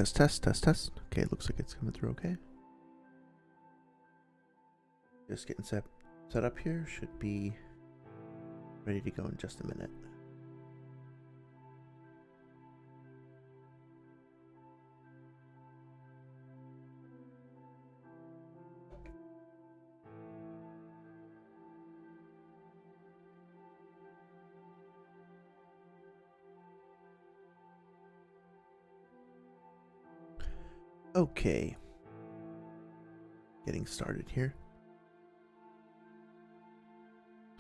Test, test, test, test. Okay, looks like it's coming through okay. Just getting set up here. Should be ready to go in just a minute. Okay. Getting started here.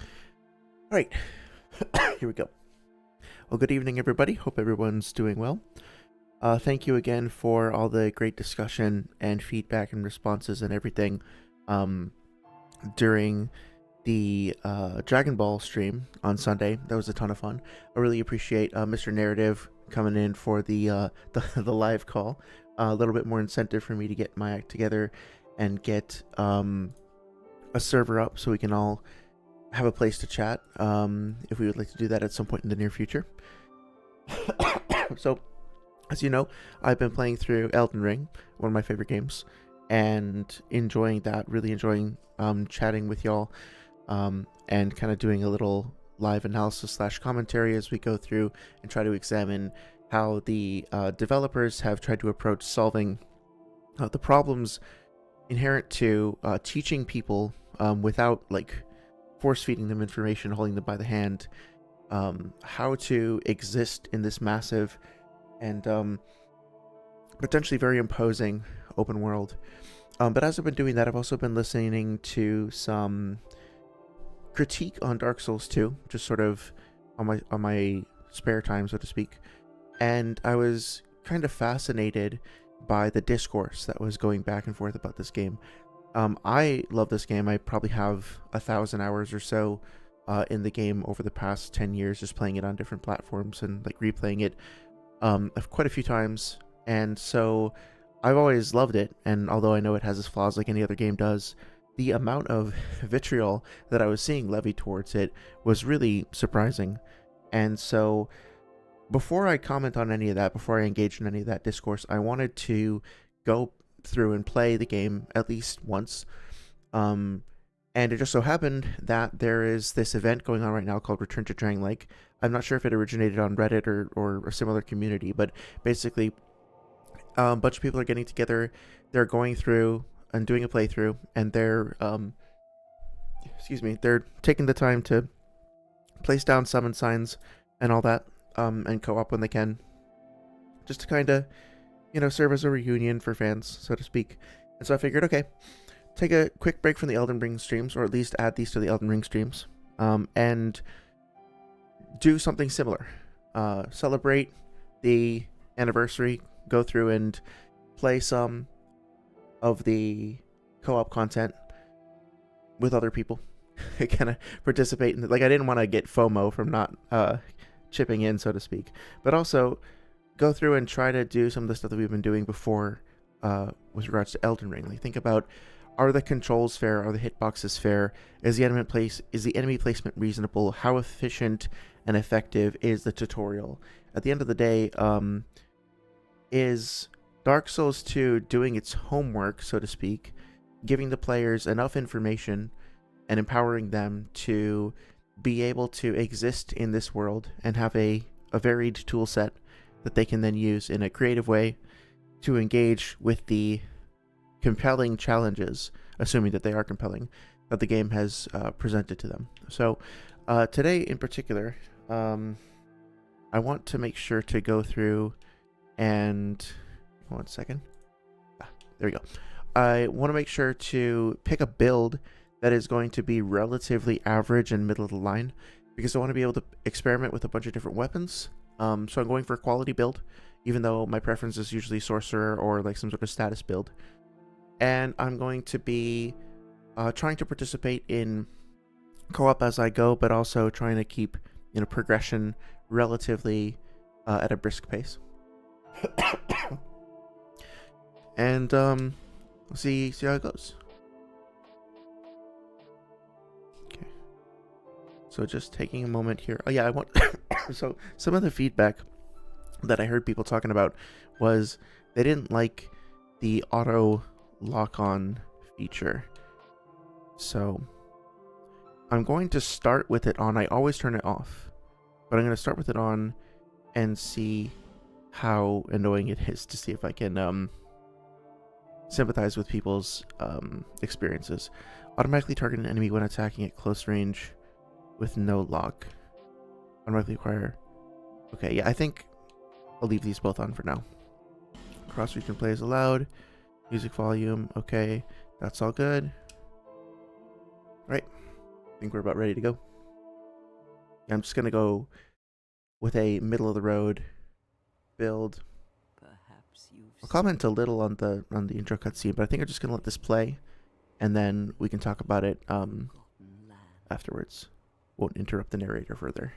All right. Here we go. Well, good evening, everybody. Hope everyone's doing well. Thank you again for all the great discussion and feedback and responses and everything during the Dragon Ball stream on Sunday. That was a ton of fun. I really appreciate Mr. Narrative coming in for the live call. A little bit more incentive for me to get my act together and get a server up so we can all have a place to chat if we would like to do that at some point in the near future. So, as you know, I've been playing through Elden Ring, one of my favorite games, and enjoying that, really enjoying chatting with y'all and kind of doing a little live analysis / commentary as we go through and try to examine how the developers have tried to approach solving the problems inherent to teaching people without like force feeding them information, holding them by the hand, how to exist in this massive and potentially very imposing open world. But as I've been doing that, I've also been listening to some critique on Dark Souls 2, just sort of on my spare time, so to speak. And I was kind of fascinated by the discourse that was going back and forth about this game. I love this game. I probably have 1,000 hours or so in the game over the past 10 years, just playing it on different platforms and like replaying it quite a few times. And so I've always loved it. And although I know it has its flaws like any other game does, the amount of vitriol that I was seeing levied towards it was really surprising. And so before I comment on any of that, before I engage in any of that discourse, I wanted to go through and play the game at least once. And it just so happened that there is this event going on right now called Return to Drangleic. I'm not sure if it originated on Reddit or a similar community, but basically a bunch of people are getting together. They're going through and doing a playthrough, and they're they're taking the time to place down summon signs and all that, and co-op when they can, just to kind of, serve as a reunion for fans, so to speak. And so I figured, okay, take a quick break from the Elden Ring streams, or at least add these to the Elden Ring streams, and do something similar. Celebrate the anniversary, go through and play some of the co-op content with other people. Kind of participate in it. Like, I didn't want to get FOMO from not chipping in, so to speak, but also go through and try to do some of the stuff that we've been doing before with regards to Elden Ring. Like, think about, are the controls fair? Are the hitboxes fair? Is the enemy placement reasonable? How efficient and effective is the tutorial? At the end of the day, is Dark Souls 2 doing its homework, so to speak, giving the players enough information and empowering them to be able to exist in this world and have a varied tool set that they can then use in a creative way to engage with the compelling challenges, assuming that they are compelling, that the game has presented to them. So today in particular, I want to make sure to go through and... one second. There we go. I want to make sure to pick a build that is going to be relatively average and middle of the line, because I want to be able to experiment with a bunch of different weapons. So I'm going for a quality build, even though my preference is usually sorcerer or like some sort of status build. And I'm going to be trying to participate in co-op as I go, but also trying to keep progression relatively at a brisk pace. And we'll see how it goes. Okay. So just taking a moment here. Oh yeah, I want so some of the feedback that I heard people talking about was they didn't like the auto lock-on feature. So I'm going to start with it on. I always turn it off, but I'm going to start with it on and see how annoying it is, to see if I can sympathize with people's experiences. Automatically target an enemy when attacking at close range with no lock. Automatically acquire. Okay, yeah, I think I'll leave these both on for now. Cross-region play is allowed. Music volume, okay. That's all good. Right. I think we're about ready to go. Yeah, I'm just going to go with a middle-of-the-road build. I'll comment a little on the intro cutscene, but I think I'm just going to let this play, and then we can talk about it afterwards. Won't interrupt the narrator further.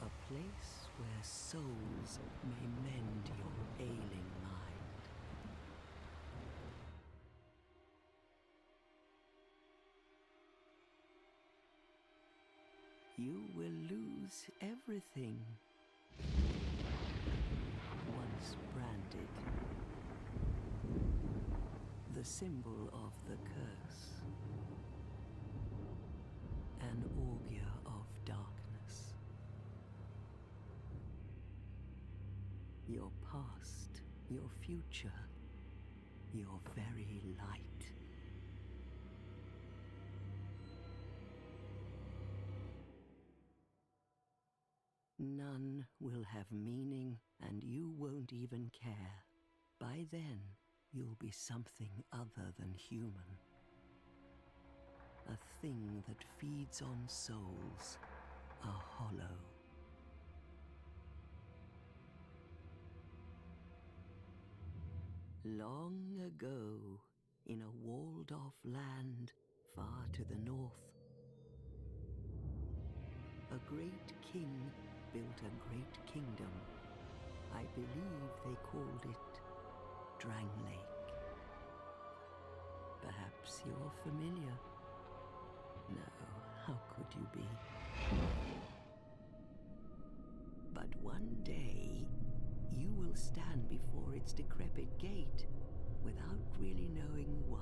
A place where souls may mend your ailing mind. You will lose everything. Once branded, the symbol of the curse, an augur of darkness. Your past, your future, your very light. None will have meaning, and you won't even care. By then, you'll be something other than human. A thing that feeds on souls, a hollow. Long ago, in a walled-off land far to the north, a great king built a great kingdom. I believe they called it Drangleic. Perhaps you're familiar. No, how could you be? But one day, you will stand before its decrepit gate without really knowing why.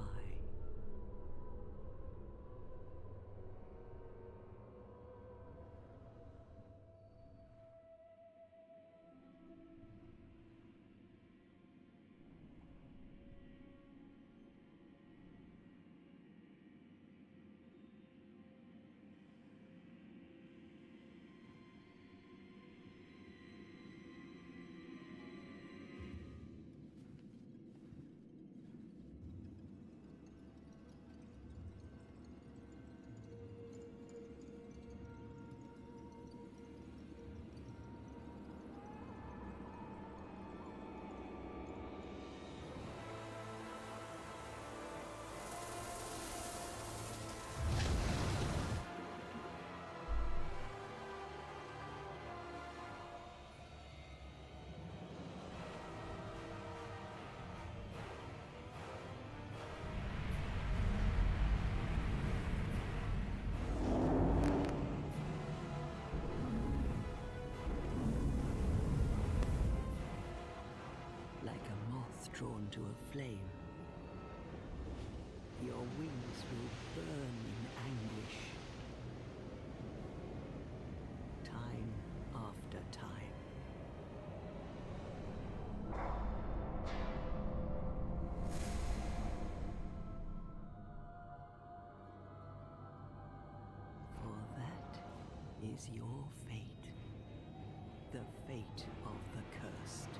Drawn to a flame. Your wings will burn in anguish. Time after time. For that is your fate. The fate of the cursed.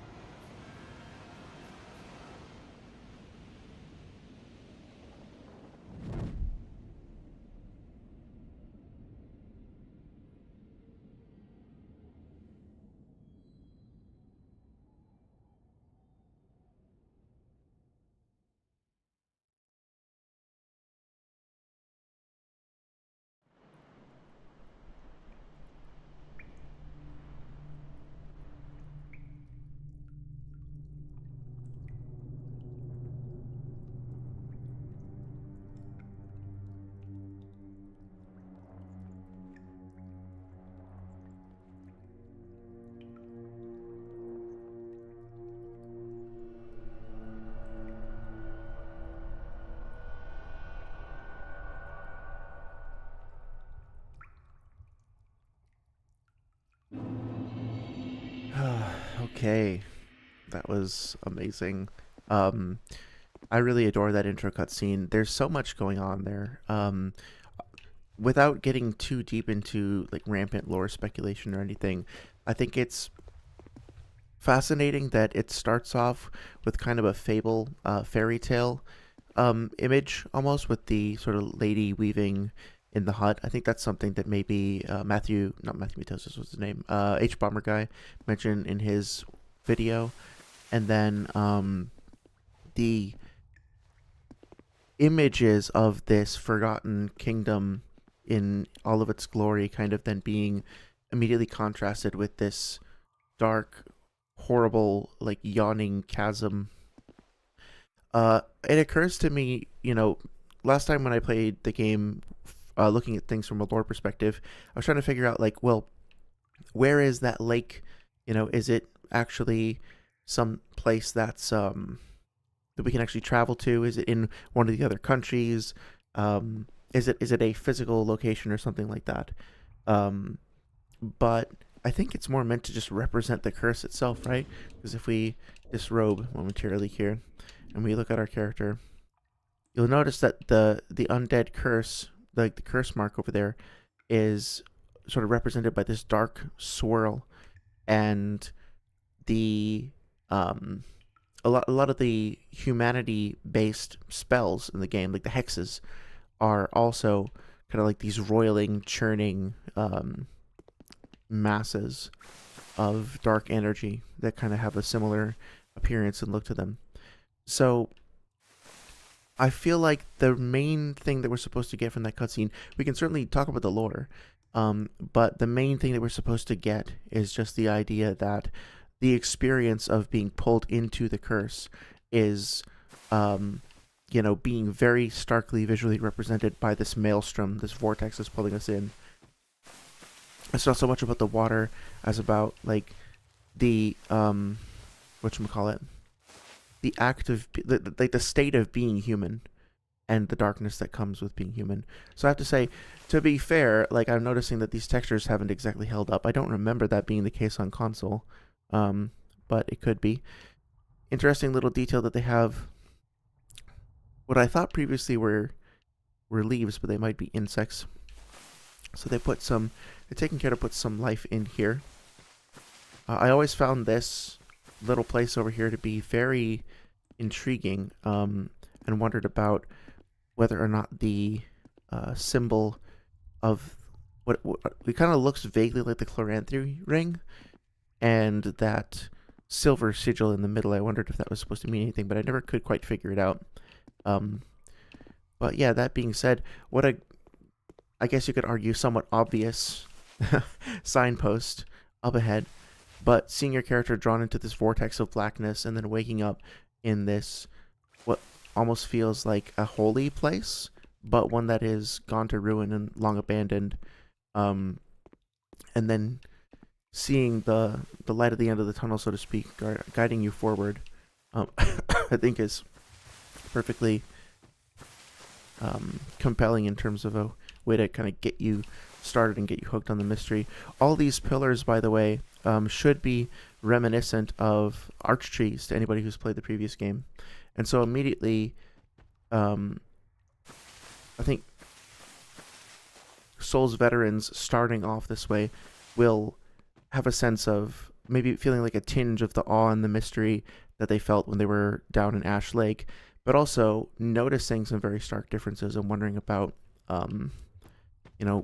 Okay, that was amazing. Um, I really adore that intro cutscene. There's so much going on there. Without getting too deep into like rampant lore speculation or anything, I think it's fascinating that it starts off with kind of a fable, fairy tale image almost, with the sort of lady weaving in the hut. I think that's something that maybe not Matthew Mitosis was his name, H Bomber guy mentioned in his video, and then the images of this forgotten kingdom in all of its glory kind of then being immediately contrasted with this dark, horrible, like yawning chasm. It occurs to me, last time when I played the game, looking at things from a lore perspective, I was trying to figure out, like, well, where is that lake? Is it actually some place that's that we can actually travel to? Is it in one of the other countries? Is it a physical location or something like that? But I think it's more meant to just represent the curse itself, right? Because if we disrobe momentarily here and we look at our character, you'll notice that the undead curse, like the curse mark over there, is sort of represented by this dark swirl, and the a lot of the humanity based spells in the game, like the hexes, are also kind of like these roiling, churning masses of dark energy that kind of have a similar appearance and look to them. So I feel like the main thing that we're supposed to get from that cutscene, we can certainly talk about the lore, but the main thing that we're supposed to get is just the idea that the experience of being pulled into the curse is, being very starkly visually represented by this maelstrom, this vortex that's pulling us in. It's not so much about the water as about like the whatchamacallit, the act of like the state of being human and the darkness that comes with being human. So I have to say, to be fair, like I'm noticing that these textures haven't exactly held up. I don't remember that being the case on console, but it could be. Interesting little detail that they have what I thought previously were leaves, but they might be insects. So they're taking care to put some life in here. I always found this little place over here to be very intriguing, and wondered about whether or not the symbol of what it kind of looks vaguely like the Chloranthy ring, and that silver sigil in the middle. I wondered if that was supposed to mean anything, but I never could quite figure it out. But yeah, that being said, I guess you could argue somewhat obvious signpost up ahead, but seeing your character drawn into this vortex of blackness and then waking up in this what almost feels like a holy place, but one that is gone to ruin and long abandoned, and then seeing the light at the end of the tunnel, so to speak, guiding you forward, I think is perfectly compelling in terms of a way to kind of get you started and get you hooked on the mystery. All these pillars, by the way, should be reminiscent of arch trees to anybody who's played the previous game. And so immediately, I think Souls veterans starting off this way will have a sense of maybe feeling like a tinge of the awe and the mystery that they felt when they were down in Ash Lake, but also noticing some very stark differences and wondering about,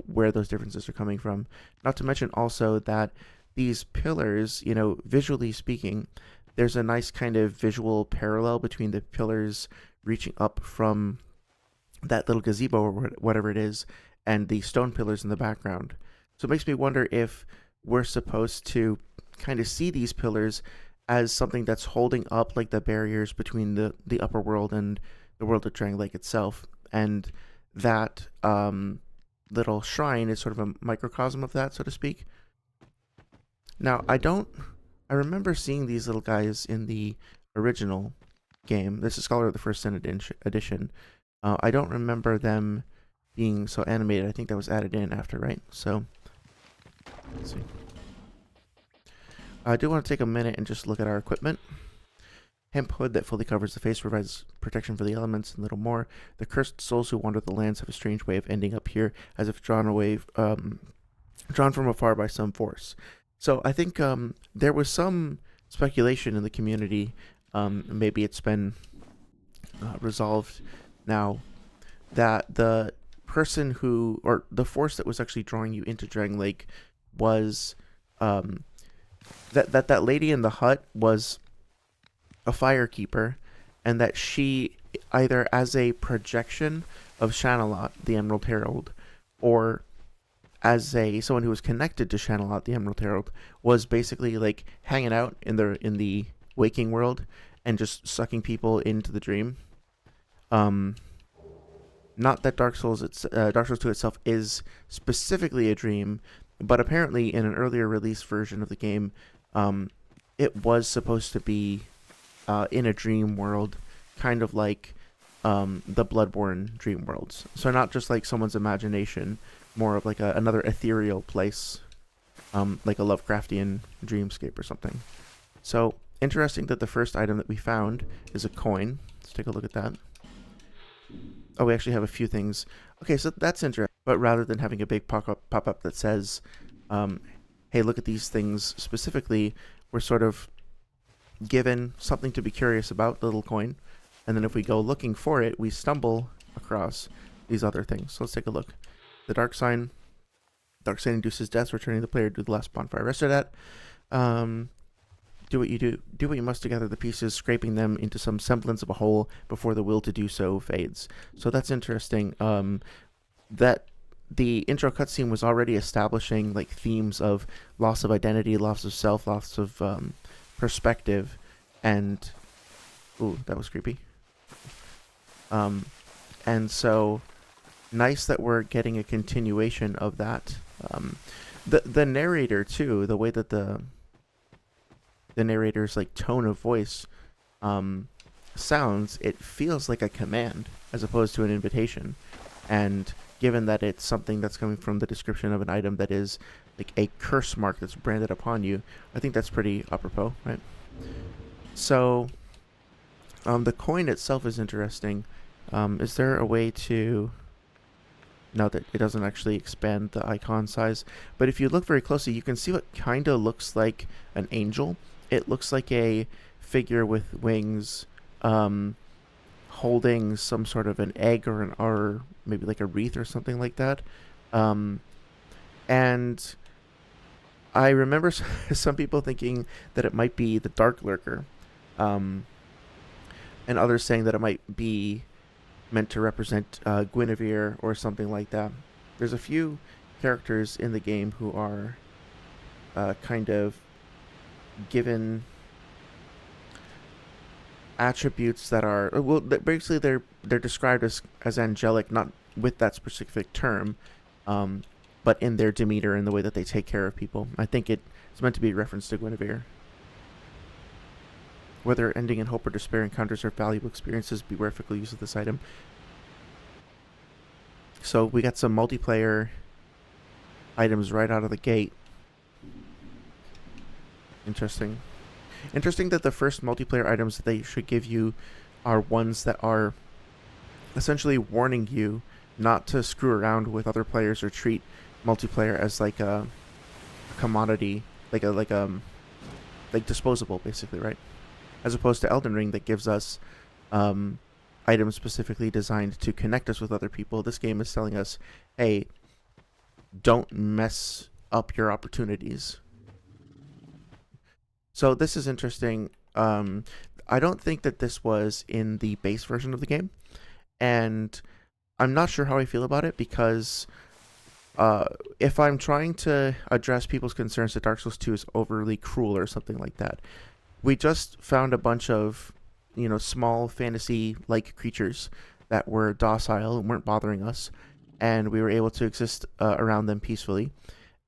where those differences are coming from. Not to mention also that these pillars, visually speaking, there's a nice kind of visual parallel between the pillars reaching up from that little gazebo or whatever it is, and the stone pillars in the background. So it makes me wonder if we're supposed to kind of see these pillars as something that's holding up like the barriers between the upper world and the world of Drangleic itself, and that little shrine is sort of a microcosm of that, so to speak. Now, I remember seeing these little guys in the original game. This is Scholar of the First Sin edition. I don't remember them being so animated. I think that was added in after, right? So, let's see. I do want to take a minute and just look at our equipment. Hemp hood that fully covers the face provides protection for the elements and little more. The cursed souls who wander the lands have a strange way of ending up here, as if drawn away, drawn from afar by some force. So I think there was some speculation in the community. Maybe it's been resolved now, that the person who, or the force that was actually drawing you into Drangleic was that lady in the hut was a firekeeper, and that she, either as a projection of Shanalot, the Emerald Herald, or as someone who was connected to Shanalot, the Emerald Herald, was basically like hanging out in the waking world and just sucking people into the dream. Not that Dark Souls 2 itself is specifically a dream, but apparently in an earlier release version of the game, it was supposed to be in a dream world, kind of like the Bloodborne dream worlds. So not just like someone's imagination, more of like another ethereal place, like a Lovecraftian dreamscape or something. So interesting that the first item that we found is a coin. Let's take a look at that. Oh, we actually have a few things. Okay, so that's interesting. But rather than having a big pop-up that says, hey, look at these things specifically, we're sort of given something to be curious about, the little coin, and then if we go looking for it, we stumble across these other things. So let's take a look. The dark sign induces death, returning the player to the last bonfire rested at. Do what you must to gather the pieces, scraping them into some semblance of a whole before the will to do so fades. So that's interesting. That the intro cutscene was already establishing like themes of loss of identity, loss of self, loss of perspective, and ooh, that was creepy. And so nice that we're getting a continuation of that. The narrator too, the way that the narrator's like tone of voice sounds, it feels like a command as opposed to an invitation. And given that it's something that's coming from the description of an item that is like a curse mark that's branded upon you, I think that's pretty apropos, right? So the coin itself is interesting. Is there a way to... No, that it doesn't actually expand the icon size, but if you look very closely, you can see what kind of looks like an angel. It looks like a figure with wings, holding some sort of an egg or maybe like a wreath or something like that. And I remember some people thinking that it might be the Dark Lurker, and others saying that it might be meant to represent Guinevere or something like that. There's a few characters in the game who are kind of given attributes that are, well, basically they're described as angelic, not with that specific term, but in their demeanor and the way that they take care of people. I think it's meant to be a reference to Guinevere. Whether ending in hope or despair, encounters are valuable experiences. Beware fickle use of this item. So we got some multiplayer items right out of the gate. Interesting. Interesting that the first multiplayer items that they should give you are ones that are essentially warning you not to screw around with other players or treat multiplayer as like a commodity, like disposable, basically, right? As opposed to Elden Ring that gives us items specifically designed to connect us with other people. This game is telling us, hey, don't mess up your opportunities. So this is interesting. I don't think that this was in the base version of the game, and I'm not sure how I feel about it, because if I'm trying to address people's concerns that Dark Souls 2 is overly cruel or something like that, we just found a bunch of, small fantasy-like creatures that were docile and weren't bothering us, and we were able to exist around them peacefully.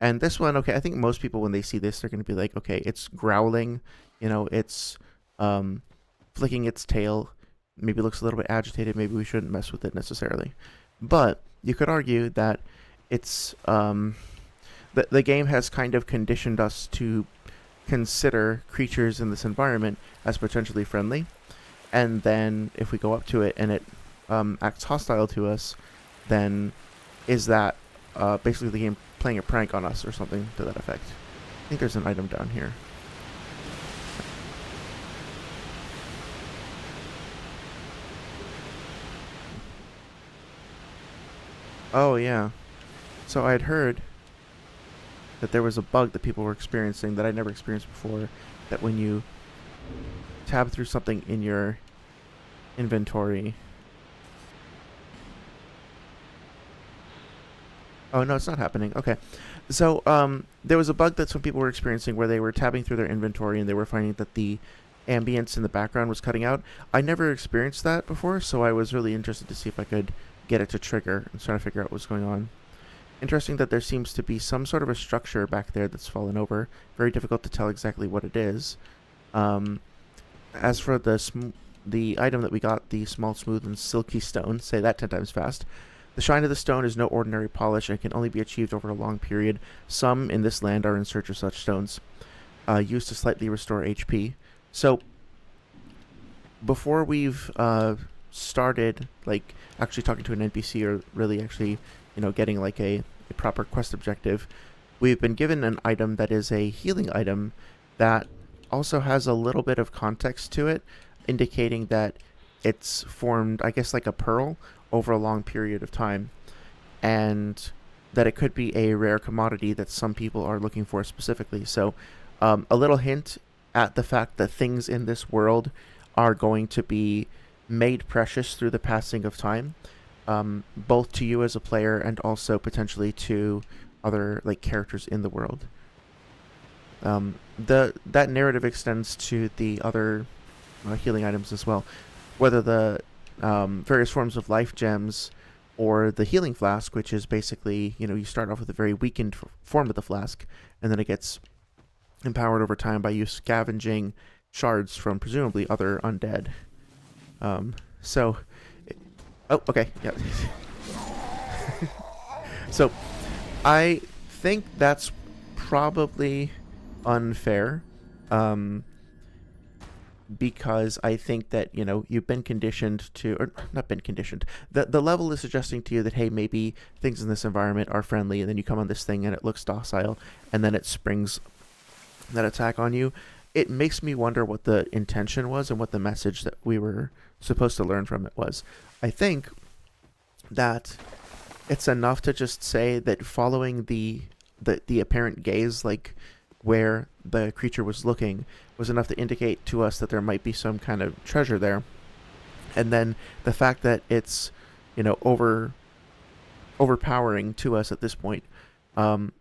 And this one, okay, I think most people, when they see this, they're going to be like, okay, it's growling, it's flicking its tail, maybe looks a little bit agitated, maybe we shouldn't mess with it necessarily. But you could argue that it's the game has kind of conditioned us to consider creatures in this environment as potentially friendly, and then if we go up to it and it acts hostile to us, then is that basically the game playing a prank on us or something to that effect? I think there's an item down here. Oh yeah. So I'd heard that there was a bug that people were experiencing that I'd never experienced before, that when you tab through something in your inventory. Oh no, it's not happening. Okay. So there was a bug that some people were experiencing where they were tabbing through their inventory and they were finding that the ambience in the background was cutting out. I never experienced that before, so I was really interested to see if I could get it to trigger and try to figure out what's going on. Interesting that there seems to be some sort of a structure back there that's fallen over. Very difficult to tell exactly what it is. As for the item that we got, the small, smooth, and silky stone, say that 10 times fast. The shine of the stone is no ordinary polish and can only be achieved over a long period. Some in this land are in search of such stones, used to slightly restore HP. So, before we've started, like, actually talking to an NPC or really actually, getting, like, a proper quest objective, we've been given an item that is a healing item that also has a little bit of context to it, indicating that it's formed, I guess, like a pearl over a long period of time, and that it could be a rare commodity that some people are looking for specifically. So a little hint at the fact that things in this world are going to be made precious through the passing of time, both to you as a player and also potentially to other like characters in the world. That narrative extends to the other healing items as well, whether the various forms of life gems or the healing flask, which is basically, you start off with a very weakened form of the flask, and then it gets empowered over time by you scavenging shards from presumably other undead. So, oh, okay, yeah. So, I think that's probably unfair. Because I think that, you've been conditioned to, or not been conditioned, the level is suggesting to you that, hey, maybe things in this environment are friendly, and then you come on this thing and it looks docile, and then it springs that attack on you. It makes me wonder what the intention was and what the message that we were supposed to learn from it was. I think that it's enough to just say that following the apparent gaze, like where the creature was looking, was enough to indicate to us that there might be some kind of treasure there. And then the fact that it's, overpowering to us at this point,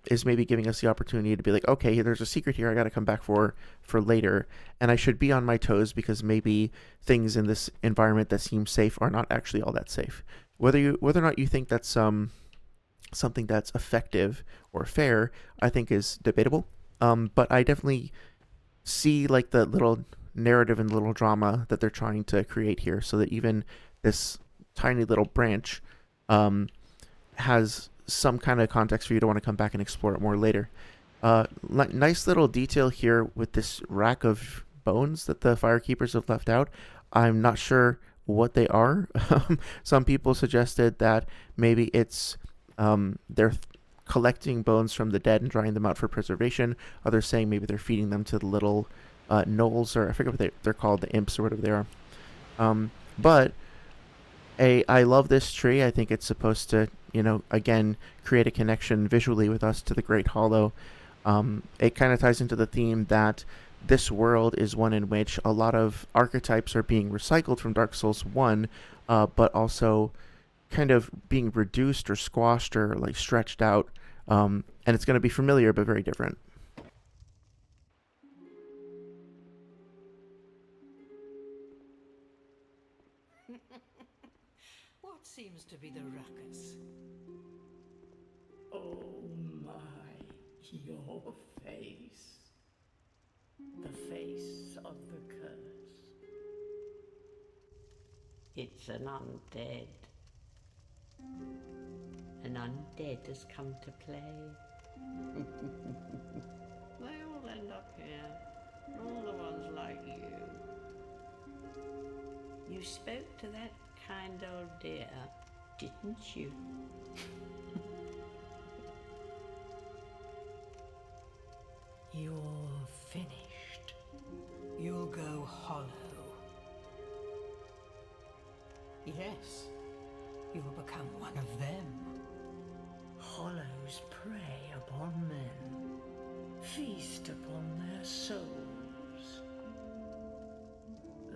is maybe giving us the opportunity to be like, okay, there's a secret here I got to come back for later, and I should be on my toes because maybe things in this environment that seem safe are not actually all that safe. Whether or not you think that's something that's effective or fair, I think is debatable. But I definitely see like the little narrative and little drama that they're trying to create here, so that even this tiny little branch has some kind of context for you to want to come back and explore it more later. Nice little detail here with this rack of bones that the firekeepers have left out. I'm not sure what they are. Some people suggested that maybe it's they're collecting bones from the dead and drying them out for preservation. Others saying maybe they're feeding them to the little gnolls, or I forget what they're called, the imps or whatever they are. But I love this tree. I think it's supposed to, again, create a connection visually with us to the Great Hollow. It kind of ties into the theme that this world is one in which a lot of archetypes are being recycled from Dark Souls 1, but also kind of being reduced or squashed or like stretched out. And it's going to be familiar but very different. What seems to be the ruckus? Oh my, your face. The face of the curse. It's an undead. An undead has come to play. They all end up here. All the ones like you. You spoke to that kind old dear, didn't you? You're finished. You'll go hollow. Yes, you'll become one of them. Hollows prey upon men, feast upon their souls.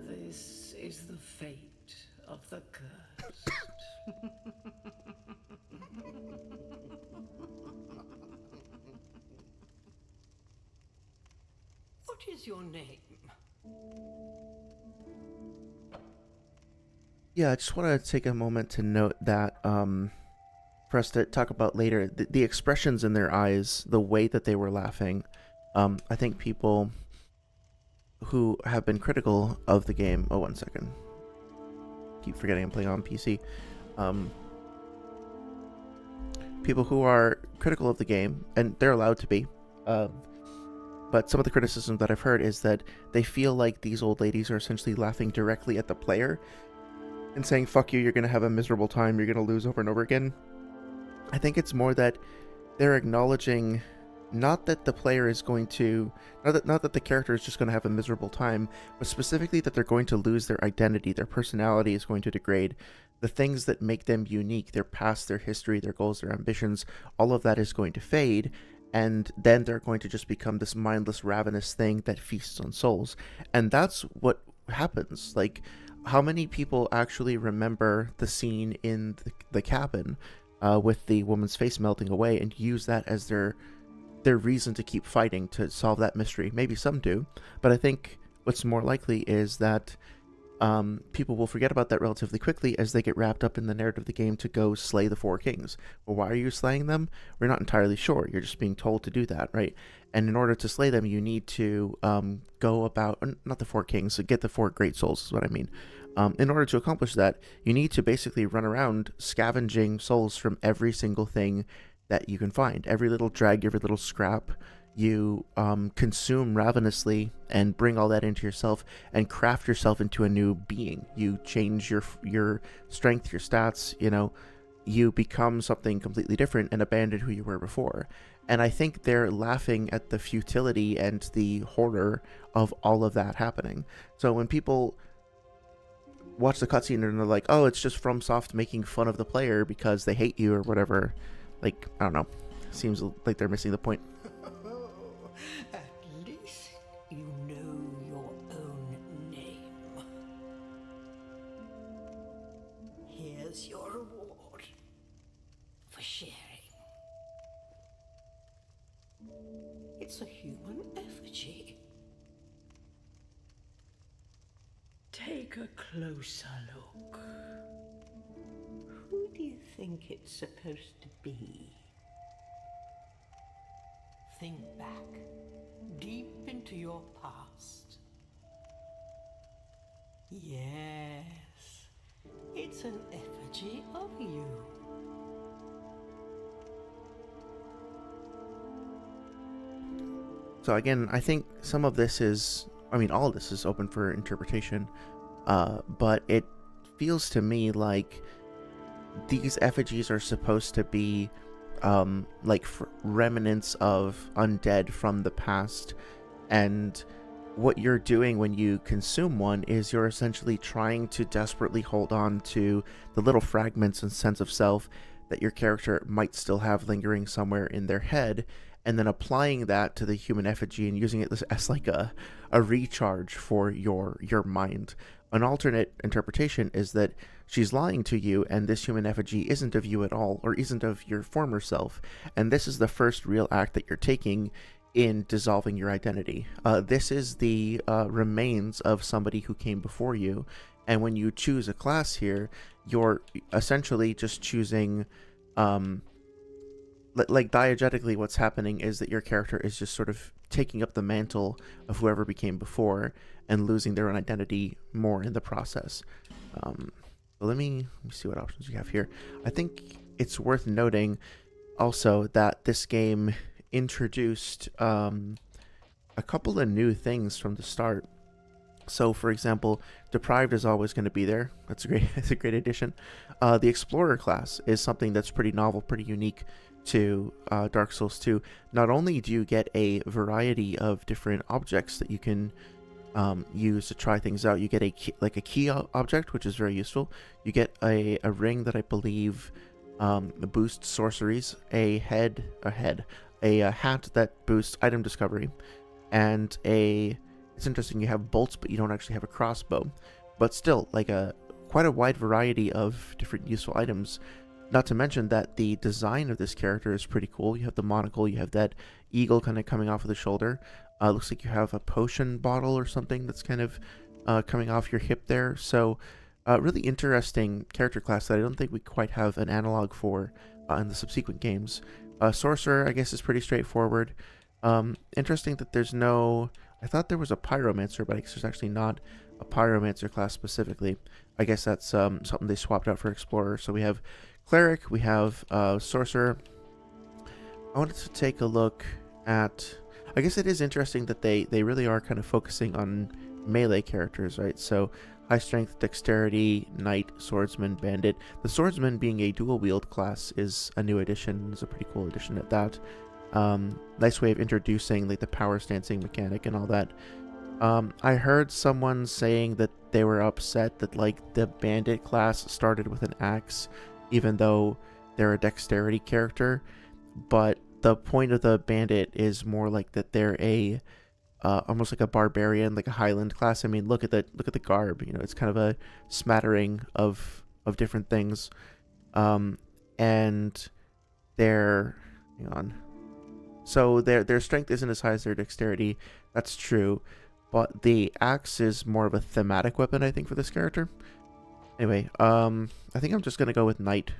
This is the fate of the cursed. What is your name? Yeah, I just want to take a moment to note that for us to talk about later, the expressions in their eyes, the way that they were laughing. I think people who have been critical of the game. Oh, 1 second. Keep forgetting I'm playing on PC. People who are critical of the game, and they're allowed to be, but some of the criticism that I've heard is that they feel like these old ladies are essentially laughing directly at the player and saying, fuck you, you're going to have a miserable time, you're going to lose over and over again. I think it's more that they're acknowledging not that the player is going to, not that the character is just going to have a miserable time, but specifically that they're going to lose their identity, their personality is going to degrade, the things that make them unique, their past, their history, their goals, their ambitions, all of that is going to fade, and then they're going to just become this mindless, ravenous thing that feasts on souls. And that's what happens. Like, how many people actually remember the scene in the cabin with the woman's face melting away and use that as their reason to keep fighting to solve that mystery? Maybe some do, but I think what's more likely is that people will forget about that relatively quickly as they get wrapped up in the narrative of the game to go slay the four kings. Well, why are you slaying them? We're not entirely sure. You're just being told to do that, right? And in order to slay them, you need to go about, not the four kings, so get the four great souls is what I mean. In order to accomplish that, you need to basically run around scavenging souls from every single thing that you can find. Every little drag, every little scrap, you consume ravenously and bring all that into yourself and craft yourself into a new being. You change your strength, your stats, you become something completely different and abandon who you were before. And I think they're laughing at the futility and the horror of all of that happening. So when people watch the cutscene and they're like, oh, it's just FromSoft making fun of the player because they hate you or whatever, like, I don't know, seems like they're missing the point. At least you know your own name. Here's your reward for sharing. It's a human effigy. Take a closer look. Who do you think it's supposed to be? Think back, deep into your past. Yes, it's an effigy of you. So again, I think some of this is, all of this is open for interpretation, but it feels to me like these effigies are supposed to be like remnants of undead from the past, and what you're doing when you consume one is you're essentially trying to desperately hold on to the little fragments and sense of self that your character might still have lingering somewhere in their head, and then applying that to the human effigy and using it as like a recharge for your mind. An alternate interpretation is that she's lying to you and this human effigy isn't of you at all, or isn't of your former self, and this is the first real act that you're taking in dissolving your identity. This is the remains of somebody who came before you, and when you choose a class here, you're essentially just choosing like diegetically what's happening is that your character is just sort of taking up the mantle of whoever became before and losing their own identity more in the process. Let me see what options we have here. I think it's worth noting also that this game introduced a couple of new things from the start. So, for example, Deprived is always going to be there. That's a great, that's a great addition. The Explorer class is something that's pretty novel, pretty unique to Dark Souls 2. Not only do you get a variety of different objects that you can use to try things out, you get a key object, which is very useful. You get a ring that I believe boosts sorceries, a hat that boosts item discovery, and it's interesting, you have bolts, but you don't actually have a crossbow. But still, like quite a wide variety of different useful items. Not to mention that the design of this character is pretty cool. You have the monocle, you have that eagle kind of coming off of the shoulder. Looks like you have a potion bottle or something that's kind of coming off your hip there. So, really interesting character class that I don't think we quite have an analog for in the subsequent games. Sorcerer, I guess, is pretty straightforward. Interesting that there's no... I thought there was a pyromancer, but I guess there's actually not a pyromancer class specifically. I guess that's something they swapped out for explorer. So we have cleric, we have sorcerer. I wanted to take a look at... I guess it is interesting that they really are kind of focusing on melee characters, right? So high strength, dexterity, knight, swordsman, bandit. The swordsman being a dual wield class is a new addition. It's a pretty cool addition at that. Nice way of introducing like the power stancing mechanic and all that. I heard someone saying that they were upset that like the bandit class started with an axe, even though they're a dexterity character. But the point of the bandit is more like that they're a almost like a barbarian, like a Highland class. I mean, look at the garb. You know, it's kind of a smattering of different things. And their hang on. So their strength isn't as high as their dexterity. That's true. But the axe is more of a thematic weapon, I think, for this character. Anyway, I think I'm just going to go with knight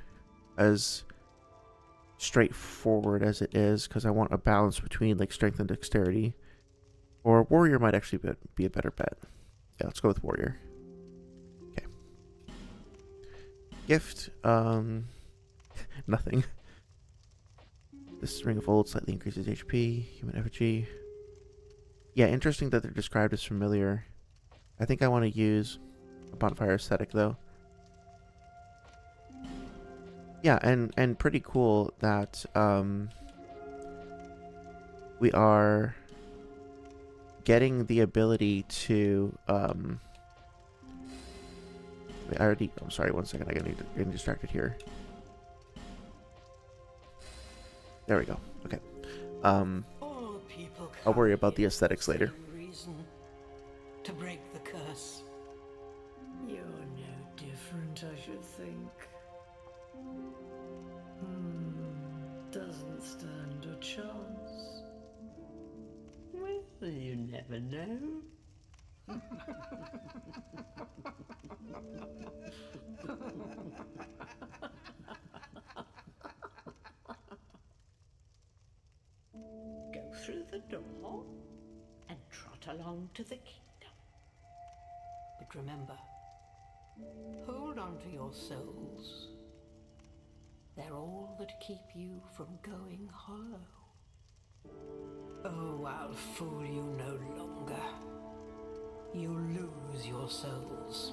as straightforward as it is, because I want a balance between like strength and dexterity. Or warrior might actually be a better bet. Yeah, let's go with warrior. Okay. Gift, nothing. This Ring of Old slightly increases HP. Human effigy. Yeah, interesting that they're described as familiar. I think I want to use a bonfire aesthetic, though. Yeah, and pretty cool that we are getting the ability to... I'm sorry, one second. I get getting distracted here. There we go. Okay. I'll worry about the aesthetics later. Reason to break the curse. You're no different, I should think. Doesn't stand a chance. Well, you never know. Go through the door and trot along to the kingdom. But remember, hold on to your souls. They're all that keep you from going hollow. Oh, I'll fool you no longer. You lose your souls.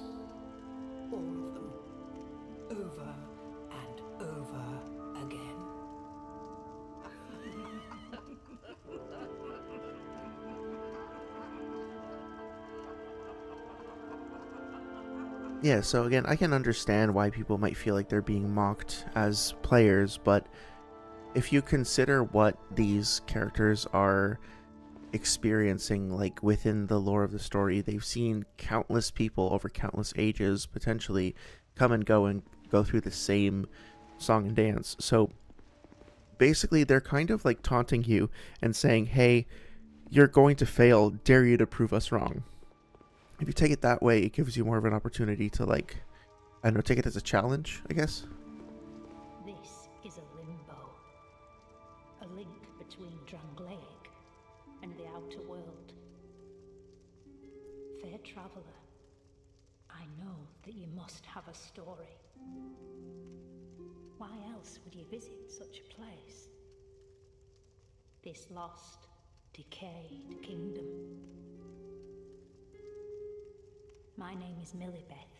All of them. Over and over again. Yeah, so again, I can understand why people might feel like they're being mocked as players, but if you consider what these characters are experiencing, like within the lore of the story, they've seen countless people over countless ages potentially come and go through the same song and dance. So basically, they're kind of like taunting you and saying, hey, you're going to fail, dare you to prove us wrong. If you take it that way, it gives you more of an opportunity to, like, I don't know, take it as a challenge, I guess. This is a limbo, a link between Drangleic and the outer world. Fair traveller, I know that you must have a story. Why else would you visit such a place? This lost, decayed kingdom. My name is Millibeth.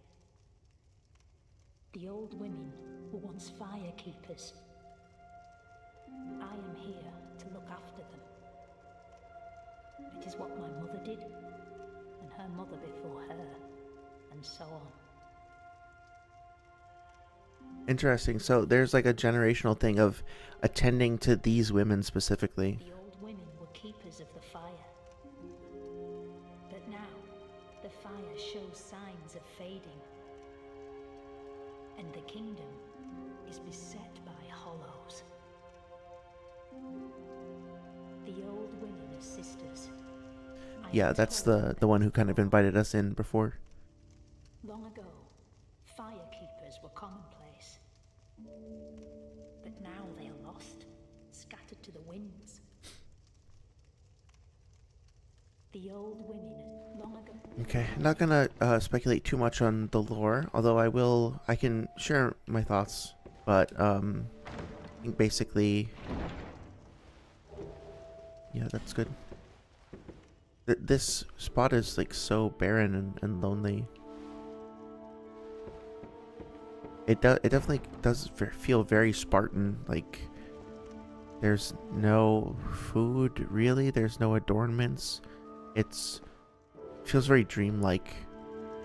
The old women were once fire keepers. I am here to look after them. It is what my mother did, and her mother before her, and so on. Interesting. So there's like a generational thing of attending to these women specifically. The old women were keepers of the fire. But now, the fire shows signs of fading. And the kingdom is beset by hollows. The old women are sisters. Yeah, that's the one who kind of invited us in before. Long ago, fire keepers were commonplace. But now they are lost, scattered to the winds. The old women long ago. Okay, I'm not gonna speculate too much on the lore, although I can share my thoughts, but I think basically, yeah, that's good. This spot is like so barren and lonely. It definitely does feel very Spartan. Like there's no food really. There's no adornments. It feels very dreamlike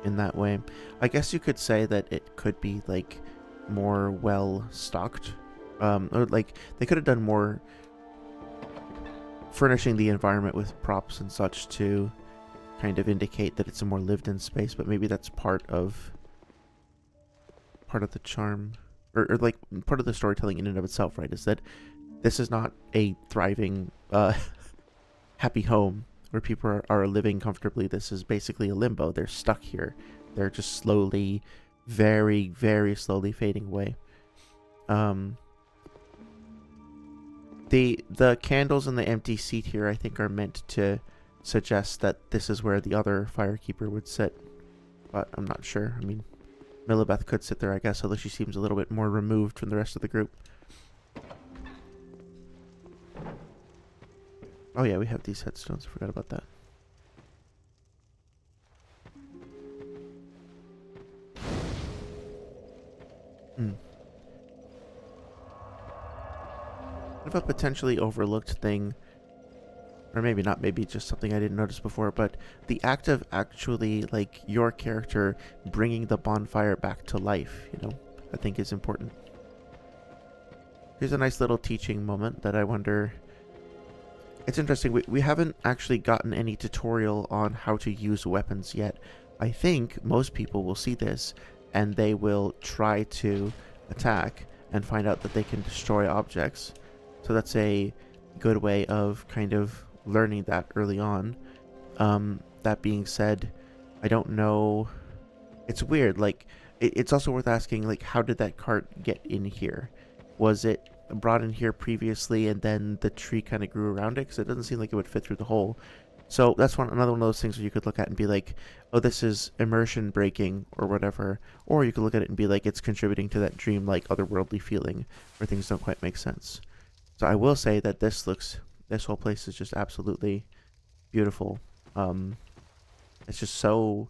in that way. I guess you could say that it could be like more well stocked, or like they could have done more furnishing the environment with props and such to kind of indicate that it's a more lived in space, but maybe that's part of the charm, or like part of the storytelling in and of itself, right? Is that this is not a thriving happy home where people are living comfortably. This is basically a limbo. They're stuck here. They're just slowly, very, very slowly fading away. The candles and the empty seat here, I think, are meant to suggest that this is where the other firekeeper would sit, but I'm not sure. I mean, Millibeth could sit there, I guess, although she seems a little bit more removed from the rest of the group. Oh yeah, we have these headstones. I forgot about that. What if a potentially overlooked thing, or maybe not, maybe just something I didn't notice before, but the act of actually, like, your character bringing the bonfire back to life, you know, I think is important. Here's a nice little teaching moment that I wonder... It's interesting, we haven't actually gotten any tutorial on how to use weapons yet. I think most people will see this, and they will try to attack and find out that they can destroy objects. So that's a good way of kind of learning that early on. That being said, I don't know. It's weird. Like, it's also worth asking, like, how did that cart get in here? Was it brought in here previously and then the tree kind of grew around it? Because it doesn't seem like it would fit through the hole. So that's another one of those things where you could look at and be like, oh, this is immersion breaking or whatever. Or you could look at it and be like, it's contributing to that dream-like otherworldly feeling where things don't quite make sense. So I will say that this whole place is just absolutely beautiful. It's just so,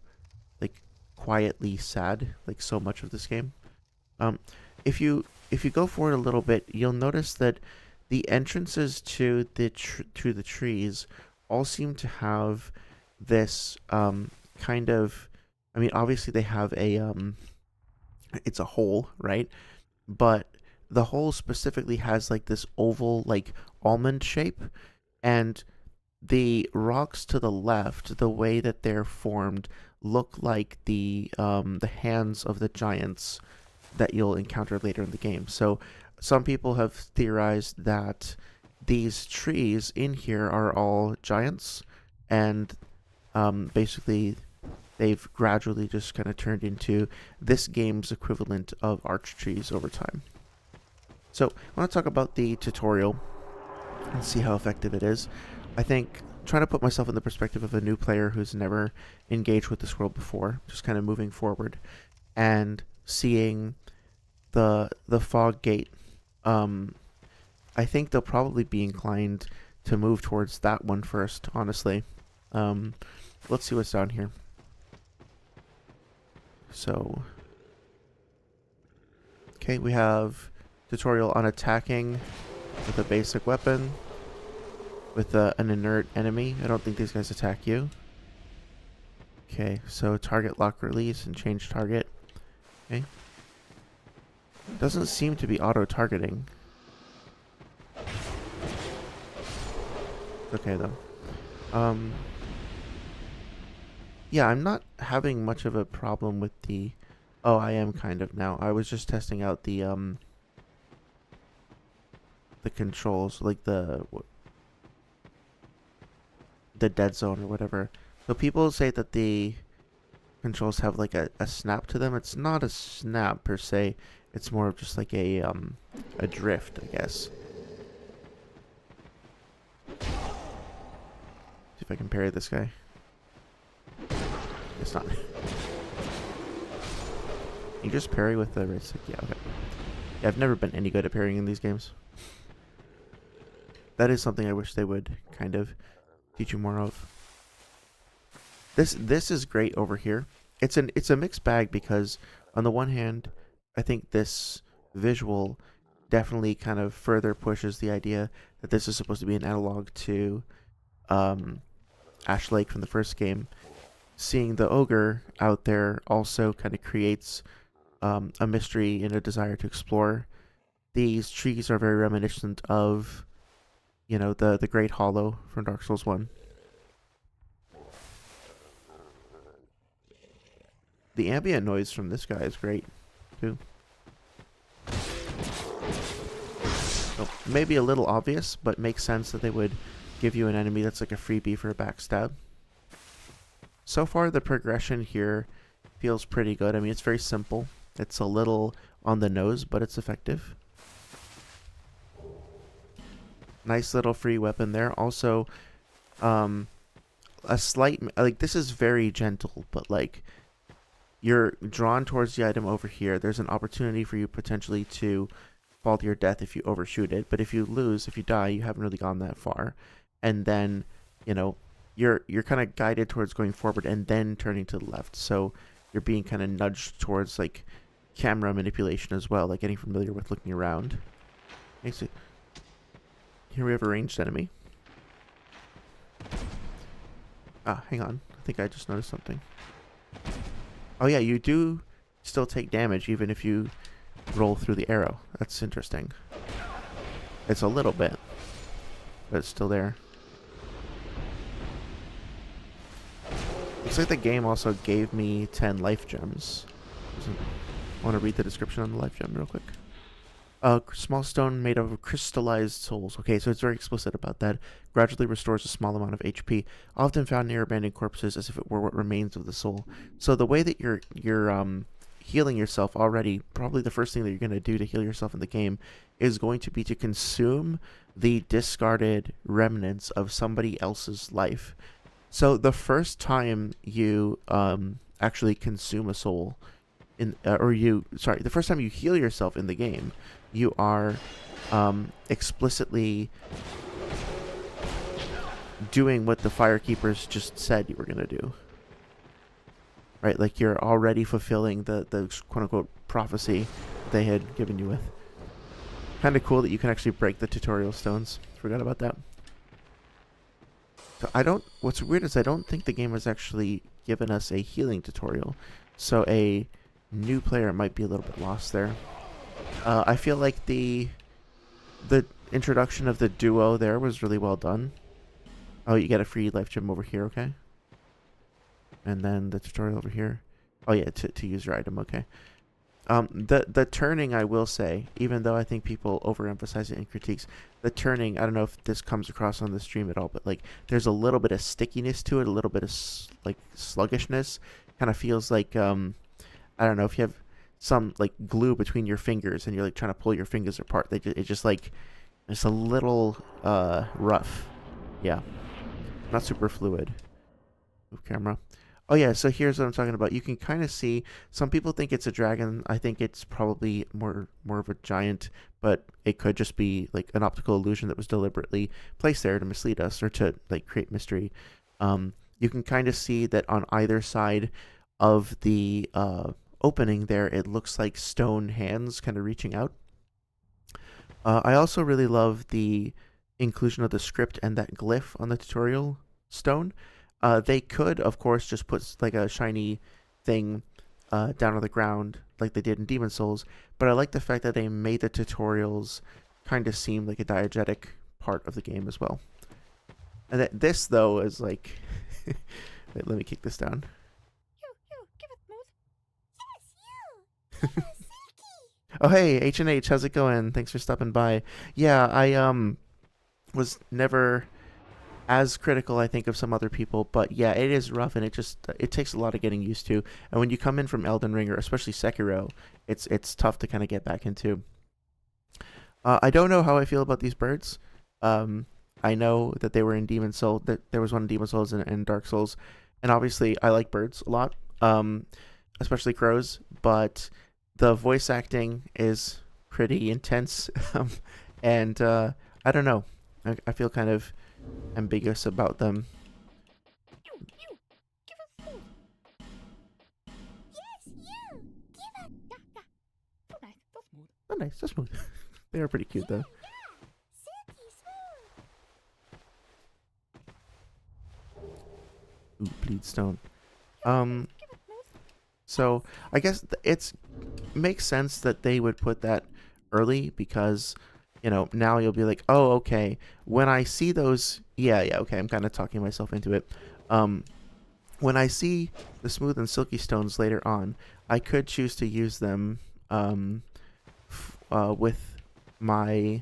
like, quietly sad, like so much of this game. If you go forward a little bit, you'll notice that the entrances to the trees all seem to have this kind of, I mean, obviously they have a it's a hole, right? But the hole specifically has like this oval, like almond shape, and the rocks to the left, the way that they're formed, look like the hands of the giants that you'll encounter later in the game. So some people have theorized that these trees in here are all giants, and basically they've gradually just kind of turned into this game's equivalent of arch trees over time. So I want to talk about the tutorial and see how effective it is. I think trying to put myself in the perspective of a new player who's never engaged with this world before, just kind of moving forward and seeing the fog gate, I think they'll probably be inclined to move towards that one first, honestly. Let's see what's down here. So, okay, we have tutorial on attacking with a basic weapon with an inert enemy. I don't think these guys attack you. Okay, so target lock release and change target. Okay. Doesn't seem to be auto-targeting. Okay, though. Yeah, I'm not having much of a problem with the... Oh, I am kind of now. I was just testing out the controls, like the dead zone or whatever. So people say that the controls have like a snap to them. It's not a snap per se. It's more of just like a drift, I guess. See if I can parry this guy. It's not. You just parry with the right stick? Yeah, okay. Yeah, I've never been any good at parrying in these games. That is something I wish they would kind of teach you more of. This is great over here. It's a mixed bag because on the one hand, I think this visual definitely kind of further pushes the idea that this is supposed to be an analog to Ash Lake from the first game. Seeing the ogre out there also kind of creates a mystery and a desire to explore. These trees are very reminiscent of, you know, the Great Hollow from Dark Souls 1. The ambient noise from this guy is great, too. So, maybe a little obvious, but makes sense that they would give you an enemy that's like a freebie for a backstab. So far, the progression here feels pretty good. I mean, it's very simple. It's a little on the nose, but it's effective. Nice little free weapon there. Also, a slight... Like, this is very gentle, but, like, you're drawn towards the item over here. There's an opportunity for you potentially to fall to your death if you overshoot it. But if you lose, if you die, you haven't really gone that far. And then, you know, you're kind of guided towards going forward and then turning to the left. So you're being kind of nudged towards, like, camera manipulation as well, like getting familiar with looking around. Okay, so here we have a ranged enemy. Ah, hang on. I think I just noticed something. Oh yeah, you do still take damage even if you roll through the arrow. That's interesting. It's a little bit, but it's still there. Looks like the game also gave me 10 life gems. I want to read the description on the life gem real quick. A small stone made of crystallized souls. Okay, so it's very explicit about that. Gradually restores a small amount of HP, often found near abandoned corpses as if it were what remains of the soul. So the way that you're healing yourself already, probably the first thing that you're going to do to heal yourself in the game is going to be to consume the discarded remnants of somebody else's life. So the first time you actually consume a soul, the first time you heal yourself in the game, you are explicitly doing what the Firekeepers just said you were going to do. Right? Like you're already fulfilling the quote-unquote prophecy they had given you with. Kind of cool that you can actually break the tutorial stones. Forgot about that. So what's weird is I don't think the game has actually given us a healing tutorial. So a new player might be a little bit lost there. I feel like the introduction of the duo there was really well done. Oh, you get a free life gem over here, okay? And then the tutorial over here. Oh yeah, to use your item, okay. The turning, I will say, even though I think people overemphasize it in critiques, the turning, I don't know if this comes across on the stream at all, but like there's a little bit of stickiness to it, a little bit of like sluggishness. Kind of feels like I don't know, if you have some like glue between your fingers and you're like trying to pull your fingers apart, it's just like it's a little rough. Yeah, not super fluid. Move camera. Oh yeah, so here's what I'm talking about. You can kind of see some people think it's a dragon. I think it's probably more of a giant, but it could just be like an optical illusion that was deliberately placed there to mislead us or to like create mystery. You can kind of see that on either side of the opening there, it looks like stone hands kind of reaching out. I also really love the inclusion of the script and that glyph on the tutorial stone. They could, of course, just put like a shiny thing down on the ground like they did in Demon Souls, but I like the fact that they made the tutorials kind of seem like a diegetic part of the game as well. And that this though is like, wait, let me kick this down. Oh hey, H&H, how's it going? Thanks for stopping by. Yeah, I was never as critical, I think, of some other people, but yeah, it is rough and it takes a lot of getting used to. And when you come in from Elden Ring or especially Sekiro, it's tough to kind of get back into. I don't know how I feel about these birds. I know that they were in Demon Soul, that there was one in Demon Souls and Dark Souls, and obviously I like birds a lot, especially crows, but the voice acting is pretty intense, and I don't know. I feel kind of ambiguous about them. Oh, nice, so smooth. They are pretty cute though. Ooh, bleed stone. So I guess it's makes sense that they would put that early because, you know, now you'll be like, oh, okay. When I see those, yeah, okay. I'm kind of talking myself into it. When I see the smooth and silky stones later on, I could choose to use them with my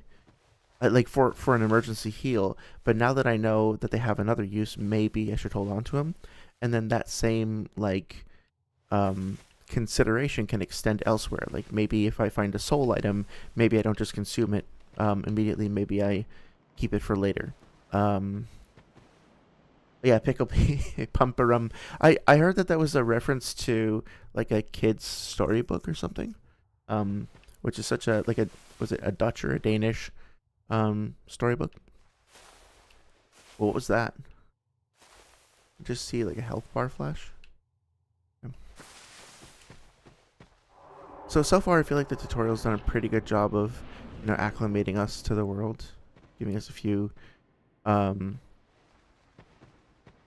like for an emergency heal. But now that I know that they have another use, maybe I should hold on to them, and then that same like consideration can extend elsewhere. Like maybe if I find a soul item, maybe I don't just consume it immediately. Maybe I keep it for later. Yeah, pickle pumperum. I heard that was a reference to like a kid's storybook or something. Which is such a was it a Dutch or a Danish storybook? What was that? Just see like a health bar flash. So far I feel like the tutorial's done a pretty good job of, you know, acclimating us to the world, giving us a few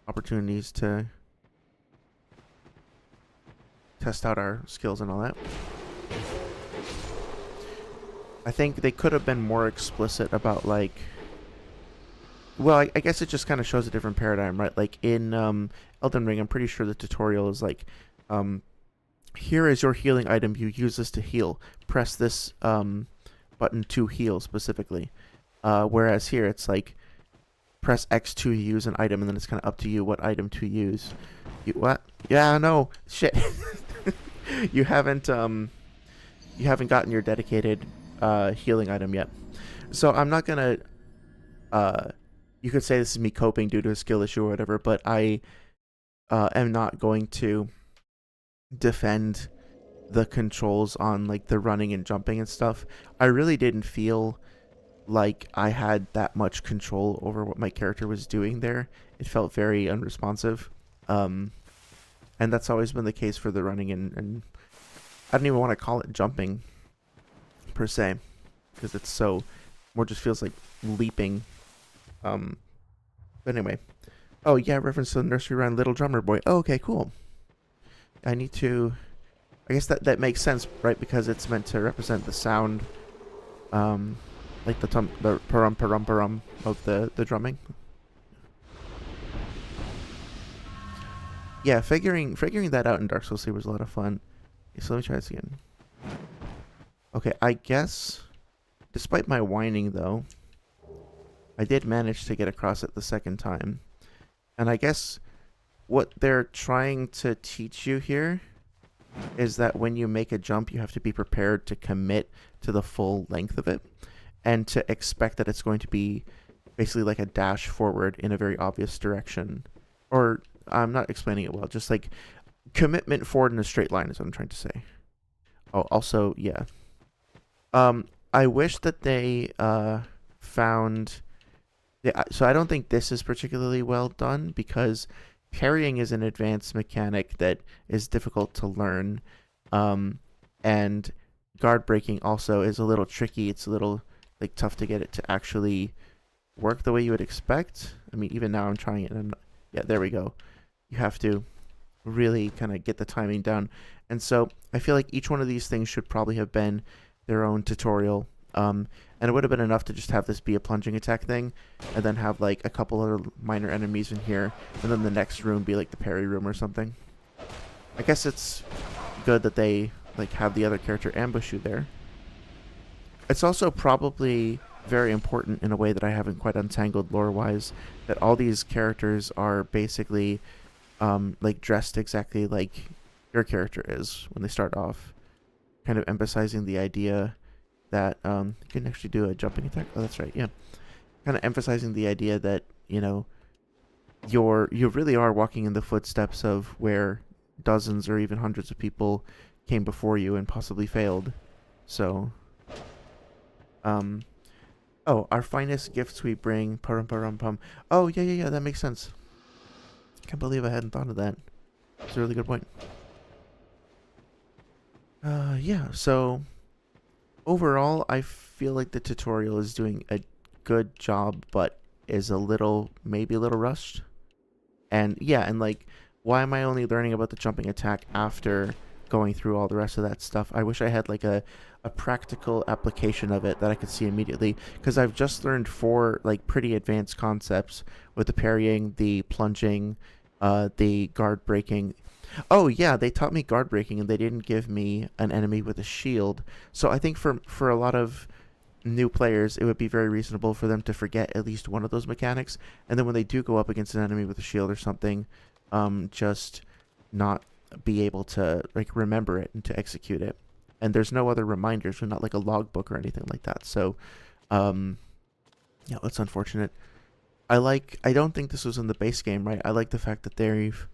opportunities to test out our skills and all that. I think they could have been more explicit about like, well, I guess it just kind of shows a different paradigm, right? Like in Elden Ring, I'm pretty sure the tutorial is like, here is your healing item. You use this to heal. Press this button to heal specifically. Whereas here, it's like, press X to use an item, and then it's kind of up to you what item to use. What? Yeah, no, shit. you haven't gotten your dedicated healing item yet. So I'm not gonna you could say this is me coping due to a skill issue or whatever, but I am not going to defend the controls on like the running and jumping and stuff. I really didn't feel like I had that much control over what my character was doing there. It felt very unresponsive. And that's always been the case for the running and I don't even want to call it jumping per se, because it's so more just feels like leaping. But anyway, oh yeah, reference to the nursery rhyme Little Drummer Boy. Oh, okay, cool. I need to, I guess that makes sense, right? Because it's meant to represent the sound, like the parum parum parum of the drumming. Yeah, figuring that out in Dark Souls 3 was a lot of fun. Okay, so let me try this again. Okay, I guess, despite my whining though, I did manage to get across it the second time. And I guess what they're trying to teach you here is that when you make a jump, you have to be prepared to commit to the full length of it and to expect that it's going to be basically like a dash forward in a very obvious direction. Or I'm not explaining it well. Just like commitment forward in a straight line is what I'm trying to say. Oh, also, yeah. I wish that they found. Yeah, so I don't think this is particularly well done because parrying is an advanced mechanic that is difficult to learn, and guard breaking also is a little tricky. It's a little like tough to get it to actually work the way you would expect. I mean, even now I'm trying it, and I'm not, yeah, there we go. You have to really kind of get the timing down, and so I feel like each one of these things should probably have been their own tutorial. And it would have been enough to just have this be a plunging attack thing, and then have like a couple other minor enemies in here, and then the next room be like the parry room or something. I guess it's good that they like have the other character ambush you there. It's also probably very important in a way that I haven't quite untangled lore-wise, that all these characters are basically like dressed exactly like your character is when they start off, kind of emphasizing the idea that you can actually do a jumping attack. Oh, that's right, yeah. Kind of emphasizing the idea that, you know, you really are walking in the footsteps of where dozens or even hundreds of people came before you and possibly failed. So, oh, our finest gifts we bring, parum parum pum. Oh, yeah, that makes sense. Can't believe I hadn't thought of that. It's a really good point. Yeah, so overall, I feel like the tutorial is doing a good job, but is maybe a little rushed. And yeah, and like, why am I only learning about the jumping attack after going through all the rest of that stuff? I wish I had like a practical application of it that I could see immediately, because I've just learned 4 like pretty advanced concepts with the parrying, the plunging, the guard breaking. Oh yeah, they taught me guard breaking and they didn't give me an enemy with a shield. So I think for a lot of new players, it would be very reasonable for them to forget at least one of those mechanics, and then when they do go up against an enemy with a shield or something, just not be able to like remember it and to execute it. And there's no other reminders, or not like a logbook or anything like that. So, yeah, that's unfortunate. I don't think this was in the base game, right? I like the fact that they've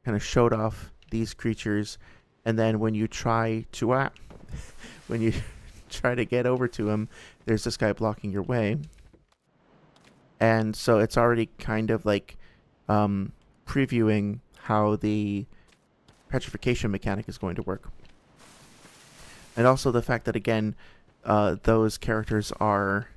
kind of showed off these creatures, and then when you try to when you try to get over to him, there's this guy blocking your way, and so it's already kind of like previewing how the petrification mechanic is going to work. And also the fact that, again, those characters are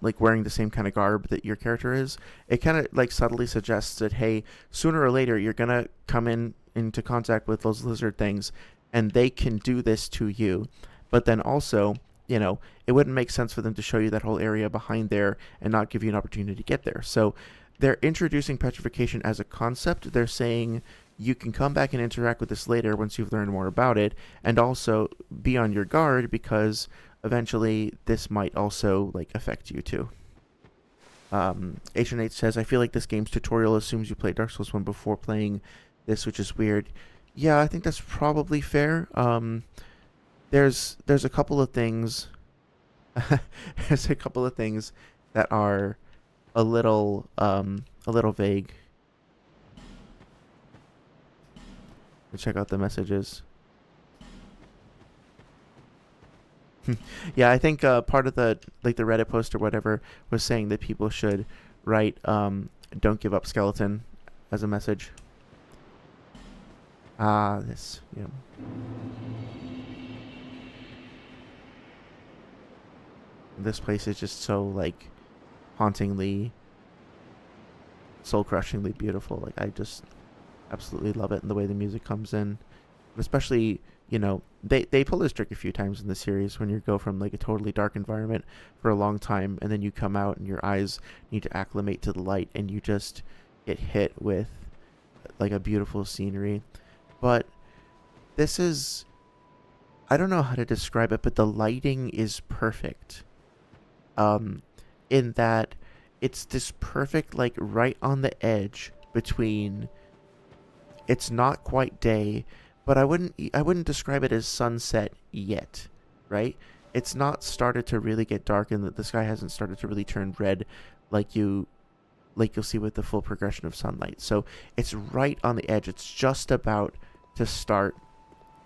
like wearing the same kind of garb that your character is. It kind of like subtly suggests that, hey, sooner or later you're gonna come into contact with those lizard things, and they can do this to you. But then also, you know, it wouldn't make sense for them to show you that whole area behind there and not give you an opportunity to get there. So they're introducing petrification as a concept. They're saying you can come back and interact with this later once you've learned more about it, and also be on your guard because eventually this might also like affect you too. H&H says, I feel like this game's tutorial assumes you played Dark Souls 1 before playing this, which is weird. Yeah, I think that's probably fair. There's a couple of things there's a couple of things that are a little vague. Check out the messages. Yeah, I think part of the like the Reddit post or whatever was saying that people should write "Don't give up, skeleton" as a message. This, yeah. This place is just so like hauntingly, soul-crushingly beautiful. Like I just absolutely love it, and the way the music comes in, especially, you know, they pull this trick a few times in the series when you go from like a totally dark environment for a long time, and then you come out and your eyes need to acclimate to the light, and you just get hit with like a beautiful scenery. But this is, I don't know how to describe it, but the lighting is perfect. In that it's this perfect, like right on the edge between, it's not quite day, but I wouldn't describe it as sunset yet, right? It's not started to really get dark, and the sky hasn't started to really turn red like you like you'll see with the full progression of sunlight. So it's right on the edge. It's just about to start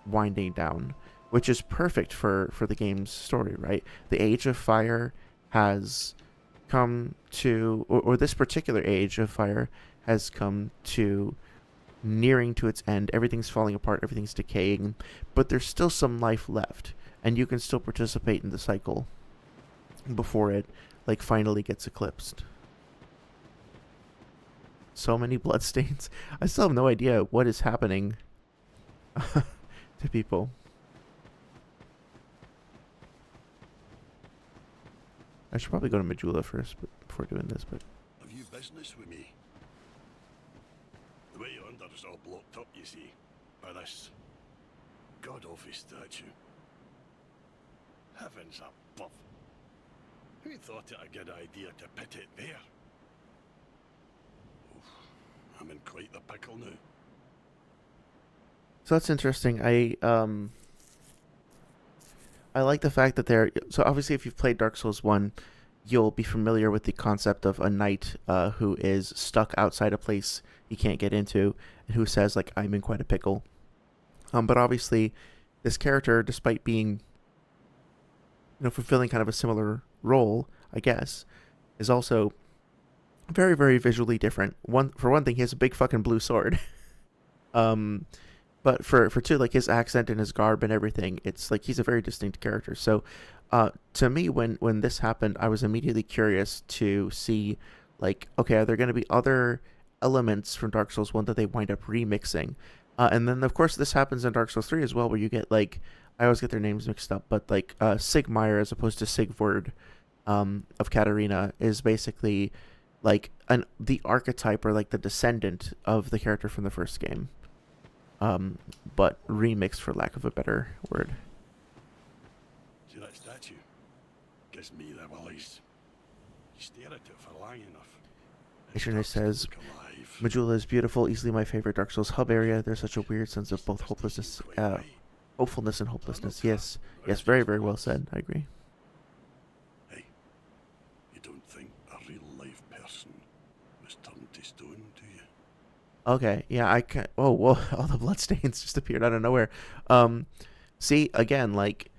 winding down, which is perfect for the game's story, right? The Age of Fire has come to, or this particular Age of Fire has come to nearing to its end. Everything's falling apart, everything's decaying, but there's still some life left, and you can still participate in the cycle before it like finally gets eclipsed. So many bloodstains. I still have no idea what is happening to people. I should probably go to Majula first before doing this, but Have you business with me? The way yonder is all blocked up, you see, by this god-awful statue. Heavens above! Who thought it a good idea to put it there? Oof, I'm in quite the pickle now. so that's interesting. I like the fact that so obviously if you've played Dark Souls 1, you'll be familiar with the concept of a knight who is stuck outside a place he can't get into, and who says, like, I'm in quite a pickle. But obviously, this character, despite being, fulfilling kind of a similar role, I guess, is also very, very visually different. For one thing, he has a big fucking blue sword. But for two, like, his accent and his garb and everything, it's like he's a very distinct character. So, to me, when this happened, I was immediately curious to see, like, okay, are there going to be other elements from Dark Souls 1 that they wind up remixing? And then, of course, this happens in Dark Souls 3 as well, where you get, like, I always get their names mixed up, but, like, Sigmire as opposed to Sigvard of Katarina is basically, like, the archetype or, like, the descendant of the character from the first game. But remixed, for lack of a better word. See that statue? Gives me the willies. You stare at it for long enough. Ishine says, Majula is beautiful, easily my favorite Dark Souls hub area. There's such a weird sense of both hopelessness, hopefulness and hopelessness. Yes, very, very well said. I agree. Hey, you don't think a real life person was turned to stone, do you? Okay, yeah, I can. Oh, whoa! All the bloodstains just appeared out of nowhere. See, again, like,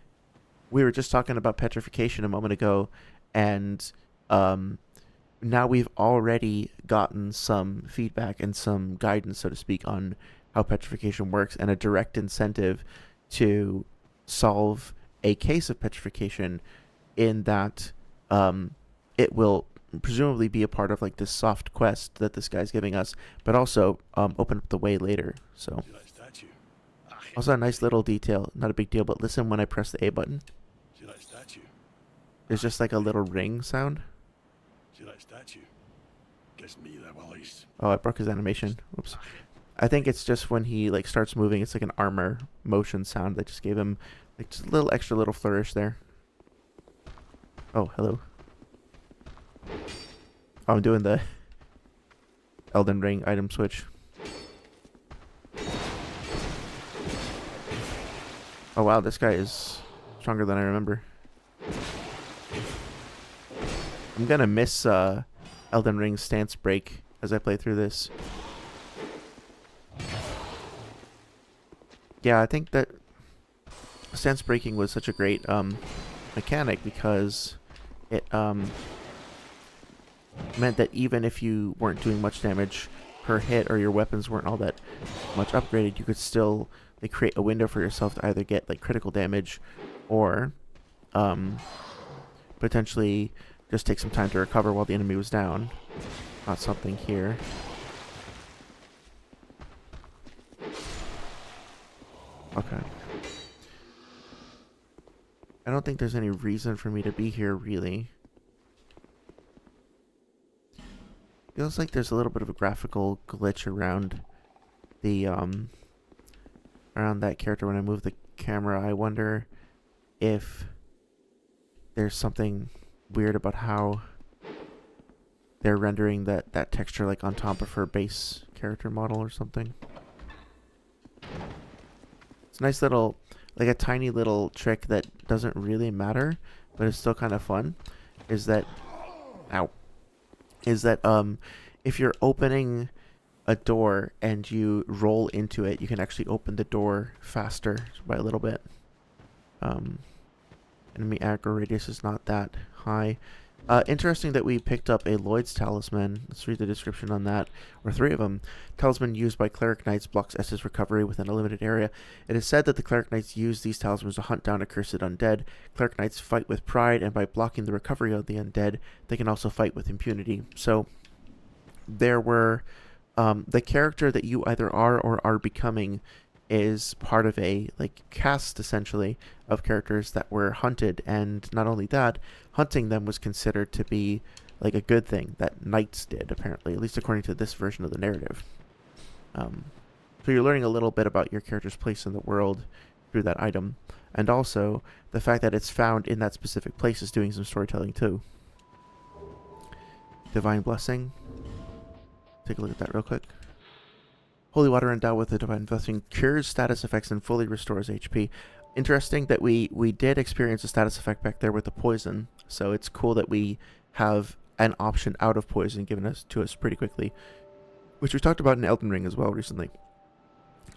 we were just talking about petrification a moment ago, and now we've already gotten some feedback and some guidance, so to speak, on how petrification works, and a direct incentive to solve a case of petrification, in that it will presumably be a part of, like, this soft quest that this guy's giving us, but also open up the way later. So See that statue? also a nice little detail, not a big deal, but listen when I press the A button. See that statue? There's just like a little ring sound. See that statue? Gives me the willies. Oh, I broke his animation. Whoops. I think it's just when he, like, starts moving, it's like an armor motion sound that just gave him, like, just a little extra little flourish there. Oh, hello. Oh, I'm doing the Elden Ring item switch. Oh wow, this guy is stronger than I remember. I'm gonna miss Elden Ring's stance break as I play through this. Yeah, I think that stance breaking was such a great mechanic, because it meant that even if you weren't doing much damage per hit, or your weapons weren't all that much upgraded, you could still, like, create a window for yourself to either get, like, critical damage, or potentially just take some time to recover while the enemy was down. Not something here. Okay. I don't think there's any reason for me to be here, really. Feels like there's a little bit of a graphical glitch around the around that character when I move the camera. I wonder if there's something weird about how they're rendering that texture, like, on top of her base character model or something. It's a nice little, like, a tiny little trick that doesn't really matter, but it's still kind of fun, is that, ow, is that if you're opening a door and you roll into it, you can actually open the door faster by a little bit. Enemy aggro radius is not that high. Interesting that we picked up a Lloyd's Talisman. Let's read the description on that. Or 3 of them. Talisman used by Cleric Knights blocks S's recovery within a limited area. It is said that the Cleric Knights use these talismans to hunt down accursed undead. Cleric Knights fight with pride, and by blocking the recovery of the undead, they can also fight with impunity. So, there were... the character that you either are or are becoming is part of a cast essentially of characters that were hunted, and not only that, hunting them was considered to be a good thing that knights did, apparently, at least according to this version of the narrative. So you're learning a little bit about your character's place in the world through that item, and also the fact that it's found in that specific place is doing some storytelling too. Divine Blessing. Take a look at that real quick. Holy water endowed with the divine blessing cures status effects and fully restores HP. Interesting that we did experience a status effect back there with the poison, so it's cool that we have an option out of poison given to us pretty quickly, which we talked about in Elden Ring as well recently.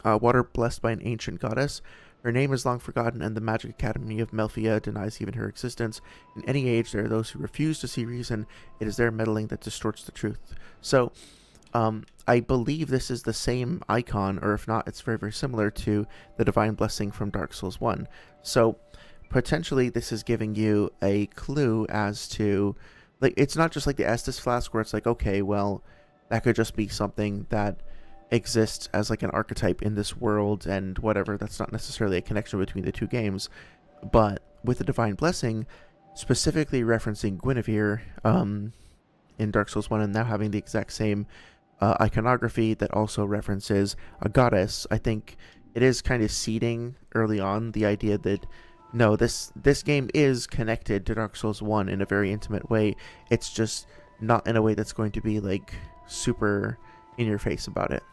Water blessed by an ancient goddess. Her name is long forgotten, and the Magic Academy of Melphia denies even her existence. In any age, there are those who refuse to see reason. It is their meddling that distorts the truth. So, I believe this is the same icon, or if not, it's very, very similar to the Divine Blessing from Dark Souls 1. So, potentially, this is giving you a clue as to, it's not just like the Estus Flask, where it's okay, well, that could just be something that exists as an archetype in this world, and whatever, that's not necessarily a connection between the two games. But with the Divine Blessing, specifically referencing Guinevere, in Dark Souls 1, and now having the exact same iconography that also references a goddess, I think it is kind of seeding early on the idea that no, this game is connected to Dark Souls 1 in a very intimate way. It's just not in a way that's going to be super in your face about it.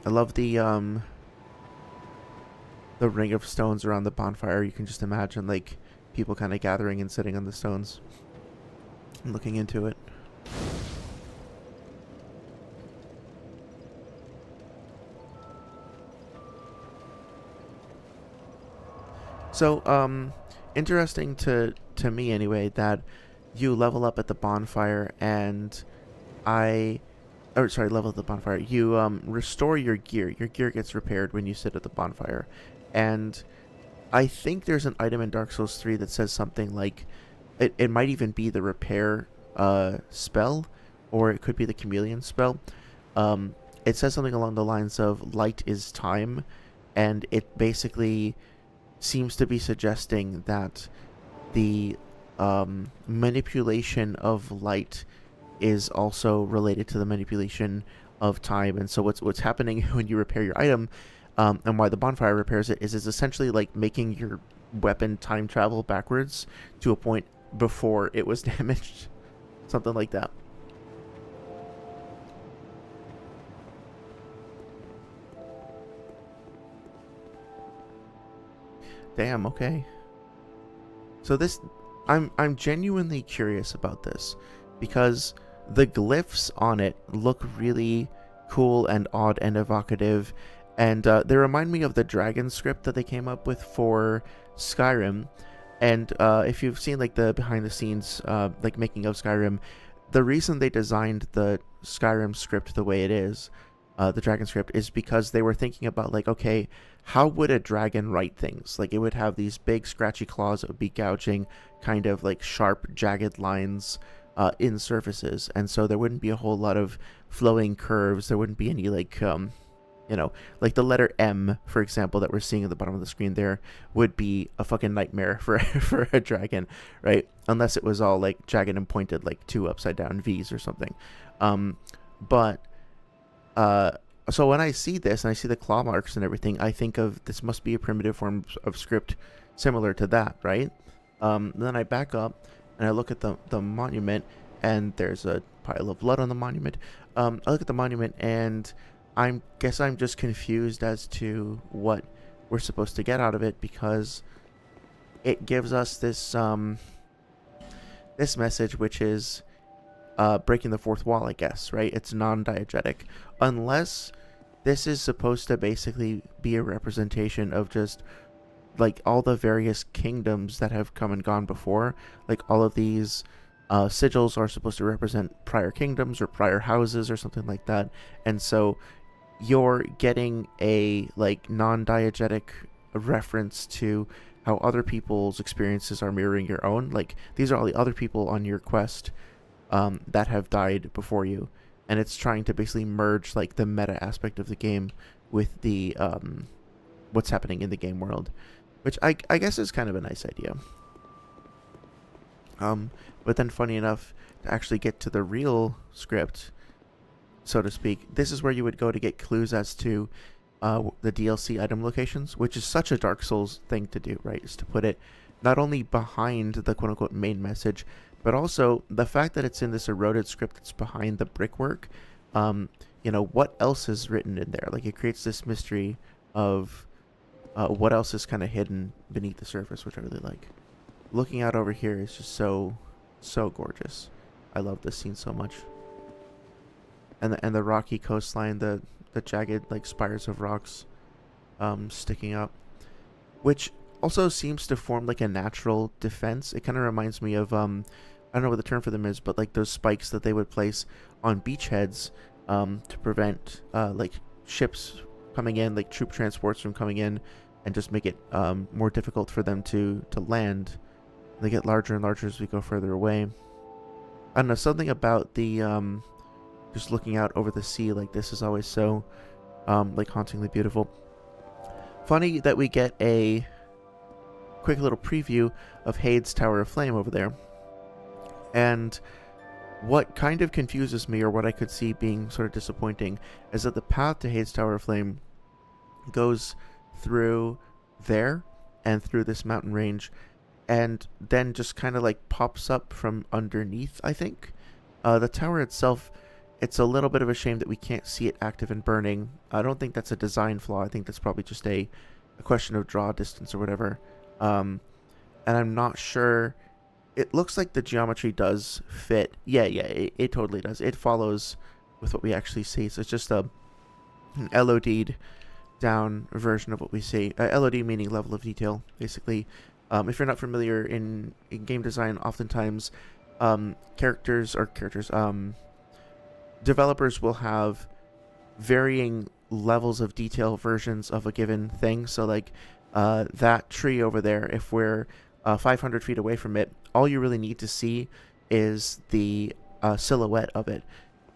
I love the ring of stones around the bonfire. You can just imagine people kind of gathering and sitting on the stones and looking into it. So, interesting to me anyway, that you level up at the bonfire, and level at the bonfire. You restore your gear. Your gear gets repaired when you sit at the bonfire, and I think there's an item in Dark Souls 3 that says something like, it might even be the repair spell, or it could be the chameleon spell. It says something along the lines of light is time, and it basically seems to be suggesting that the manipulation of light is also related to the manipulation of time. And so what's happening when you repair your item, and why the bonfire repairs it, is essentially making your weapon time travel backwards to a point before it was damaged. Something like that. Damn, okay. So this, I'm genuinely curious about this, because the glyphs on it look really cool and odd and evocative, and they remind me of the dragon script that they came up with for Skyrim. And if you've seen the behind the scenes making of Skyrim, the reason they designed the Skyrim script the way it is, the dragon script, is because they were thinking about okay, how would a dragon write things? It would have these big scratchy claws that would be gouging kind of sharp jagged lines in surfaces, and so there wouldn't be a whole lot of flowing curves. There wouldn't be any the letter M, for example, that we're seeing at the bottom of the screen there, would be a fucking nightmare for for a dragon, right? Unless it was all jagged and pointed, two upside down V's or something. So when I see this and I see the claw marks and everything, I think of this must be a primitive form of script similar to that, right? Then I back up and I look at the monument, and there's a pile of blood on the monument. I look at the monument, and I'm just confused as to what we're supposed to get out of it, because it gives us this this message, which is breaking the fourth wall, I guess, right? It's non-diegetic. Unless this is supposed to basically be a representation of just like all the various kingdoms that have come and gone before. Like all of these sigils are supposed to represent prior kingdoms or prior houses or something like that. And so you're getting a like non-diegetic reference to how other people's experiences are mirroring your own. Like these are all the other people on your quest that have died before you, and it's trying to basically merge like the meta aspect of the game with the what's happening in the game world, which I guess is kind of a nice idea. But then funny enough, to actually get to the real script, so to speak, this is where you would go to get clues as to the DLC item locations, which is such a Dark Souls thing to do, right? Is to put it not only behind the quote-unquote main message, but also the fact that it's in this eroded script that's behind the brickwork. What else is written in there? Like, it creates this mystery of what else is kind of hidden beneath the surface, which I really like. Looking out over here is just so gorgeous. I love this scene so much. And the rocky coastline, the jagged like spires of rocks sticking up, which also seems to form like a natural defense. It kind of reminds me of I don't know what the term for them is, but like those spikes that they would place on beachheads to prevent like ships coming in, like troop transports from coming in, and just make it more difficult for them to land. They get larger and larger as we go further away. I don't know, something about the just looking out over the sea like this is always so like hauntingly beautiful. Funny that we get a quick little preview of Hade's Tower of Flame over there. And what kind of confuses me, or what I could see being sort of disappointing, is that the path to Hade's Tower of Flame goes through there and through this mountain range, and then just kind of like pops up from underneath, I think. The tower itself, it's a little bit of a shame that we can't see it active and burning. I don't think that's a design flaw. I think that's probably just a question of draw distance or whatever. And I'm not sure. It looks like the geometry does fit. Yeah, it totally does. It follows with what we actually see. So it's just an LOD'd down version of what we see. LOD meaning level of detail, basically. If you're not familiar in game design, oftentimes developers will have varying levels of detail versions of a given thing. So like that tree over there, if we're 500 feet away from it, all you really need to see is the silhouette of it.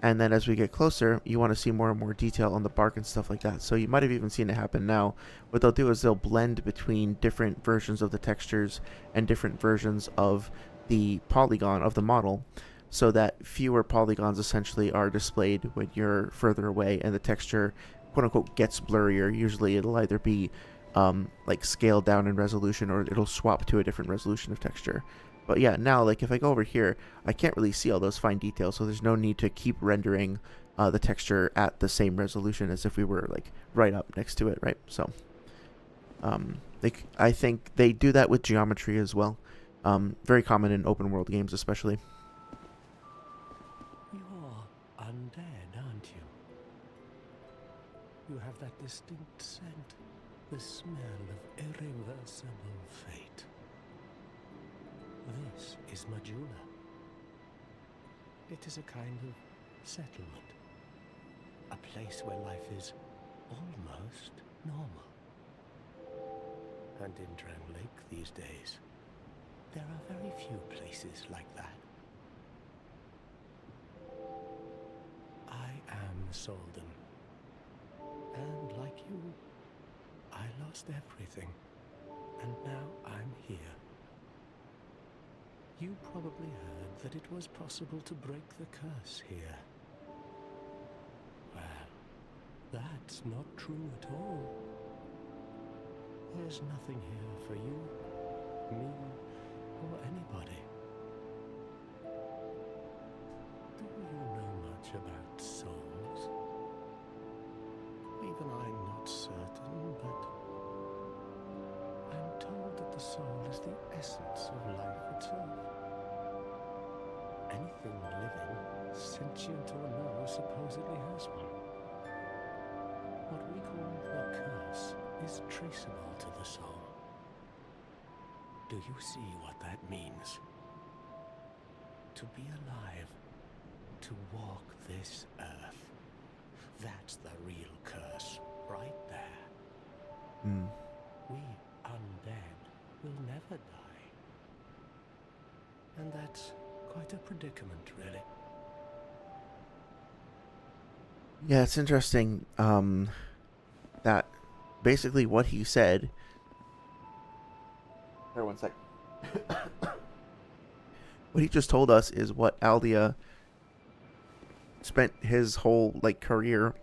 And then as we get closer, you want to see more and more detail on the bark and stuff like that. So you might have even seen it happen now. What they'll do is they'll blend between different versions of the textures and different versions of the polygon of the model, so that fewer polygons essentially are displayed when you're further away, and the texture, quote unquote, gets blurrier. Usually it'll either be like scaled down in resolution, or it'll swap to a different resolution of texture. But yeah, now like if I go over here, I can't really see all those fine details, so there's no need to keep rendering the texture at the same resolution as if we were like right up next to it, right? So I think they do that with geometry as well. Very common in open world games especially. You're undead, aren't you? You have that distinct scent, the smell of irreversible fate. This is Majula. It is a kind of settlement. A place where life is almost normal. And in Drangleic these days, there are very few places like that. I am Solden. And like you, I lost everything. And now I'm here. You probably heard that it was possible to break the curse here. Well, that's not true at all. There's nothing here for you, me, or anybody. Do you know much about souls? Even I'm not certain, but I'm told that the soul is the essence of life itself. Nothing living, sentient or no, supposedly has one. What we call the curse is traceable to the soul. Do you see what that means? To be alive, to walk this earth. That's the real curse, right there. Hmm. We undead will never die. And that's quite a predicament, really. Yeah, it's interesting that basically what he said. Here, one sec. What he just told us is what Aldia spent his whole career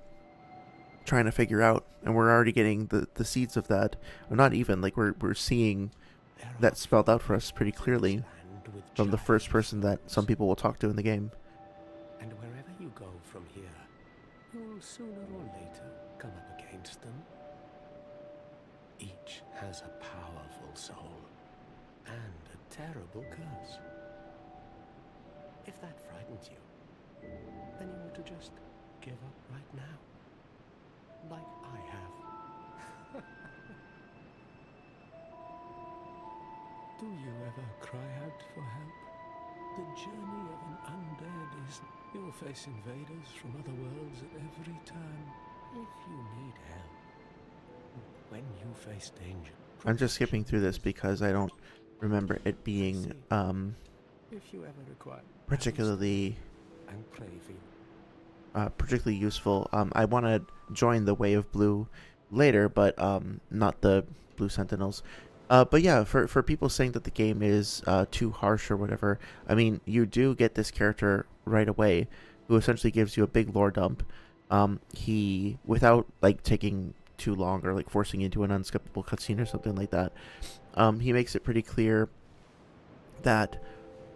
trying to figure out, and we're already getting the seeds of that. Or not even we're seeing that spelled out for us pretty clearly from the first person that some people will talk to in the game. And wherever you go from here, you'll sooner or later come up against them. Each has a powerful soul and a terrible curse. If that frightens you, then you ought to just give up right now. Like I have. Do you ever cry out for help? The journey of an undead is you'll face invaders from other worlds at every turn. If you need help, when you face danger... I'm just skipping through this because I don't remember it being if you ever require particularly and pray for you. particularly useful. I want to join the Way of Blue later, but not the Blue Sentinels. But yeah, for people saying that the game is too harsh or whatever, I mean, you do get this character right away who essentially gives you a big lore dump. He, without taking too long or forcing you into an unskippable cutscene or something like that, he makes it pretty clear that,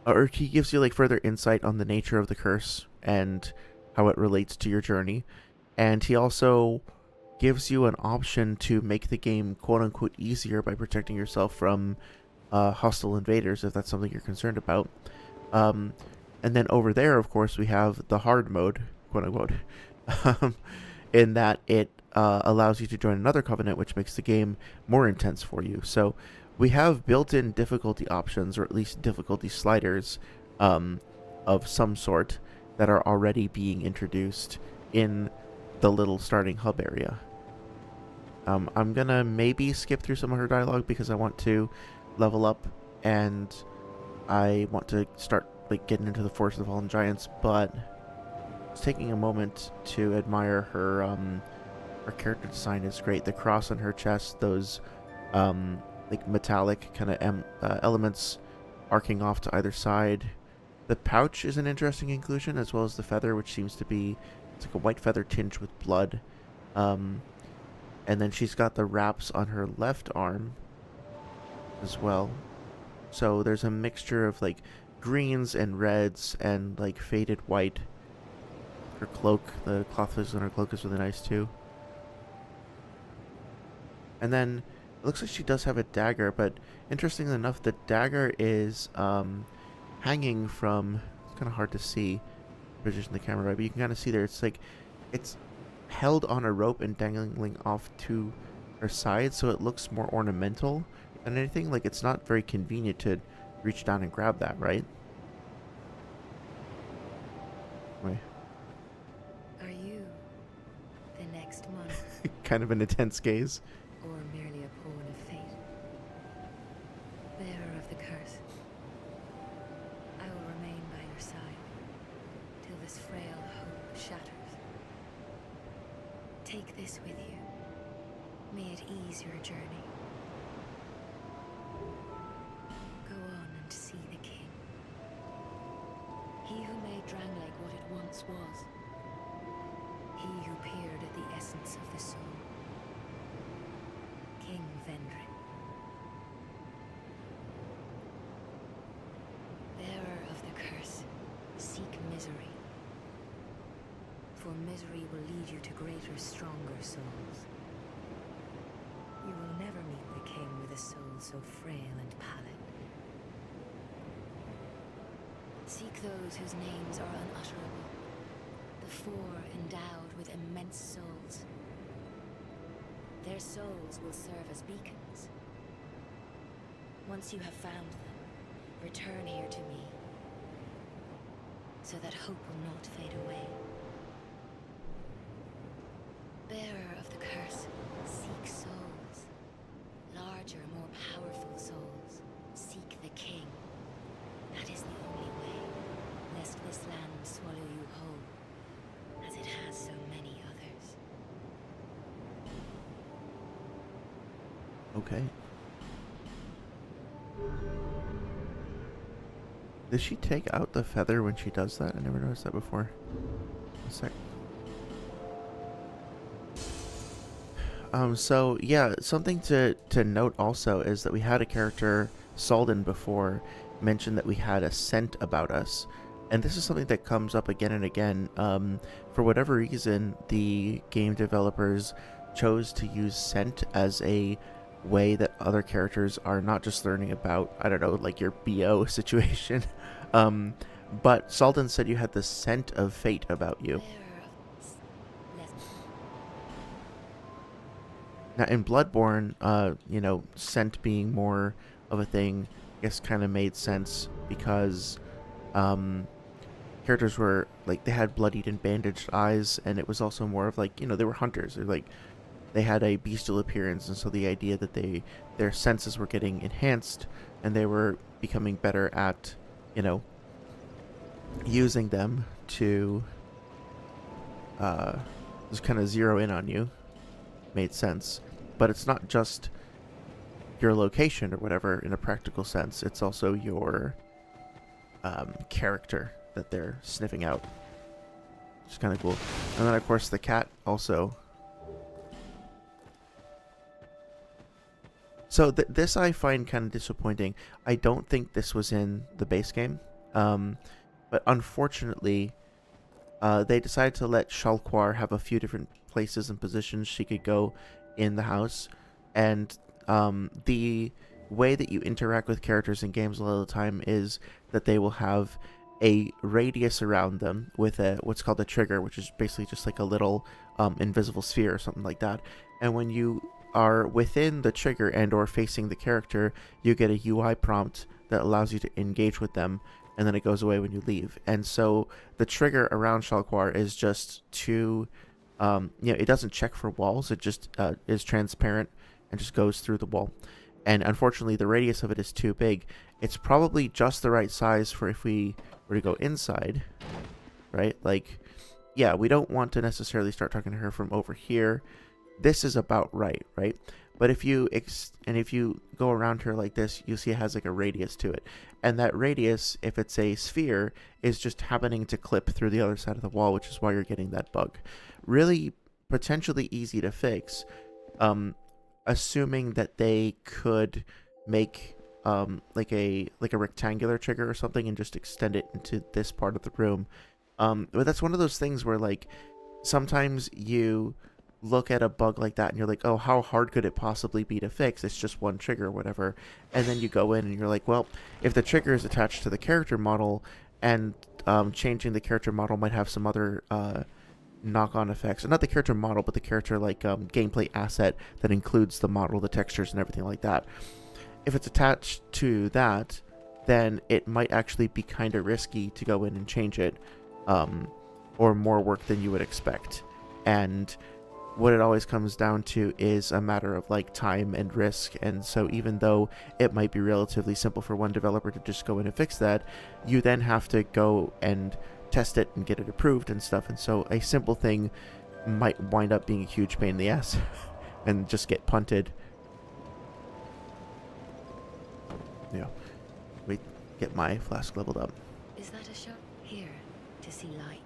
or he gives you further insight on the nature of the curse and how it relates to your journey. And he also gives you an option to make the game quote-unquote easier by protecting yourself from hostile invaders, if that's something you're concerned about. And then over there, of course, we have the hard mode, quote-unquote, in that it allows you to join another covenant, which makes the game more intense for you. So we have built-in difficulty options, or at least difficulty sliders of some sort, that are already being introduced in the little starting hub area. I'm gonna maybe skip through some of her dialogue because I want to level up and I want to start getting into the Forest of the Fallen Giants, but just taking a moment to admire her her character design is great. The cross on her chest, those metallic kind of elements arcing off to either side. The pouch is an interesting inclusion, as well as the feather, which seems to be, it's like a white feather tinged with blood. And then she's got the wraps on her left arm as well. So there's a mixture of greens and reds and faded white. Her cloak, the cloth on her cloak is really nice too. And then it looks like she does have a dagger, but interestingly enough, the dagger is hanging from, it's kind of hard to see, position the camera right, but you can kind of see there, it's held on a rope and dangling off to her side, so it looks more ornamental than anything. It's not very convenient to reach down and grab that, right? Wait. Are you the next monk, Kind of an intense gaze. or merely a pawn of fate? Bearer of the curse, I will remain by your side till this frail hope shatters. Take this with you. May it ease your journey. Go on and see the king. He who made Drangleic what it once was. He who peered at the essence of the soul. King Vendrick. Bearer of the curse, seek misery. For misery will lead you to greater, stronger souls. You will never meet the king with a soul so frail and pallid. Seek those whose names are unutterable, the four endowed with immense souls. Their souls will serve as beacons. Once you have found them, return here to me, so that hope will not fade away. Bearer of the curse, seek souls. Larger, more powerful souls. Seek the king. That is the only way, lest this land swallow you whole, as it has so many others. Okay. Does she take out the feather when she does that? I never noticed that before. A sec. So yeah, something to note also is that we had a character, Salden, before mention that we had a scent about us. And this is something that comes up again and again. For whatever reason, the game developers chose to use scent as a way that other characters are not just learning about, I don't know, like your BO situation. But Salden said you had the scent of fate about you. Now in Bloodborne, scent being more of a thing, I guess kind of made sense because characters were like, they had bloodied and bandaged eyes, and it was also more of like, they were hunters. They're like, they had a bestial appearance, and so the idea that their senses were getting enhanced and they were becoming better at, using them to just kind of zero in on you made sense. But it's not just your location or whatever in a practical sense, it's also your character that they're sniffing out, which is kind of cool. And then of course the cat also. So this I find kind of disappointing. I don't think this was in the base game, but unfortunately they decided to let Shalquar have a few different places and positions she could go in the house, and the way that you interact with characters in games a lot of the time is that they will have a radius around them with what's called a trigger, which is basically just like a little invisible sphere or something like that. And when you are within the trigger and or facing the character, you get a UI prompt that allows you to engage with them, and then it goes away when you leave. And so the trigger around Shalquar is just to it doesn't check for walls, it just is transparent and just goes through the wall. And unfortunately the radius of it is too big. It's probably just the right size for if we were to go inside, right? Like, yeah, we don't want to necessarily start talking to her from over here. This is about right? But if you go around her like this, you see it has like a radius to it. And that radius, if it's a sphere, is just happening to clip through the other side of the wall, which is why you're getting that bug. Really potentially easy to fix, assuming that they could make like a rectangular trigger or something and just extend it into this part of the room. But that's one of those things where, like, sometimes you look at a bug like that and you're like, oh, how hard could it possibly be to fix? It's just one trigger or whatever. And then you go in and you're like, well, if the trigger is attached to the character model, and changing the character model might have some other knock-on effects. Not the character model, but the character gameplay asset that includes the model, the textures, and everything like that. If it's attached to that, then it might actually be kind of risky to go in and change it, or more work than you would expect. And what it always comes down to is a matter of like time and risk. And so even though it might be relatively simple for one developer to just go in and fix that, you then have to go and test it and get it approved and stuff. And so a simple thing might wind up being a huge pain in the ass and just get punted. Yeah, we get my flask leveled up. Is that a shot? Here, to see light,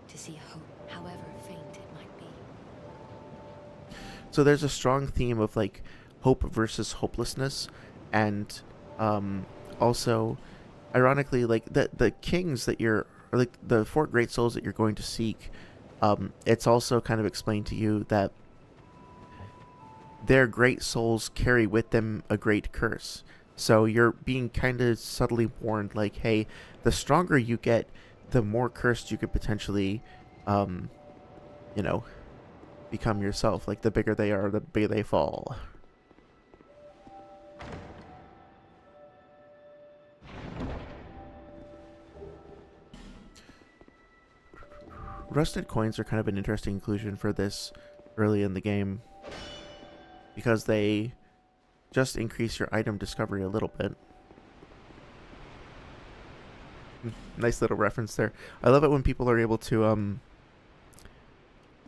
to see hope, however faint it might be. So there's a strong theme of like hope versus hopelessness, and also, ironically, like the kings that you're, or like the four great souls that you're going to seek, it's also kind of explained to you that their great souls carry with them a great curse. So you're being kind of subtly warned, like, hey, the stronger you get, the more cursed you could potentially, you know, become yourself. Like, the bigger they are, the bigger they fall. Rusted coins are kind of an interesting inclusion for this early in the game, because they just increase your item discovery a little bit. Nice little reference there. I love it when people are able to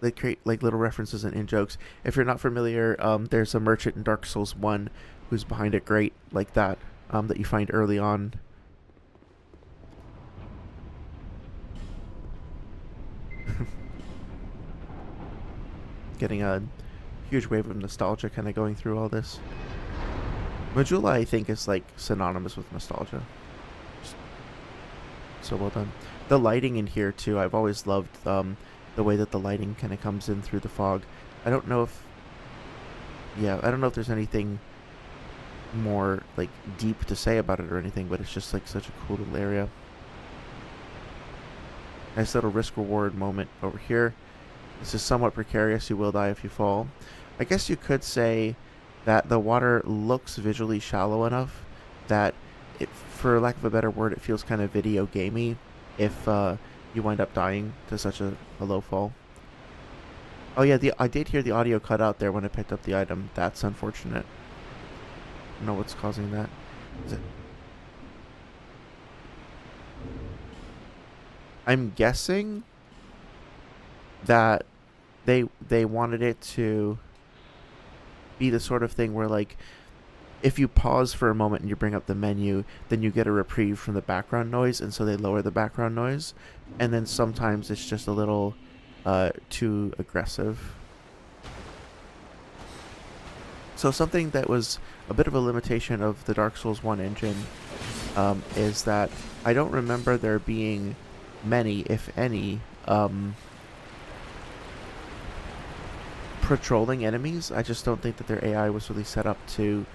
they create like little references and in-jokes. If you're not familiar, there's a merchant in Dark Souls 1 who's behind a grate like that, that you find early on. Getting a huge wave of nostalgia kind of going through all this. Majula, I think, is like synonymous with nostalgia. So well done. The lighting in here too, I've always loved the way that the lighting kind of comes in through the fog. I don't know if there's anything more like deep to say about it or anything, but it's just like such a cool little area. Nice little risk reward moment over here. This is somewhat precarious. You will die if you fall. I guess you could say that the water looks visually shallow enough that it, for lack of a better word, it feels kind of video gamey if you wind up dying to such a low fall. Oh yeah, I did hear the audio cut out there when I picked up the item. That's unfortunate. I don't know what's causing that. Is it? I'm guessing that they wanted it to be the sort of thing where, like, if you pause for a moment and you bring up the menu, then you get a reprieve from the background noise, and so they lower the background noise. And then sometimes it's just a little too aggressive. So something that was a bit of a limitation of the Dark Souls 1 engine is that I don't remember there being many, if any, patrolling enemies. I just don't think that their AI was really set up to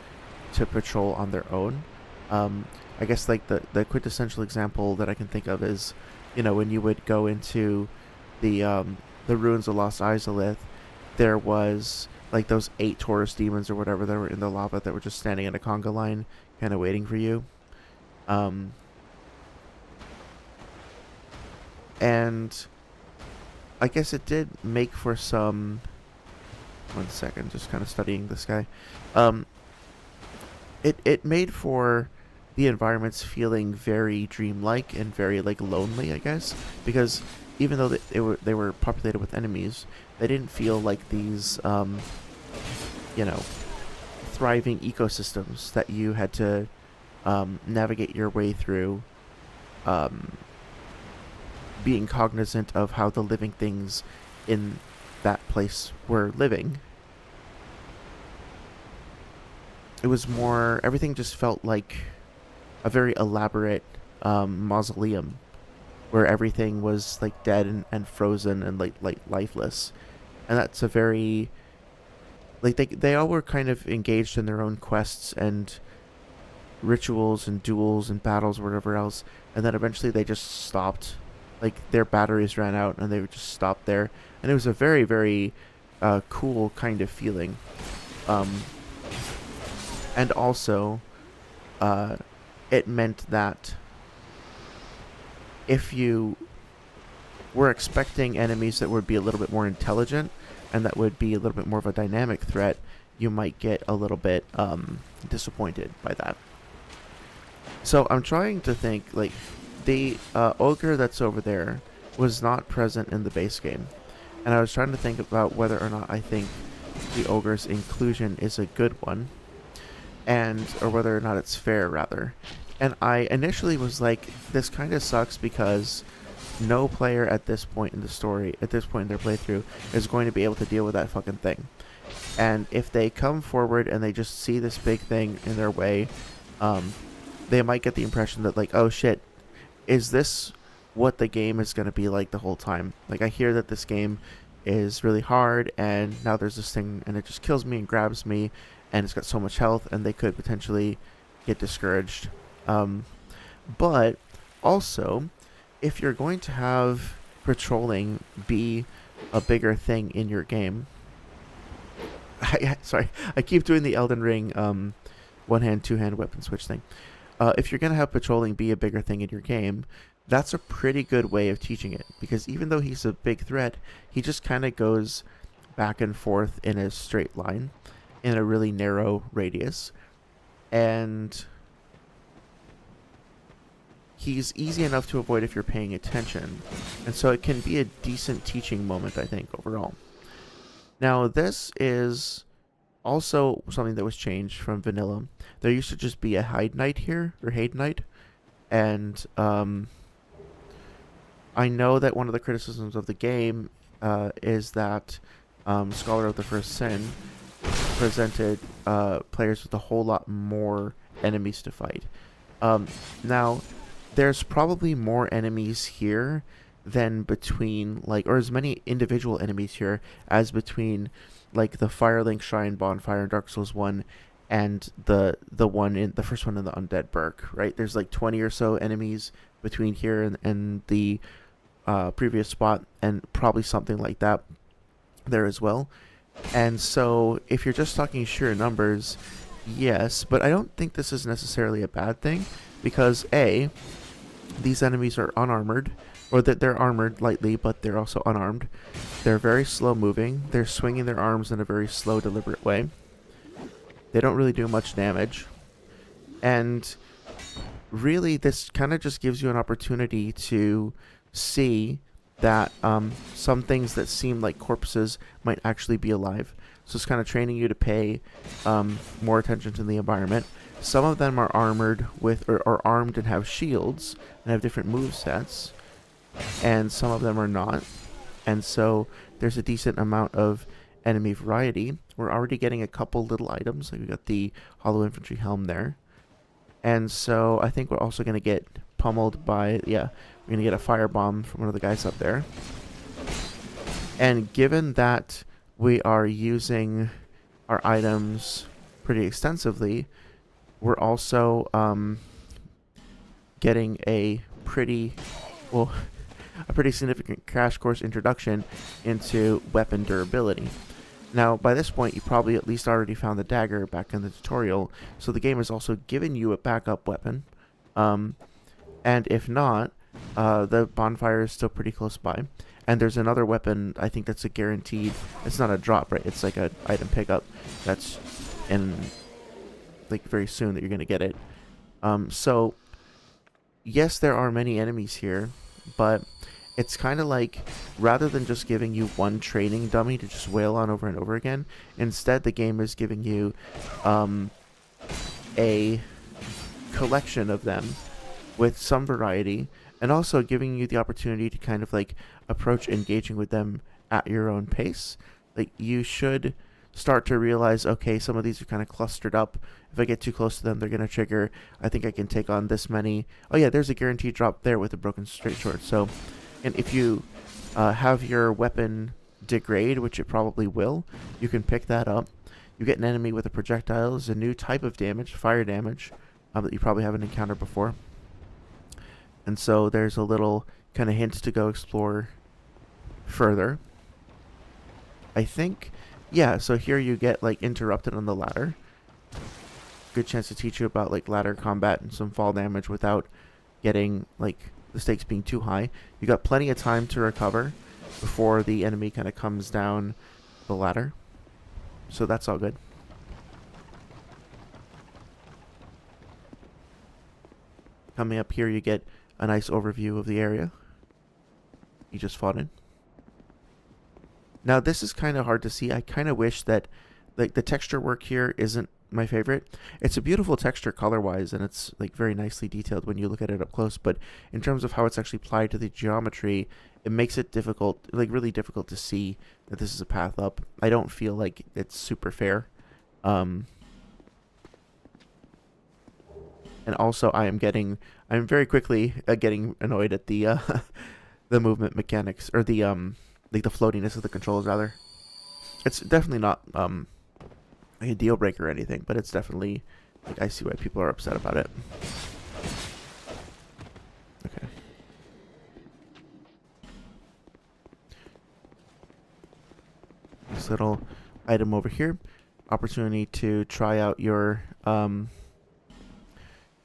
patrol on their own. I guess like the quintessential example that I can think of is, you know, when you would go into the ruins of Lost Izalith, there was like those 8 Taurus demons or whatever that were in the lava that were just standing in a conga line, kind of waiting for you. And I guess it did make for some... One second, just kind of studying this guy. It made for the environments feeling very dreamlike and very like lonely, I guess, because even though they were populated with enemies, they didn't feel like these you know, thriving ecosystems that you had to navigate your way through, being cognizant of how the living things in that place were living. It was more, everything just felt like a very elaborate mausoleum where everything was like dead and frozen and like lifeless. And that's a very, like, they all were kind of engaged in their own quests and rituals and duels and battles or whatever else, and then eventually they just stopped. Like, their batteries ran out and they would just stop there, and it was a very, very cool kind of feeling. And also it meant that if you were expecting enemies that would be a little bit more intelligent and that would be a little bit more of a dynamic threat, you might get a little bit disappointed by that. So I'm trying to think, like, the ogre that's over there was not present in the base game, and I was trying to think about whether or not I think the ogre's inclusion is a good one, or whether or not it's fair, rather. And I initially was like, this kind of sucks because no player at this point in the story, at this point in their playthrough, is going to be able to deal with that fucking thing. And if they come forward and they just see this big thing in their way, they might get the impression that, like, oh shit, is this what the game is going to be like the whole time? Like, I hear that this game is really hard, and now there's this thing, and it just kills me and grabs me, and it's got so much health, and they could potentially get discouraged. But also, if you're going to have patrolling be a bigger thing in your game, sorry, I keep doing the Elden Ring one hand, two hand weapon switch thing. If you're going to have patrolling be a bigger thing in your game, that's a pretty good way of teaching it, because even though he's a big threat, he just kind of goes back and forth in a straight line in a really narrow radius, and he's easy enough to avoid if you're paying attention, and so it can be a decent teaching moment, I think, overall. Now, this is also something that was changed from vanilla. There used to just be a hide knight here, or Hade Knight, and I know that one of the criticisms of the game is that Scholar of the First Sin presented players with a whole lot more enemies to fight. Now, there's probably more enemies here than between, like, or as many individual enemies here as between, like, the Firelink Shrine bonfire in Dark Souls 1 and the first one in the Undead Burg, right? There's like 20 or so enemies between here and the previous spot, and probably something like that there as well. And so if you're just talking sheer numbers, yes, but I don't think this is necessarily a bad thing, because A, these enemies are unarmored, or that they're armored lightly, but they're also unarmed. They're very slow moving. They're swinging their arms in a very slow, deliberate way. They don't really do much damage. And really, this kind of just gives you an opportunity to see that some things that seem like corpses might actually be alive. So it's kind of training you to pay more attention to the environment. Some of them are armored with, or armed and have shields and have different move sets, and some of them are not. And so there's a decent amount of enemy variety. We're already getting a couple little items. Like we got the Hollow Infantry Helm there. And so I think we're also going to get pummeled by, we're going to get a firebomb from one of the guys up there. And given that we are using our items pretty extensively, we're also getting a pretty significant crash course introduction into weapon durability. Now, by this point, you probably at least already found the dagger back in the tutorial, so the game has also given you a backup weapon. And if not, the bonfire is still pretty close by. And there's another weapon, I think that's a guaranteed, it's not a drop, right? It's like an item pickup that's in, like, very soon that you're going to get it. So, yes, there are many enemies here, but it's kind of like, rather than just giving you one training dummy to just wail on over and over again, instead the game is giving you a collection of them with some variety, and also giving you the opportunity to kind of like approach engaging with them at your own pace. Like, you should start to realize, okay, some of these are kind of clustered up. If I get too close to them, they're going to trigger. I think I can take on this many. Oh yeah, there's a guaranteed drop there with a broken straight sword. So, and if you have your weapon degrade, which it probably will, you can pick that up. You get an enemy with a projectile. It's a new type of damage, fire damage, that you probably haven't encountered before. And so there's a little kind of hint to go explore further. I think, yeah, so here you get like interrupted on the ladder. Good chance to teach you about like ladder combat and some fall damage without getting like the stakes being too high. You got plenty of time to recover before the enemy kind of comes down the ladder. So that's all good. Coming up here, you get a nice overview of the area you just fought in. Now, this is kind of hard to see. I kind of wish that like the texture work here isn't my favorite. It's a beautiful texture color-wise, and it's like very nicely detailed when you look at it up close, but in terms of how it's actually applied to the geometry, it makes it difficult, like really difficult to see that this is a path up. I don't feel like it's super fair. And also I'm very quickly getting annoyed at the the movement mechanics, or the like the floatiness of the controls rather. It's definitely not like a deal breaker or anything, but it's definitely Like, I see why people are upset about it. Okay. This little item over here, opportunity to try out your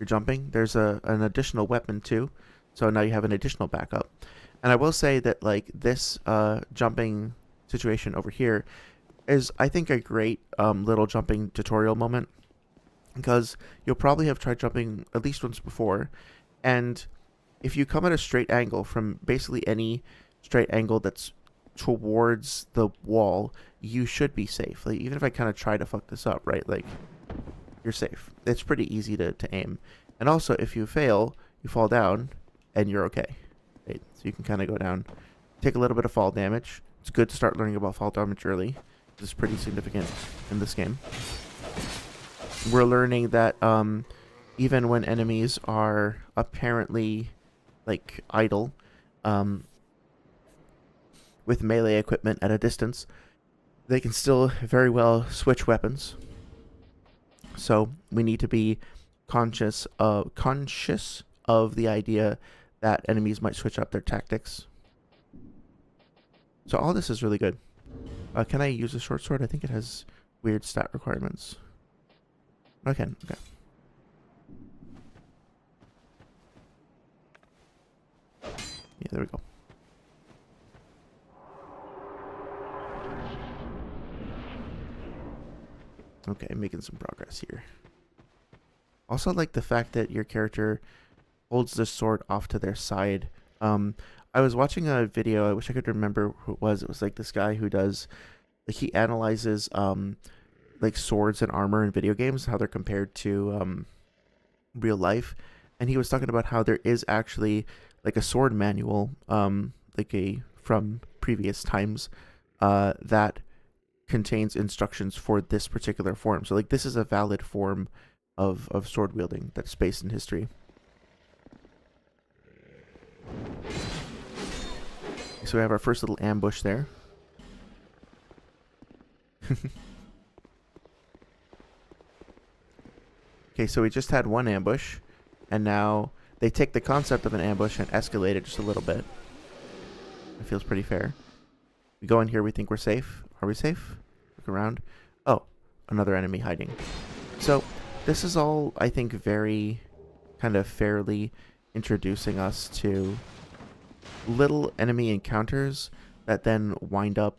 jumping. There's an additional weapon too, so now you have an additional backup. And I will say that like this jumping situation over here is, I think, a great little jumping tutorial moment, because you'll probably have tried jumping at least once before, and if you come at a straight angle from basically any straight angle that's towards the wall, you should be safe. Like, even if I kind of try to fuck this up, right, like, you're safe. It's pretty easy to aim. And also, if you fail, you fall down and you're okay, right? So you can kind of go down, take a little bit of fall damage. It's good to start learning about fall damage early. This is pretty significant in this game. We're learning that even when enemies are apparently like idle, with melee equipment at a distance, they can still very well switch weapons. So we need to be conscious of the idea that enemies might switch up their tactics. So all this is really good. Can I use a short sword? I think it has weird stat requirements. I can. Okay. Yeah, there we go. Okay, making some progress here. Also, like the fact that your character holds the sword off to their side. I was watching a video. I wish I could remember who it was. It was like this guy who does, like, he analyzes like swords and armor in video games, how they're compared to real life, and he was talking about how there is actually like a sword manual, from previous times, that contains instructions for this particular form. So like this is a valid form of sword wielding that's based in history. So we have our first little ambush there. Okay, so we just had one ambush, and now they take the concept of an ambush and escalate it just a little bit. It feels pretty fair. We go in here, we think we're safe. Are we safe? Look around. Oh, another enemy hiding. So this is all, I think, very kind of fairly introducing us to little enemy encounters that then wind up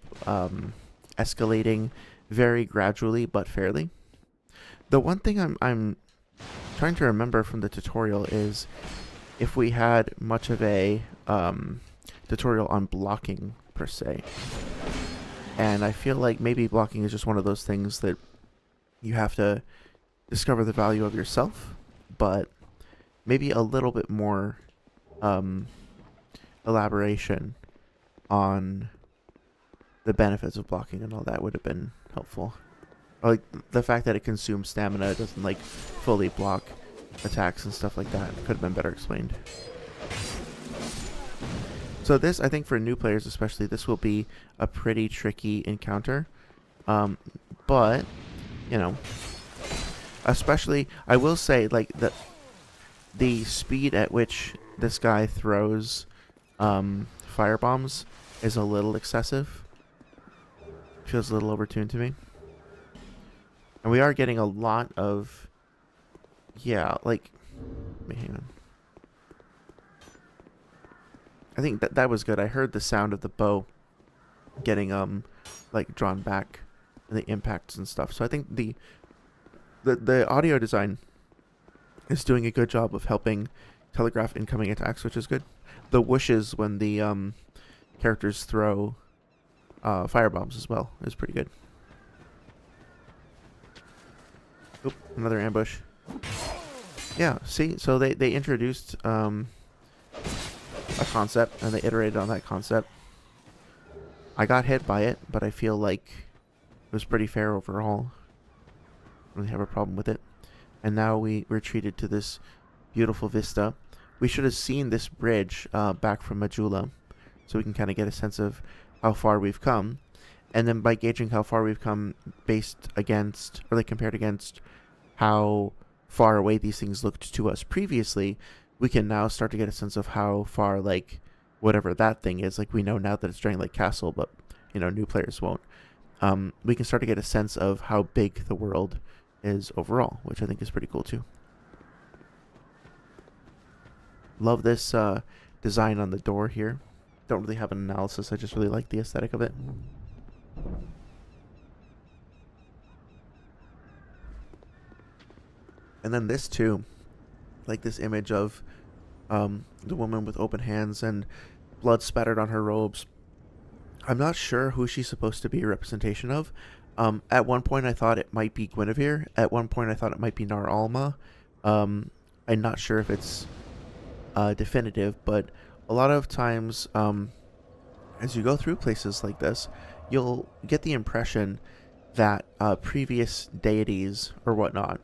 escalating very gradually but fairly. The one thing I'm trying to remember from the tutorial is if we had much of a tutorial on blocking per se. And I feel like maybe blocking is just one of those things that you have to discover the value of yourself, but maybe a little bit more elaboration on the benefits of blocking and all that would have been helpful. Like the fact that it consumes stamina, it doesn't like fully block attacks and stuff like that, could have been better explained. So this, I think for new players especially, this will be a pretty tricky encounter. But, you know, especially, I will say, like, the speed at which this guy throws fire bombs is a little excessive. Feels a little overtuned to me. And we are getting a lot of, yeah, like, let me hang on. I think that was good. I heard the sound of the bow getting like drawn back and the impacts and stuff. So I think the audio design is doing a good job of helping telegraph incoming attacks, which is good. The whooshes when the characters throw firebombs as well is pretty good. Oop, another ambush. Yeah, see, so they introduced a concept and they iterated on that concept. I got hit by it, but I feel like it was pretty fair overall. I don't really have a problem with it. And now we retreated to this beautiful vista. We should have seen this bridge back from Majula, so we can kind of get a sense of how far we've come. And then by gauging how far we've come based against, or like compared against how far away these things looked to us previously, we can now start to get a sense of how far, like, whatever that thing is, like, we know now that it's Drangleic Castle, but, you know, new players won't. We can start to get a sense of how big the world is overall, which I think is pretty cool too. Love this design on the door here. Don't really have an analysis, I just really like the aesthetic of it. And then this too, like this image of the woman with open hands and blood spattered on her robes. I'm not sure who she's supposed to be a representation of. At one point I thought it might be Guinevere. At one point I thought it might be Nar Alma. I'm not sure if it's definitive, but a lot of times as you go through places like this, you'll get the impression that previous deities or whatnot,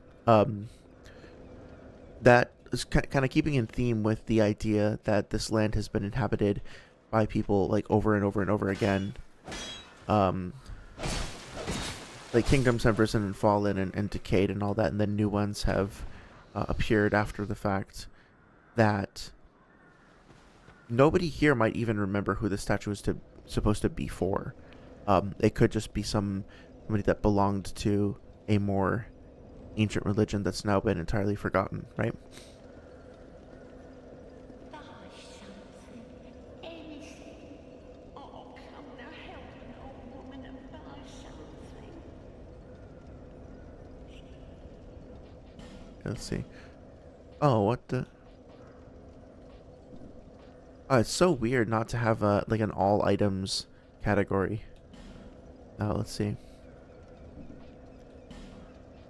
that is kind of keeping in theme with the idea that this land has been inhabited by people like over and over and over again. Like kingdoms have risen and fallen and decayed and all that, and then new ones have appeared after the fact. That nobody here might even remember who the statue was supposed to be for. It could just be somebody that belonged to a more ancient religion that's now been entirely forgotten, right? Buy something. Anything. Oh, come now, help an old woman and buy something. Let's see. Oh, what the... Oh, it's so weird not to have a like an all items category. Let's see.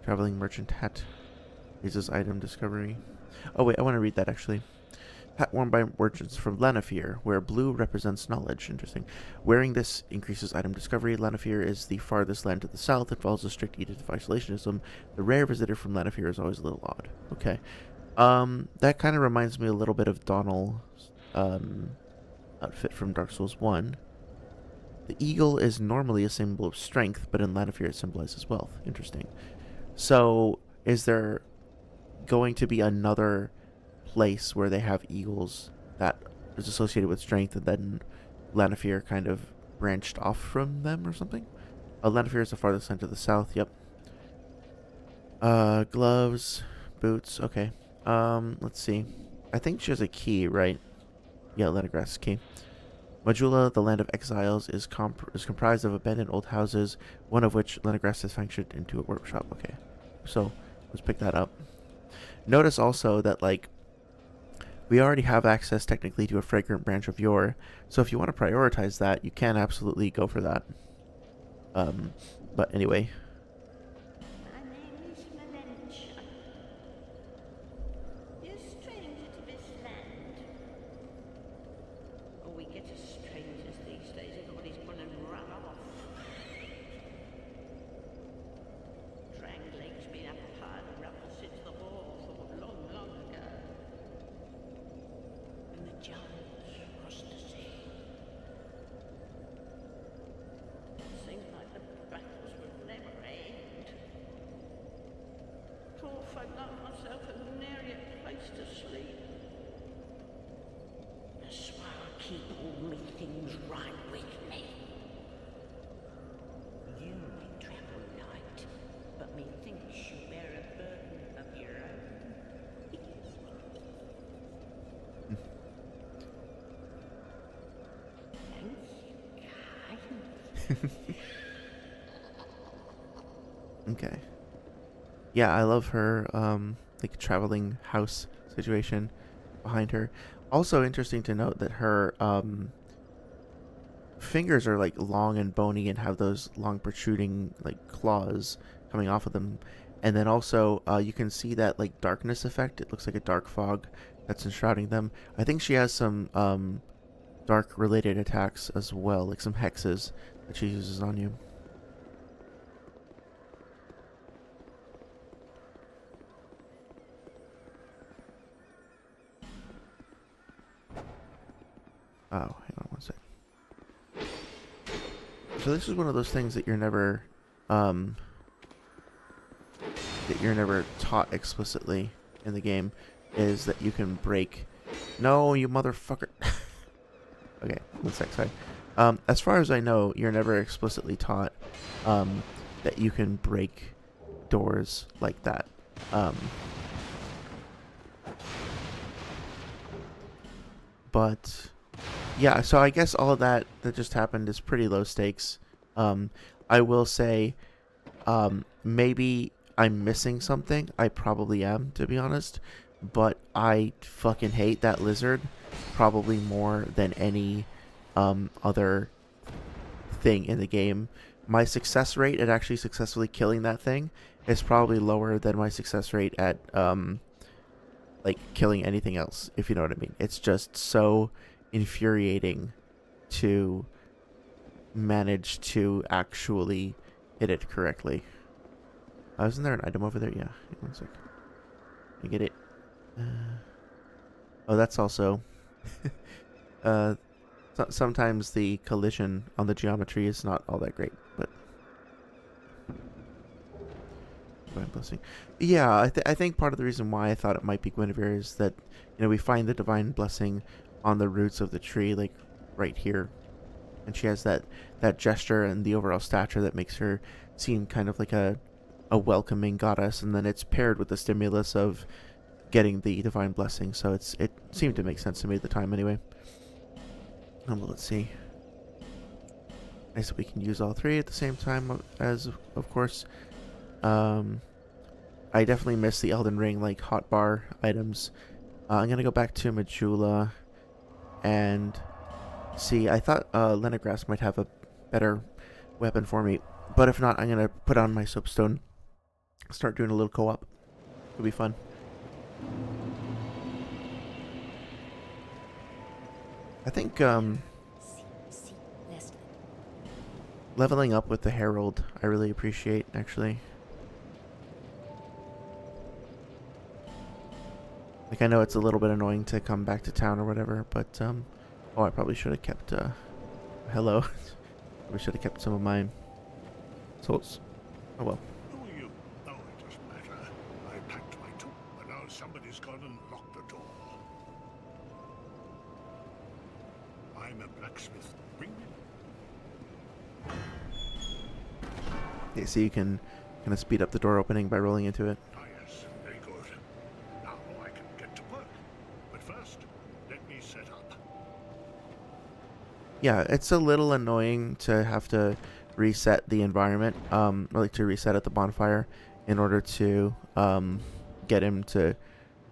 Traveling merchant hat uses item discovery. Oh wait, I want to read that actually. Hat worn by merchants from Lanafir, where blue represents knowledge. Interesting. Wearing this increases item discovery. Lanafir is the farthest land to the south and follows a strict edict of isolationism. The rare visitor from Lanafir is always a little odd. Okay. That kind of reminds me a little bit of Donald's outfit from Dark Souls 1. The eagle is normally a symbol of strength, but in Lanafir it symbolizes wealth. Interesting. So, is there going to be another place where they have eagles that is associated with strength, and then Lanafir kind of branched off from them or something? Lanafir is the farthest land to the south, yep. Gloves, boots, okay. Let's see. I think she has a key, right? Yeah, Leningrass key. Majula, the land of exiles, is comprised of abandoned old houses, one of which Leningrass has functioned into a workshop. Okay, so let's pick that up. Notice also that, like, we already have access technically to a fragrant branch of yore, so if you want to prioritize that, you can absolutely go for that. But anyway. My name is Melentia. You're a stranger to this land. Oh, we get as strangers these days. Everybody's gone and run off. Drangleic's been up a pile of rubble since the war fought long, long ago. And the giants crossed the sea. Seems like the battles will never end. Poor folk like myself have nary a place to sleep. That's why I keep all me things right with me. You may travel light, but methinks you bear a burden of your own. Thank you, kind. Okay. Yeah, I love her, like, traveling house situation behind her. Also interesting to note that her, fingers are, like, long and bony and have those long protruding, like, claws coming off of them. And then also, you can see that, like, darkness effect. It looks like a dark fog that's enshrouding them. I think she has some, dark-related attacks as well, like some hexes that she uses on you. Oh, hang on one sec. So this is one of those things that you're never, that you're never taught explicitly in the game is that you can break. No, you motherfucker. Okay, 1 sec, sorry. As far as I know, you're never explicitly taught that you can break doors like that. But yeah, so I guess all of that just happened is pretty low stakes. I will say, maybe I'm missing something. I probably am, to be honest. But I fucking hate that lizard probably more than any other thing in the game. My success rate at actually successfully killing that thing is probably lower than my success rate at like killing anything else, if you know what I mean. It's just so infuriating to manage to actually hit it correctly. Isn't there an item over there? Yeah. 1 sec. I get it. Oh, that's also sometimes the collision on the geometry is not all that great, but Divine Blessing. Yeah, I think part of the reason why I thought it might be Guinevere is that, you know, we find the Divine Blessing on the roots of the tree, like right here, and she has that gesture and the overall stature that makes her seem kind of like a welcoming goddess, and then it's paired with the stimulus of getting the Divine Blessing, so it seemed to make sense to me at the time anyway. Let's see. Nice that we can use all three at the same time, as of course. I definitely miss the Elden Ring like hotbar items. I'm gonna go back to Majula and see. I thought Leningrass might have a better weapon for me, but if not, I'm gonna put on my soapstone. Start doing a little co-op. It'll be fun. I think leveling up with the Herald I really appreciate, actually. Like, I know it's a little bit annoying to come back to town or whatever, but oh, I probably should have kept hello. We should have kept some of my souls. Oh well. Who are you? Oh, it doesn't matter. I packed my tool, but now somebody's gone and locked the door. I'm a blacksmith. Bring me. Yeah, so you can kind of speed up the door opening by rolling into it. Ah, yes, very good. Now I can get to work. But first, let me set up. Yeah, it's a little annoying to have to reset the environment, or like to reset at the bonfire in order to get him to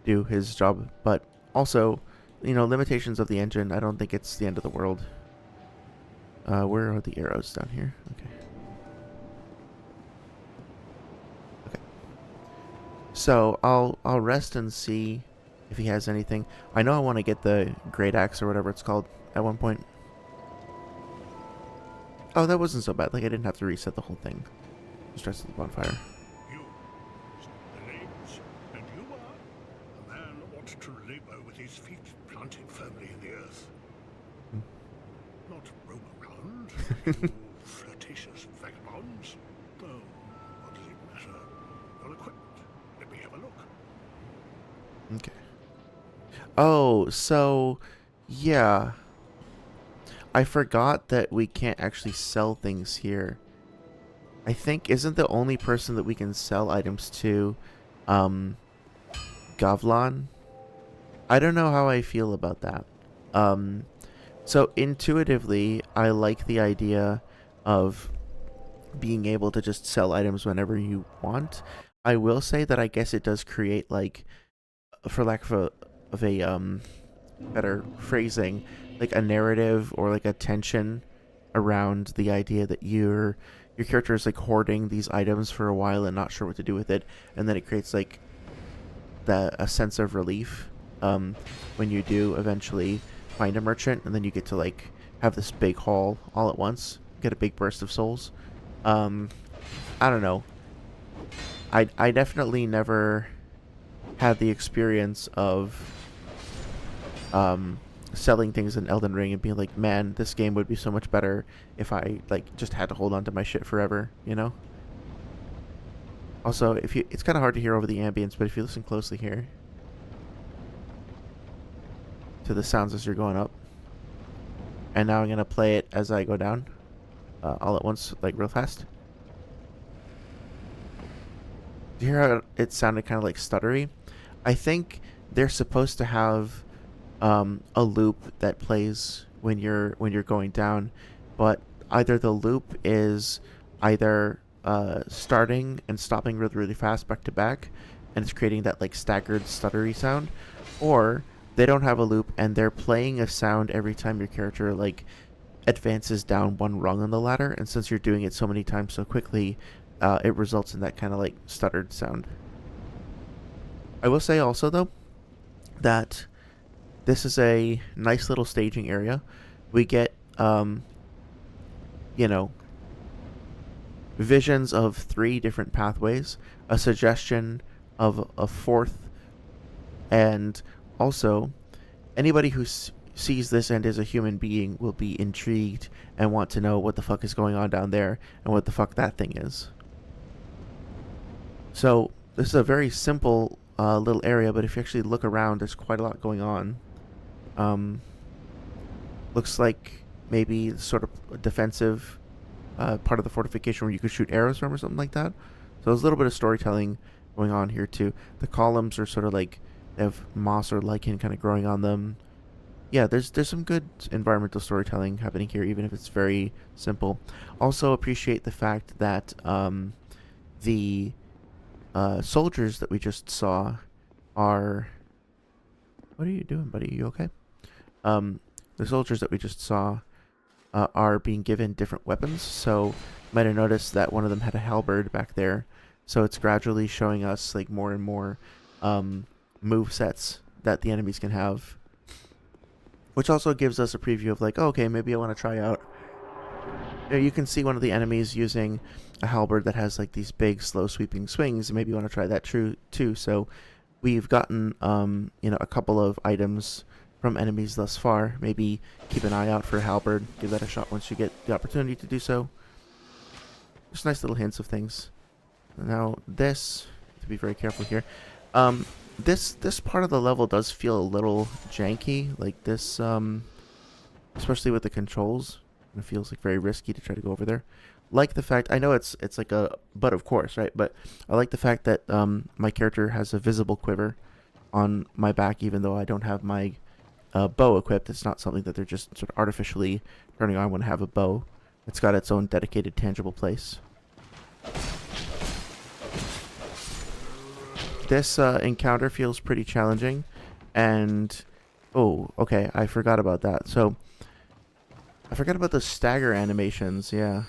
do his job. But also, you know, limitations of the engine, I don't think it's the end of the world. Where are the arrows? Down here? Okay. Okay. So I'll rest and see if he has anything. I know I want to get the great axe or whatever it's called at one point. Oh, that wasn't so bad. Like, I didn't have to reset the whole thing. Just rest at the bonfire. You, the names, and you are. A man ought to labor with his feet planted firmly in the earth. Not roam around, you flirtatious vagabonds. Oh, what does it matter? You're equipped. Let me have a look. Okay. Oh, so, yeah. I forgot that we can't actually sell things here. I think, isn't the only person that we can sell items to, Gavlan? I don't know how I feel about that. So intuitively, I like the idea of being able to just sell items whenever you want. I will say that I guess it does create, like, for lack of a better phrasing, like a narrative or like a tension around the idea that your character is like hoarding these items for a while and not sure what to do with it, and then it creates like a sense of relief when you do eventually find a merchant, and then you get to like have this big haul all at once, get a big burst of souls. I don't know. I definitely never had the experience of selling things in Elden Ring and being like, man, this game would be so much better if I like just had to hold on to my shit forever, you know? Also, it's kind of hard to hear over the ambience, but if you listen closely here to the sounds as you're going up, and now I'm gonna play it as I go down, all at once, like real fast. Do you hear how it sounded kind of like stuttery? I think they're supposed to have a loop that plays when you're going down, but either the loop is either starting and stopping really really fast back to back, and it's creating that like staggered stuttery sound, or they don't have a loop and they're playing a sound every time your character like advances down one rung on the ladder, and since you're doing it so many times so quickly, it results in that kind of like stuttered sound. I will say also though that this is a nice little staging area. We get you know, visions of 3 different pathways, a suggestion of a 4th, and also anybody who sees this and is a human being will be intrigued and want to know what the fuck is going on down there and what the fuck that thing is. So this is a very simple little area, but if you actually look around, there's quite a lot going on. Looks like maybe sort of a defensive part of the fortification where you could shoot arrows from or something like that. So there's a little bit of storytelling going on here too. The columns are sort of like they have moss or lichen kind of growing on them. Yeah, there's some good environmental storytelling happening here, even if it's very simple. Also appreciate the fact that the soldiers that we just saw are... What are you doing, buddy? Are you okay? The soldiers that we just saw are being given different weapons. So you might have noticed that one of them had a halberd back there. So it's gradually showing us like more and more move sets that the enemies can have, which also gives us a preview of like, oh, okay, maybe I want to try out. You can see one of the enemies using a halberd that has like these big slow sweeping swings, and maybe you want to try that too. So we've gotten a couple of items from enemies thus far. Maybe keep an eye out for a halberd, give that a shot once you get the opportunity to do so. Just nice little hints of things. Now this, to be very careful here, this part of the level does feel a little janky, like this, especially with the controls. It feels like very risky to try to go over there. Like the fact, I know it's like a, but of course, right? But I like the fact that my character has a visible quiver on my back, even though I don't have my bow equipped. It's not something that they're just sort of artificially turning on when I have a bow. It's got its own dedicated, tangible place. This encounter feels pretty challenging, and oh, okay, I forgot about that. So I forgot about the stagger animations. Yeah,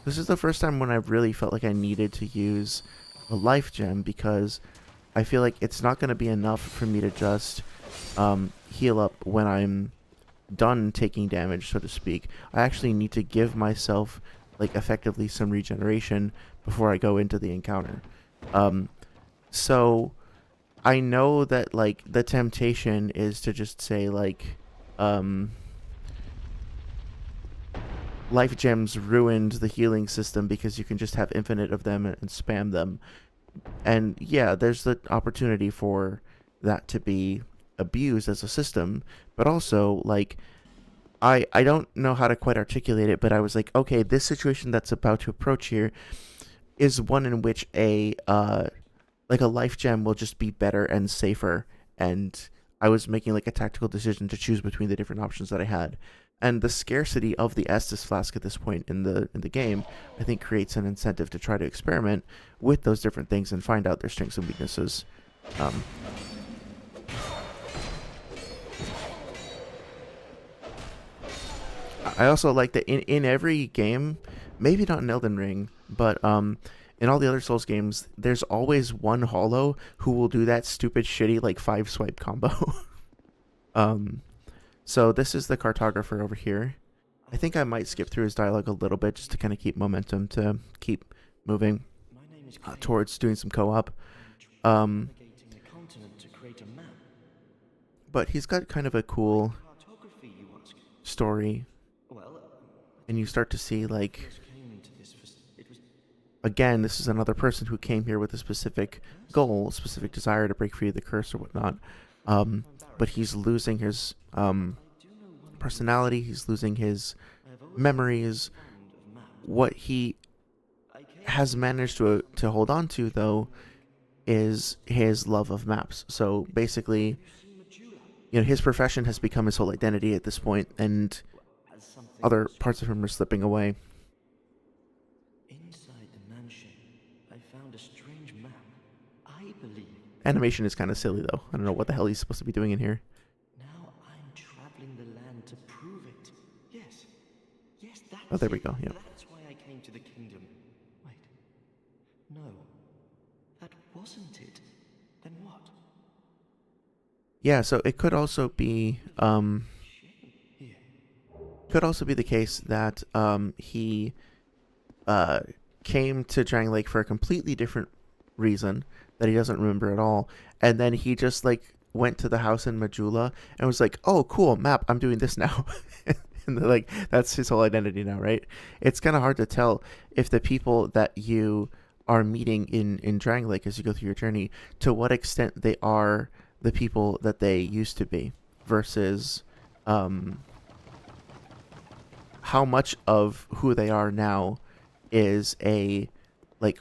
this is the first time when I've really felt like I needed to use a life gem, because I feel like it's not going to be enough for me to just heal up when I'm done taking damage, so to speak. I actually need to give myself like effectively some regeneration before I go into the encounter. So I know that like the temptation is to just say like life gems ruined the healing system because you can just have infinite of them and spam them. And yeah, there's the opportunity for that to be abused as a system, but also like I don't know how to quite articulate it, but I was like, okay, this situation that's about to approach here is one in which a life gem will just be better and safer, and I was making like a tactical decision to choose between the different options that I had. And the scarcity of the Estus flask at this point in the game, I think, creates an incentive to try to experiment with those different things and find out their strengths and weaknesses. I also like that in every game, maybe not in Elden Ring, but in all the other Souls games, there's always one hollow who will do that stupid shitty like 5-swipe combo. So this is the cartographer over here. I think I might skip through his dialogue a little bit just to kind of keep momentum, to keep moving towards doing some co-op. But he's got kind of a cool story. And you start to see like again, this is another person who came here with a specific goal, specific desire to break free of the curse or whatnot. But he's losing his personality. He's losing his memories. What he has managed to hold on to, though, is his love of maps. So basically, his profession has become his whole identity at this point, and other parts of him are slipping away. Inside the mansion, I found a strange map. I believe. Animation is kind of silly, though. I don't know what the hell he's supposed to be doing in here. Now I'm traveling the land to prove it. Yes, that's Oh, there we go. Yeah. That's why I came to the kingdom. Wait, no, that wasn't it. Then what? Yeah. So it could also be the case that he came to Drangleic for a completely different reason that he doesn't remember at all, and then he just went to the house in Majula and was like, "Oh, cool map! I'm doing this now," and that's his whole identity now, right? It's kind of hard to tell if the people that you are meeting in Drangleic as you go through your journey, to what extent they are the people that they used to be, versus how much of who they are now is a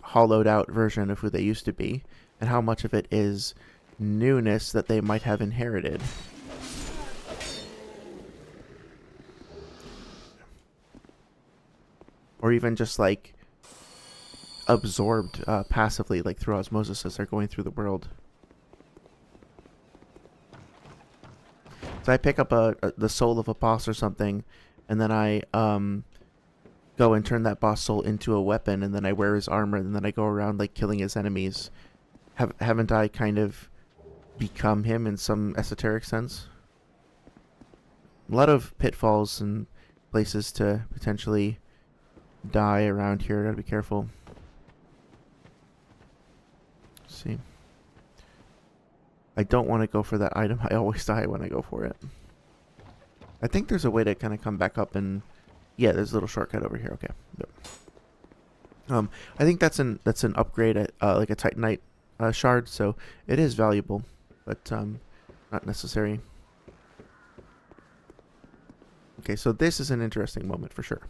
hollowed out version of who they used to be, and how much of it is newness that they might have inherited. Or even just absorbed passively, through osmosis as they're going through the world. So I pick up the soul of a boss or something, and then I go and turn that boss soul into a weapon, and then I wear his armor, and then I go around killing his enemies. Haven't I kind of become him in some esoteric sense? A lot of pitfalls and places to potentially die around here. Gotta be careful. Let's see. I don't want to go for that item. I always die when I go for it. I think there's a way to kind of come back up and... Yeah, there's a little shortcut over here. Okay. Yep. I think that's an upgrade at a Titanite shard, so it is valuable, but not necessary. Okay, so this is an interesting moment for sure.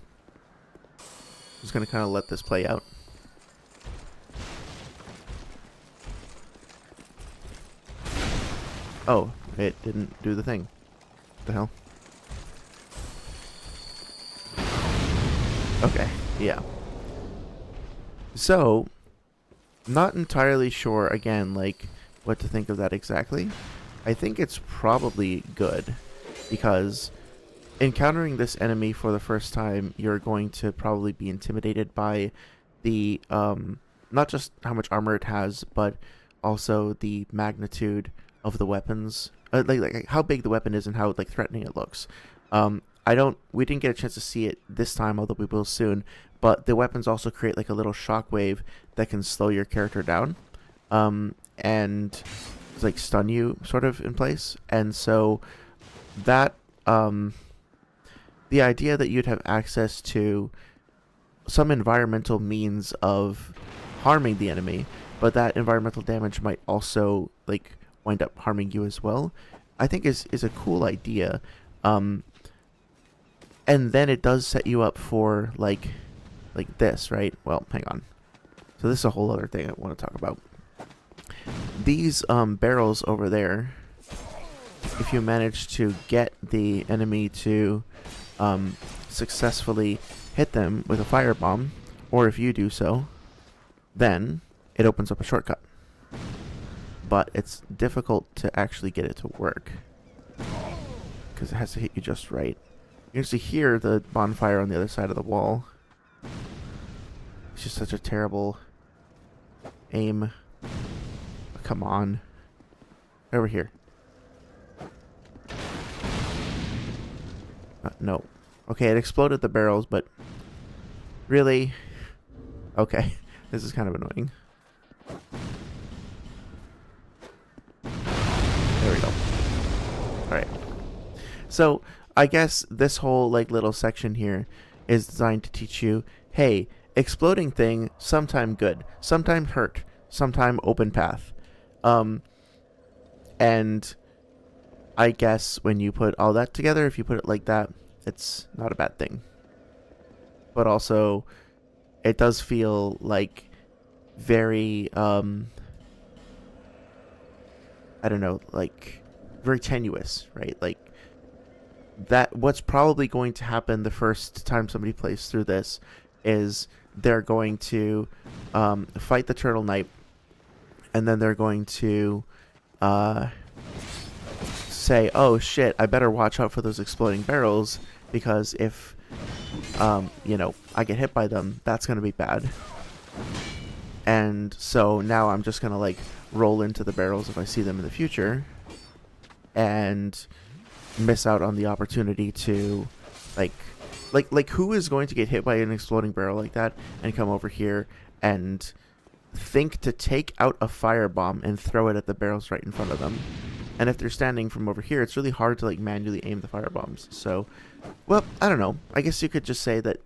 Just gonna kind of let this play out. Oh, it didn't do the thing. What the hell? Okay, yeah. So, not entirely sure, again, what to think of that exactly. I think it's probably good, because encountering this enemy for the first time, you're going to probably be intimidated by the, not just how much armor it has, but also the magnitude of the weapons. How big the weapon is and how, threatening it looks. We didn't get a chance to see it this time, although we will soon, but the weapons also create a little shockwave that can slow your character down, and stun you sort of in place. And so that, the idea that you'd have access to some environmental means of harming the enemy, but that environmental damage might also wind up harming you as well, I think is a cool idea. And then it does set you up for like this, right? Well, hang on. So this is a whole other thing I want to talk about. These barrels over there, if you manage to get the enemy to successfully hit them with a firebomb, or if you do so, then it opens up a shortcut. But it's difficult to actually get it to work, because it has to hit you just right. You can see here the bonfire on the other side of the wall. It's just such a terrible aim. Oh, come on. Over here. No. Okay, it exploded the barrels, but really? Okay, this is kind of annoying. There we go. Alright. So, I guess this whole little section here is designed to teach you, hey, exploding thing, sometime good, sometime hurt, sometime open path. And I guess when you put all that together, if you put it like that, it's not a bad thing. But also, it does feel like very, I don't know, like very tenuous, right? Like that, what's probably going to happen the first time somebody plays through this is they're going to fight the Turtle Knight, and then they're going to say, oh shit, I better watch out for those exploding barrels, because if I get hit by them, that's going to be bad. And so now I'm just going to like roll into the barrels if I see them in the future, and miss out on the opportunity to like who is going to get hit by an exploding barrel like that and come over here and think to take out a firebomb and throw it at the barrels right in front of them? And if they're standing from over here, it's really hard to like manually aim the firebombs. So, well, I don't know. I guess you could just say that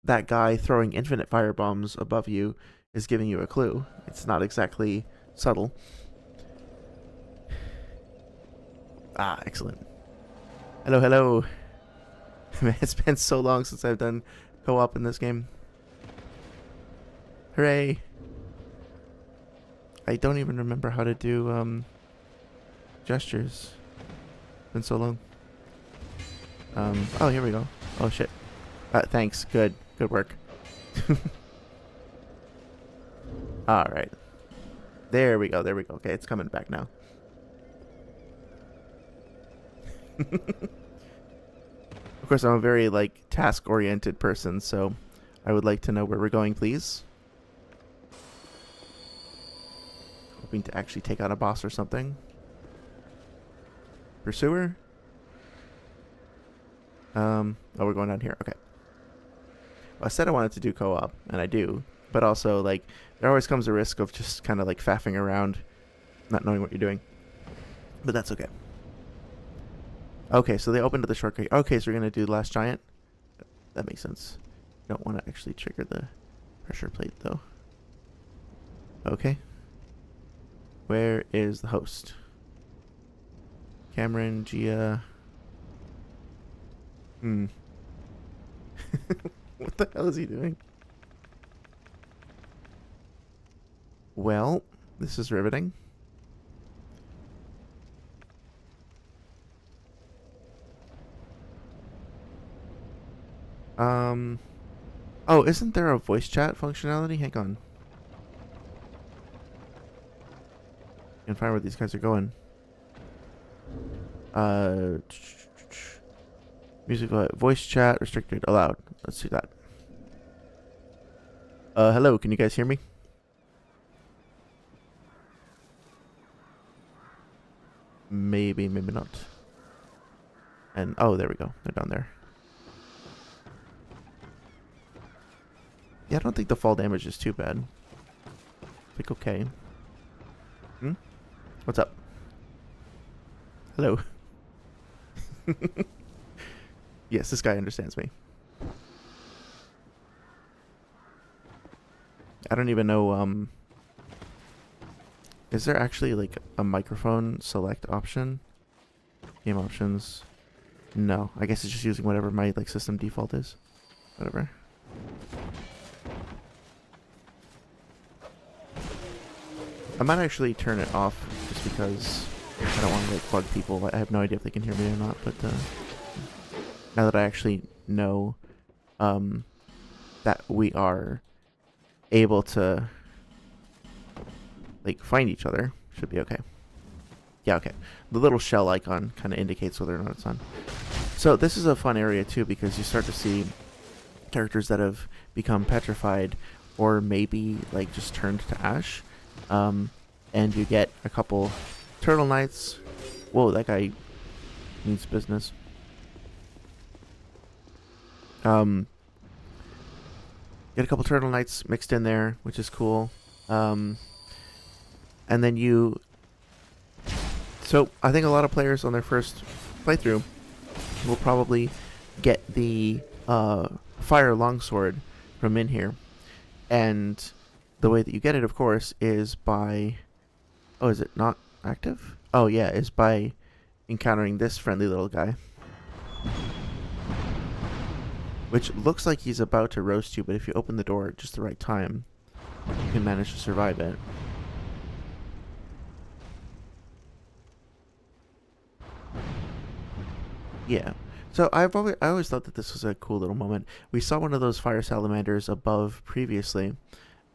that guy throwing infinite firebombs above you is giving you a clue. It's not exactly subtle. Ah, excellent. Hello, hello. Man, it's been so long since I've done co-op in this game. Hooray. I don't even remember how to do gestures. Been so long. Oh, here we go. Oh shit. Thanks. Good work. All right. There we go. Okay, it's coming back now. Of course, I'm a very like task-oriented person, so I would like to know where we're going, please. Hoping to actually take out a boss or something. Pursuer? Oh, we're going down here. Okay. Well, I said I wanted to do co-op, and I do. But also, like, there always comes a risk of just kind of like faffing around, not knowing what you're doing. But that's okay. Okay, so they opened to the shortcut. Okay, so we're going to do the last giant. That makes sense. Don't want to actually trigger the pressure plate, though. Okay. Where is the host? Cameron, Gia. What the hell is he doing? Well, this is riveting. Oh, isn't there a voice chat functionality? Hang on. I can find where these guys are going. Music, voice chat restricted, allowed. Let's see that. Hello, can you guys hear me? Maybe not. And, oh, there we go. They're down there. Yeah, I don't think the fall damage is too bad. Like, okay. What's up? Hello. Yes, this guy understands me. I don't even know, is there actually, like, a microphone select option? Game options. No, I guess it's just using whatever my, like, system default is. Whatever. I might actually turn it off just because I don't want to like bug people. I have no idea if they can hear me or not, but now that I actually know that we are able to like find each other, should be okay. Yeah, okay. The little shell icon kind of indicates whether or not it's on. So this is a fun area too because you start to see characters that have become petrified or maybe like just turned to ash. And you get a couple Turtle Knights. Whoa, that guy means business. Get a couple Turtle Knights mixed in there, which is cool. And then you... So, I think a lot of players on their first playthrough will probably get the Fire Longsword from in here. And the way that you get it, of course, is by... Oh, is it not active? Oh, yeah, is by encountering this friendly little guy. Which looks like he's about to roast you, but if you open the door at just the right time, you can manage to survive it. Yeah. So I always thought that this was a cool little moment. We saw one of those fire salamanders above previously,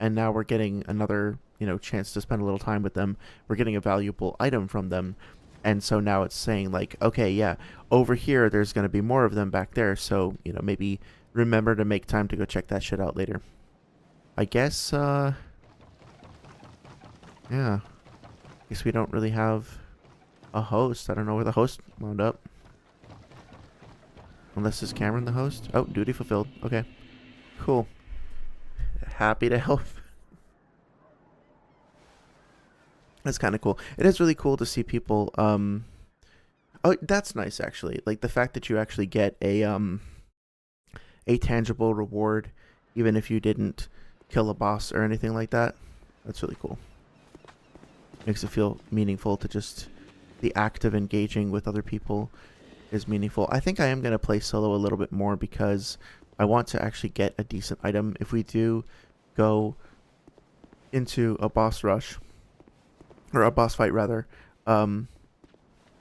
and now we're getting another, chance to spend a little time with them. We're getting a valuable item from them. And so now it's saying like, okay, yeah, over here there's going to be more of them back there, so, maybe remember to make time to go check that shit out later. I guess yeah. Guess we don't really have a host. I don't know where the host wound up. Unless is Cameron the host? Oh, duty fulfilled. Okay. Cool. Happy to help. That's kind of cool. It is really cool to see people, oh, that's nice, actually. Like, the fact that you actually get a tangible reward, even if you didn't kill a boss or anything like that. That's really cool. Makes it feel meaningful to just... The act of engaging with other people is meaningful. I think I am going to play solo a little bit more because I want to actually get a decent item. If we do go into a boss rush, or a boss fight rather,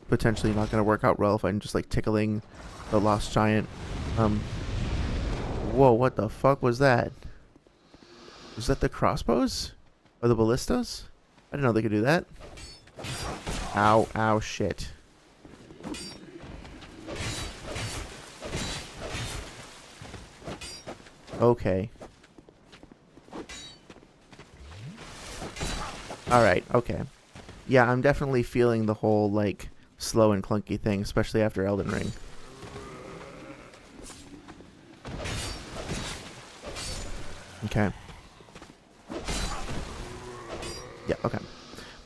potentially not going to work out well if I'm just like tickling the lost giant. Whoa, what the fuck was that? Was that the crossbows? Or the ballistas? I didn't know they could do that. Ow, ow, shit. Okay. Alright, okay. Yeah, I'm definitely feeling the whole, like, slow and clunky thing, especially after Elden Ring. Okay. Yeah, okay.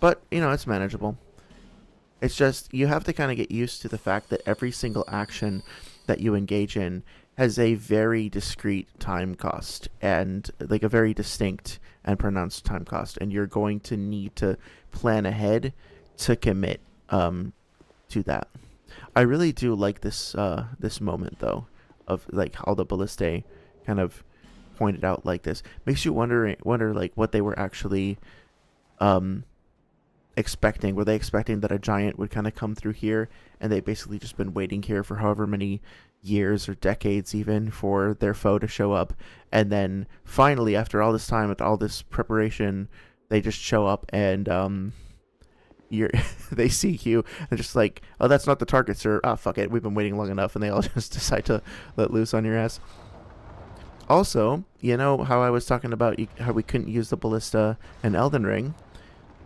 But, it's manageable. It's just, you have to kind of get used to the fact that every single action that you engage in has a very discrete time cost, and like a very distinct and pronounced time cost, and you're going to need to plan ahead to commit to that. I really do like this this moment though, of like how the ballistae kind of pointed out like this. Makes you wonder like what they were actually expecting. Were they expecting that a giant would kind of come through here, and they basically just been waiting here for however many years or decades even for their foe to show up, and then finally after all this time with all this preparation they just show up and they see you and just like, oh, that's not the target, sir. Ah, fuck it, we've been waiting long enough, and they all just decide to let loose on your ass. Also, how I was talking about how we couldn't use the ballista in Elden Ring?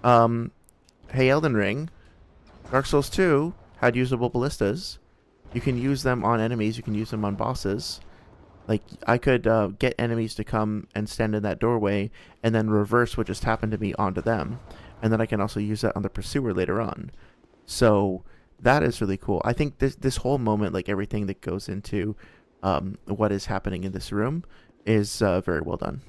Hey, Elden Ring, Dark Souls 2 had usable ballistas. You can use them on enemies. You can use them on bosses. Like, I could get enemies to come and stand in that doorway and then reverse what just happened to me onto them. And then I can also use that on the pursuer later on. So that is really cool. I think this whole moment, like everything that goes into what is happening in this room, is very well done.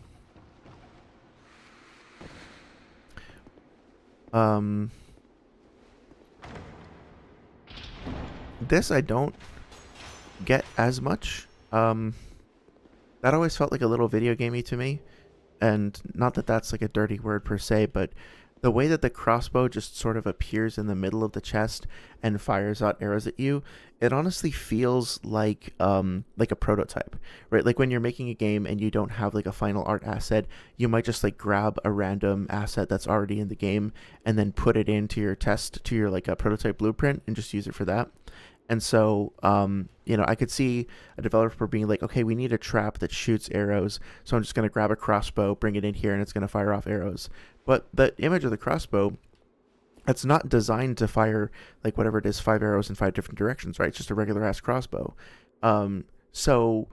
This I don't get as much. That always felt like a little video gamey to me, and not that that's like a dirty word per se, but the way that the crossbow just sort of appears in the middle of the chest and fires out arrows at you, it honestly feels like a prototype, right? Like when you're making a game and you don't have like a final art asset, you might just like grab a random asset that's already in the game and then put it into your like a prototype blueprint and just use it for that. And so, I could see a developer being like, okay, we need a trap that shoots arrows, so I'm just going to grab a crossbow, bring it in here, and it's going to fire off arrows. But the image of the crossbow, it's not designed to fire, like, whatever it is, 5 arrows in 5 different directions, right? It's just a regular-ass crossbow. So,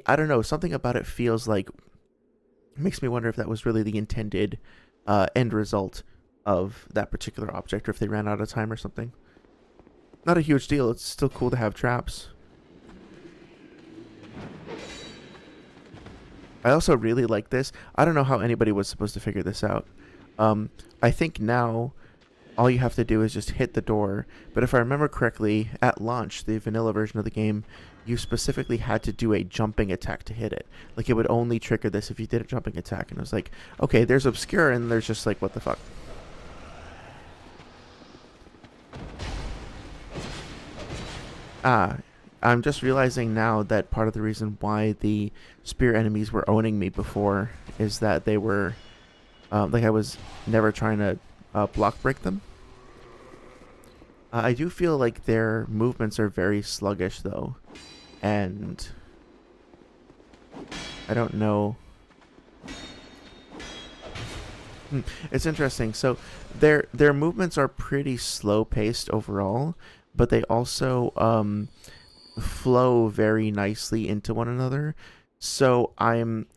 I don't know, something about it feels like, makes me wonder if that was really the intended end result of that particular object, or if they ran out of time or something. Not a huge deal. It's still cool to have traps. I also really like this. I don't know how anybody was supposed to figure this out. I think now all you have to do is just hit the door. But if I remember correctly, at launch, the vanilla version of the game, you specifically had to do a jumping attack to hit it. Like, it would only trigger this if you did a jumping attack. And it was like, okay, there's obscure, and there's just like, what the fuck? I'm just realizing now that part of the reason why the spear enemies were owning me before is that they were, like, I was never trying to block break them. I do feel like their movements are very sluggish, though, and I don't know. It's interesting. So their movements are pretty slow paced overall, but they also flow very nicely into one another. So I'm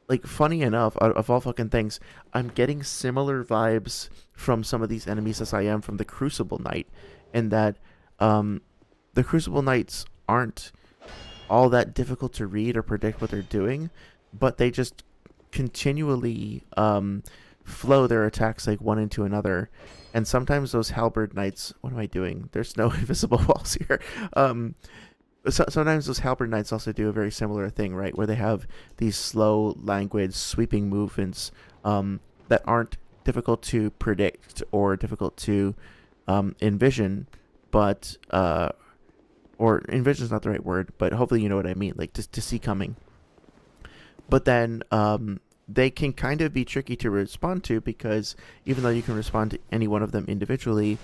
like, funny enough, of all fucking things, I'm getting similar vibes from some of these enemies as I am from the Crucible Knight, in that the Crucible Knights aren't all that difficult to read or predict what they're doing, but they just continually flow their attacks like one into another. And sometimes those Halberd Knights, what am I doing? There's no invisible walls here. Sometimes those Halberd Knights also do a very similar thing, right? Where they have these slow, languid, sweeping movements that aren't difficult to predict or difficult to envision, but or envision is not the right word, but hopefully you know what I mean, like to see coming. But then they can kind of be tricky to respond to, because even though you can respond to any one of them individually,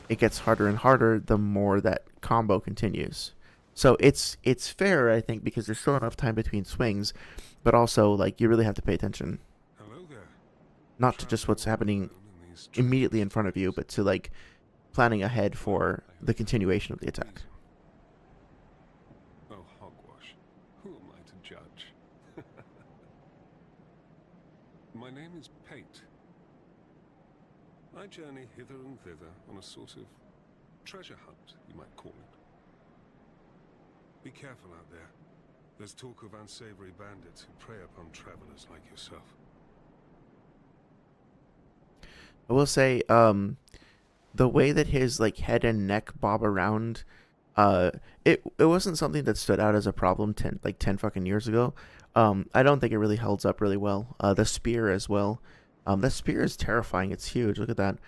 it gets harder and harder the more that combo continues. So it's fair, I think, because there's still enough time between swings, but also, like, you really have to pay attention. Hello there. Not to just what's happening immediately in front of you, but to, like, planning ahead for the continuation of the attack. Oh, hogwash. Who am I to judge? My name is Pate. I journey hither and thither on a sort of treasure hunt, you might call it. Be careful out there. There's talk of unsavory bandits who prey upon travelers like yourself. I will say, the way that his, like, head and neck bob around, it wasn't something that stood out as a problem 10 fucking years ago. I don't think it really holds up really well. The spear as well. That spear is terrifying. It's huge. Look at that.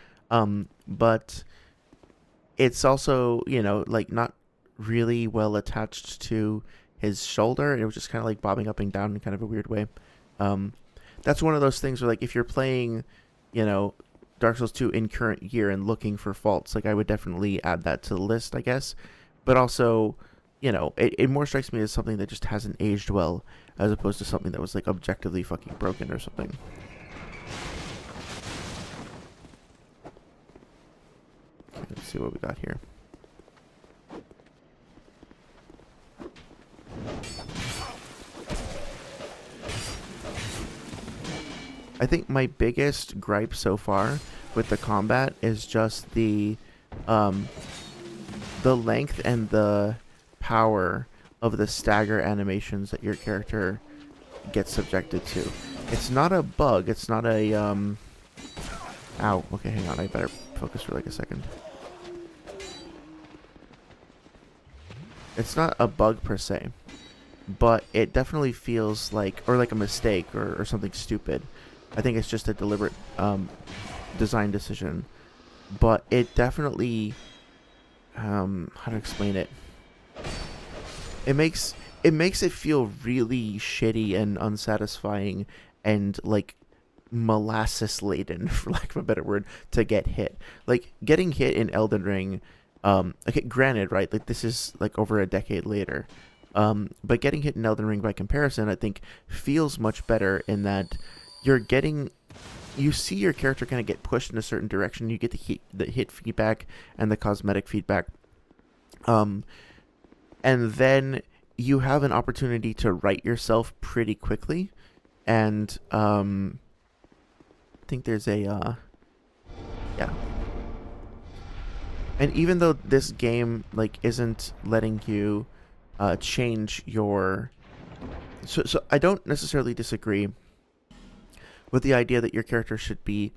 But it's also, you know, like, not really well attached to his shoulder. It was just kind of like bobbing up and down in kind of a weird way. That's one of those things where, like, if you're playing, you know, Dark Souls 2 in current year and looking for faults, like, I would definitely add that to the list, I guess. But also, you know, it more strikes me as something that just hasn't aged well, as opposed to something that was, like, objectively fucking broken or something. Okay, let's see what we got here. I think my biggest gripe so far with the combat is just the length and the power of the stagger animations that your character gets subjected to. It's not a bug. It's not a Ow. Okay, hang on. I better focus for like a second. It's not a bug per se, but it definitely feels like, or like a mistake, or something stupid. I think it's just a deliberate design decision, but it definitely, how to explain it? It makes it feel really shitty and unsatisfying and like molasses laden, for lack of a better word, to get hit. Like getting hit in Elden Ring, okay, granted, right? Like this is like over a decade later, but getting hit in Elden Ring by comparison, I think feels much better in that you see your character kind of get pushed in a certain direction. You get the hit feedback and the cosmetic feedback, and then you have an opportunity to right yourself pretty quickly. And I think there's a yeah. And even though this game like isn't letting you change your So I don't necessarily disagree with the idea that your character should be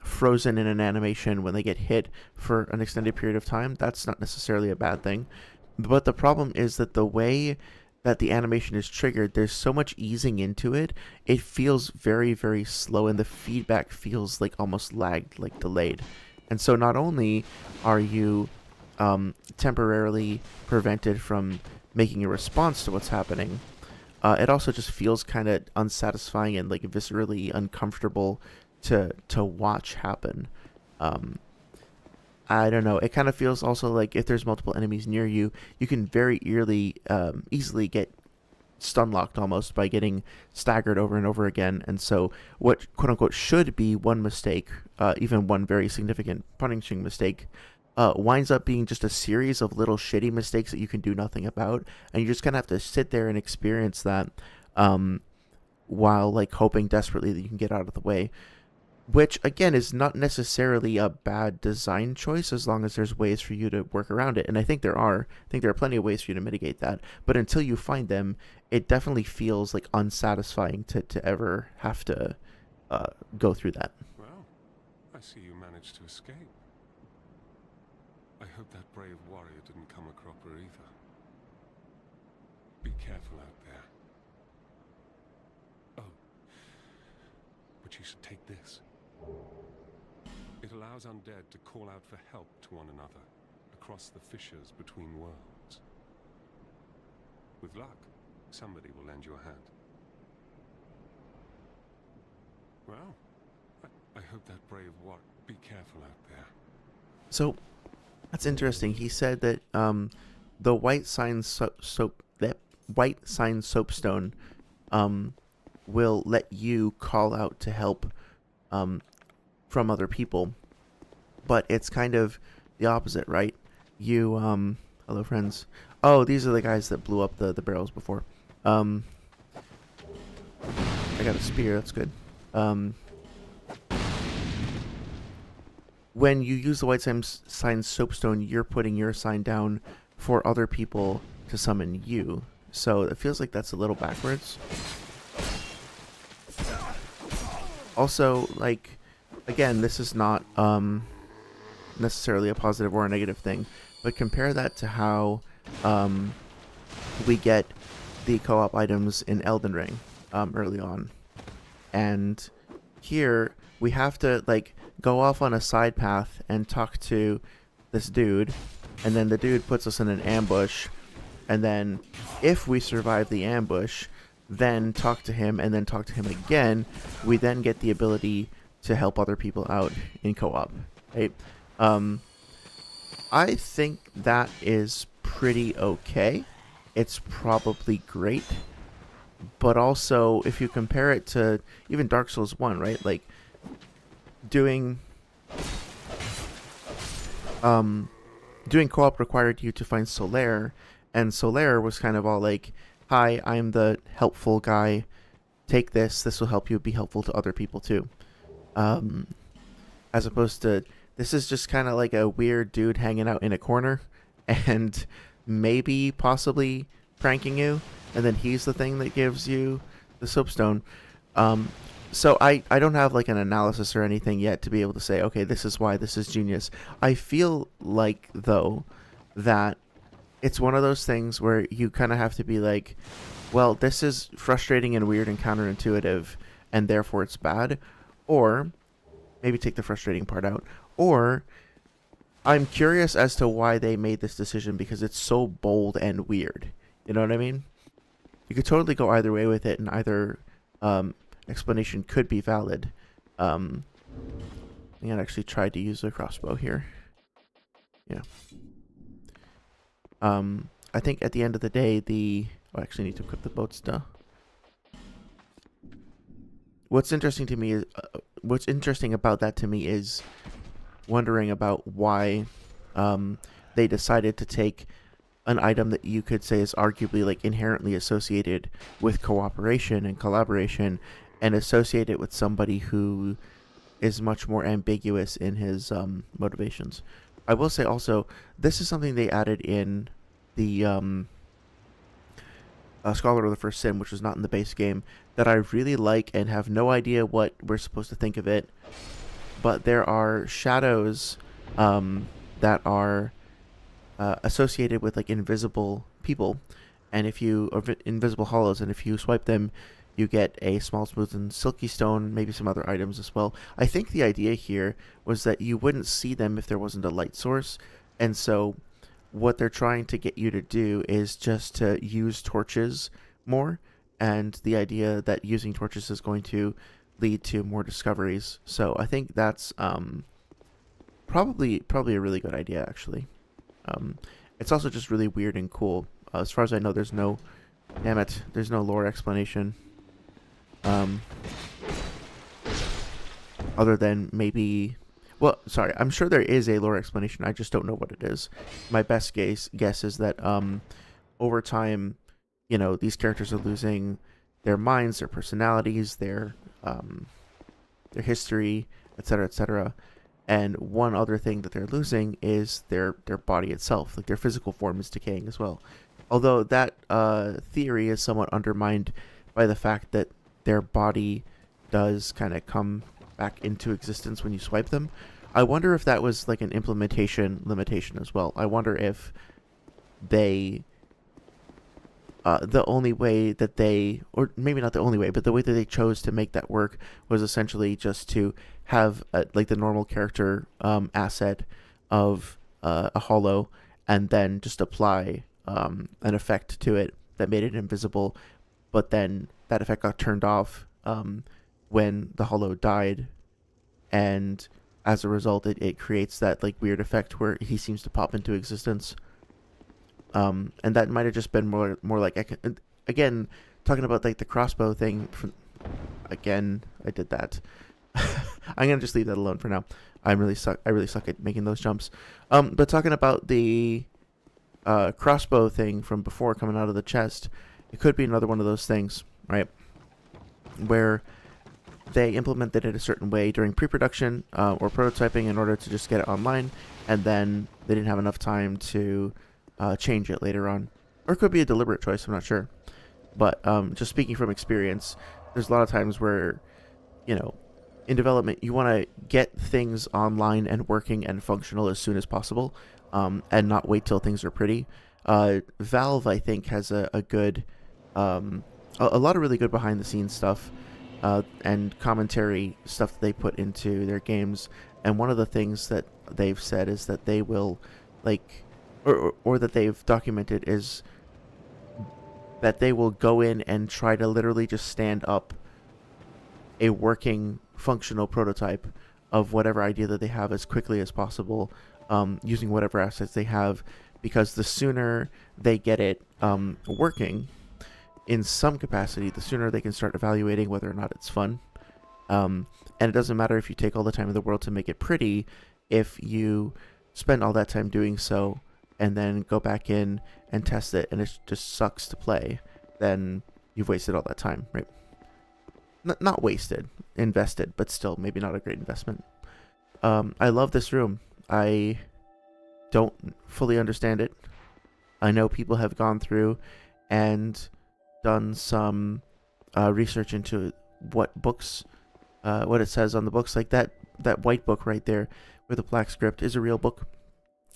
frozen in an animation when they get hit for an extended period of time. That's not necessarily a bad thing. But the problem is that the way that the animation is triggered, there's so much easing into it. It feels very, very slow, and the feedback feels like almost lagged, like delayed. And so not only are you temporarily prevented from making a response to what's happening, it also just feels kind of unsatisfying and like viscerally uncomfortable to watch happen. I don't know. It kind of feels also like if there's multiple enemies near you, you can very easily get stun locked almost by getting staggered over and over again. And so what quote unquote should be one mistake, even one very significant punishing mistake, winds up being just a series of little shitty mistakes that you can do nothing about. And you just kind of have to sit there and experience that while like hoping desperately that you can get out of the way. Which, again, is not necessarily a bad design choice as long as there's ways for you to work around it. And I think there are. I think there are plenty of ways for you to mitigate that. But until you find them, it definitely feels like unsatisfying to ever have to go through that. Well, I see you managed to escape. I hope that brave warrior didn't come a cropper either. Be careful out there. Oh, but you should take this. It allows undead to call out for help to one another across the fissures between worlds. With luck, somebody will lend you a hand. Well, I hope that brave warrior. Be careful out there. So that's interesting. He said that the white sign soapstone will let you call out to help from other people, but it's kind of the opposite, right? You hello friends. Oh, these are the guys that blew up the barrels before. I got a spear, that's good. When you use the white sign soapstone, you're putting your sign down for other people to summon you. So it feels like that's a little backwards. Also, like, again, this is not necessarily a positive or a negative thing, but compare that to how we get the co-op items in Elden Ring early on. And here, we have to, like, go off on a side path and talk to this dude, and then the dude puts us in an ambush, and then if we survive the ambush, then talk to him, and then talk to him again, we then get the ability to help other people out in co-op, right? I think that is pretty okay. It's probably great, but also if you compare it to even Dark Souls 1, right? Like doing co-op required you to find Solaire, and Solaire was kind of all like, hi, I'm the helpful guy, take this will help you be helpful to other people too. As opposed to, this is just kind of like a weird dude hanging out in a corner and maybe possibly pranking you, and then he's the thing that gives you the soapstone. So I don't have like an analysis or anything yet to be able to say, okay, this is why this is genius. I feel like, though, that it's one of those things where you kind of have to be like, well, this is frustrating and weird and counterintuitive, and therefore it's bad. Or maybe take the frustrating part out. Or I'm curious as to why they made this decision because it's so bold and weird. You know what I mean? You could totally go either way with it, and either explanation could be valid. I'm gonna actually try to use the crossbow here. Yeah. I think at the end of the day, I actually need to equip the boat still. What's interesting to me is, what's interesting about that to me is wondering about why they decided to take an item that you could say is arguably like inherently associated with cooperation and collaboration, and associate it with somebody who is much more ambiguous in his motivations. I will say also, this is something they added in the Scholar of the First Sin, which was not in the base game, that I really like and have no idea what we're supposed to think of it. But there are shadows that are associated with like invisible people, and if you or invisible hollows, and if you swipe them, you get a small, smooth, and silky stone, maybe some other items as well. I think the idea here was that you wouldn't see them if there wasn't a light source, and so what they're trying to get you to do is just to use torches more, and the idea that using torches is going to lead to more discoveries. So I think that's probably a really good idea, actually. It's also just really weird and cool. As far as I know, there's no lore explanation. Other than maybe, well, sorry, I'm sure there is a lore explanation. I just don't know what it is. My best guess is that over time, these characters are losing their minds, their personalities, their history, etc., etc. And one other thing that they're losing is their body itself, like their physical form is decaying as well. Although that theory is somewhat undermined by the fact that their body does kind of come back into existence when you swipe them. I wonder if that was like an implementation limitation as well. I wonder if they the only way that they, or maybe not the only way, but the way that they chose to make that work was essentially just to have like the normal character asset of a hollow, and then just apply an effect to it that made it invisible, but then that effect got turned off when the hollow died, and as a result it creates that like weird effect where he seems to pop into existence. And that might have just been more like, again, talking about like the crossbow thing. Again, I did that. I'm gonna just leave that alone for now. I really suck at making those jumps. But talking about the crossbow thing from before coming out of the chest, it could be another one of those things, right? Where they implemented it a certain way during pre-production or prototyping in order to just get it online, and then they didn't have enough time to change it later on. Or it could be a deliberate choice, I'm not sure. But just speaking from experience, there's a lot of times where, in development, you want to get things online and working and functional as soon as possible, and not wait till things are pretty. Valve, I think, has a good, a lot of really good behind-the-scenes stuff and commentary stuff that they put into their games. And one of the things that they've said is that they will, or that they've documented is that they will go in and try to literally just stand up a working, functional prototype of whatever idea that they have as quickly as possible, using whatever assets they have, because the sooner they get it working in some capacity, the sooner they can start evaluating whether or not it's fun. And it doesn't matter if you take all the time in the world to make it pretty, if you spend all that time doing so and then go back in and test it and it just sucks to play, then you've wasted all that time, right? Not wasted, invested, but still maybe not a great investment. I love this room. I don't fully understand it. I know people have gone through and done some research into what it says on the books. Like that white book right there with the black script is a real book.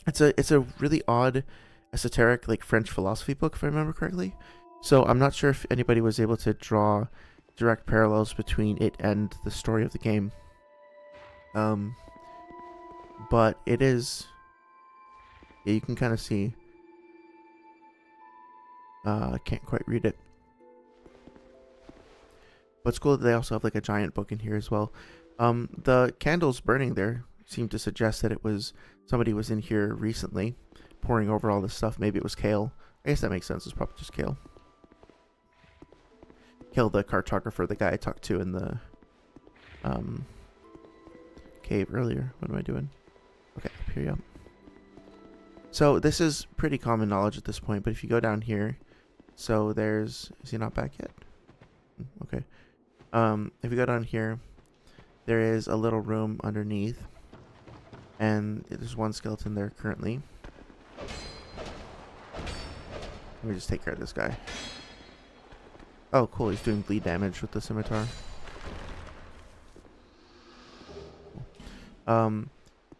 It's a really odd, esoteric, like French philosophy book, if I remember correctly. So I'm not sure if anybody was able to draw direct parallels between it and the story of the game. But it is, yeah, you can kind of see. I can't quite read it. But it's cool that they also have like a giant book in here as well. The candles burning there seem to suggest that somebody was in here recently pouring over all this stuff. Maybe it was Kale. I guess that makes sense. It's probably just Kale. Kale, the cartographer, the guy I talked to in the cave earlier. What am I doing? Okay, up here, yeah. So this is pretty common knowledge at this point, but if you go down here, so is he not back yet? Okay. If you go down here, there is a little room underneath, and there's one skeleton there currently. Let me just take care of this guy. Oh, cool. He's doing bleed damage with the scimitar.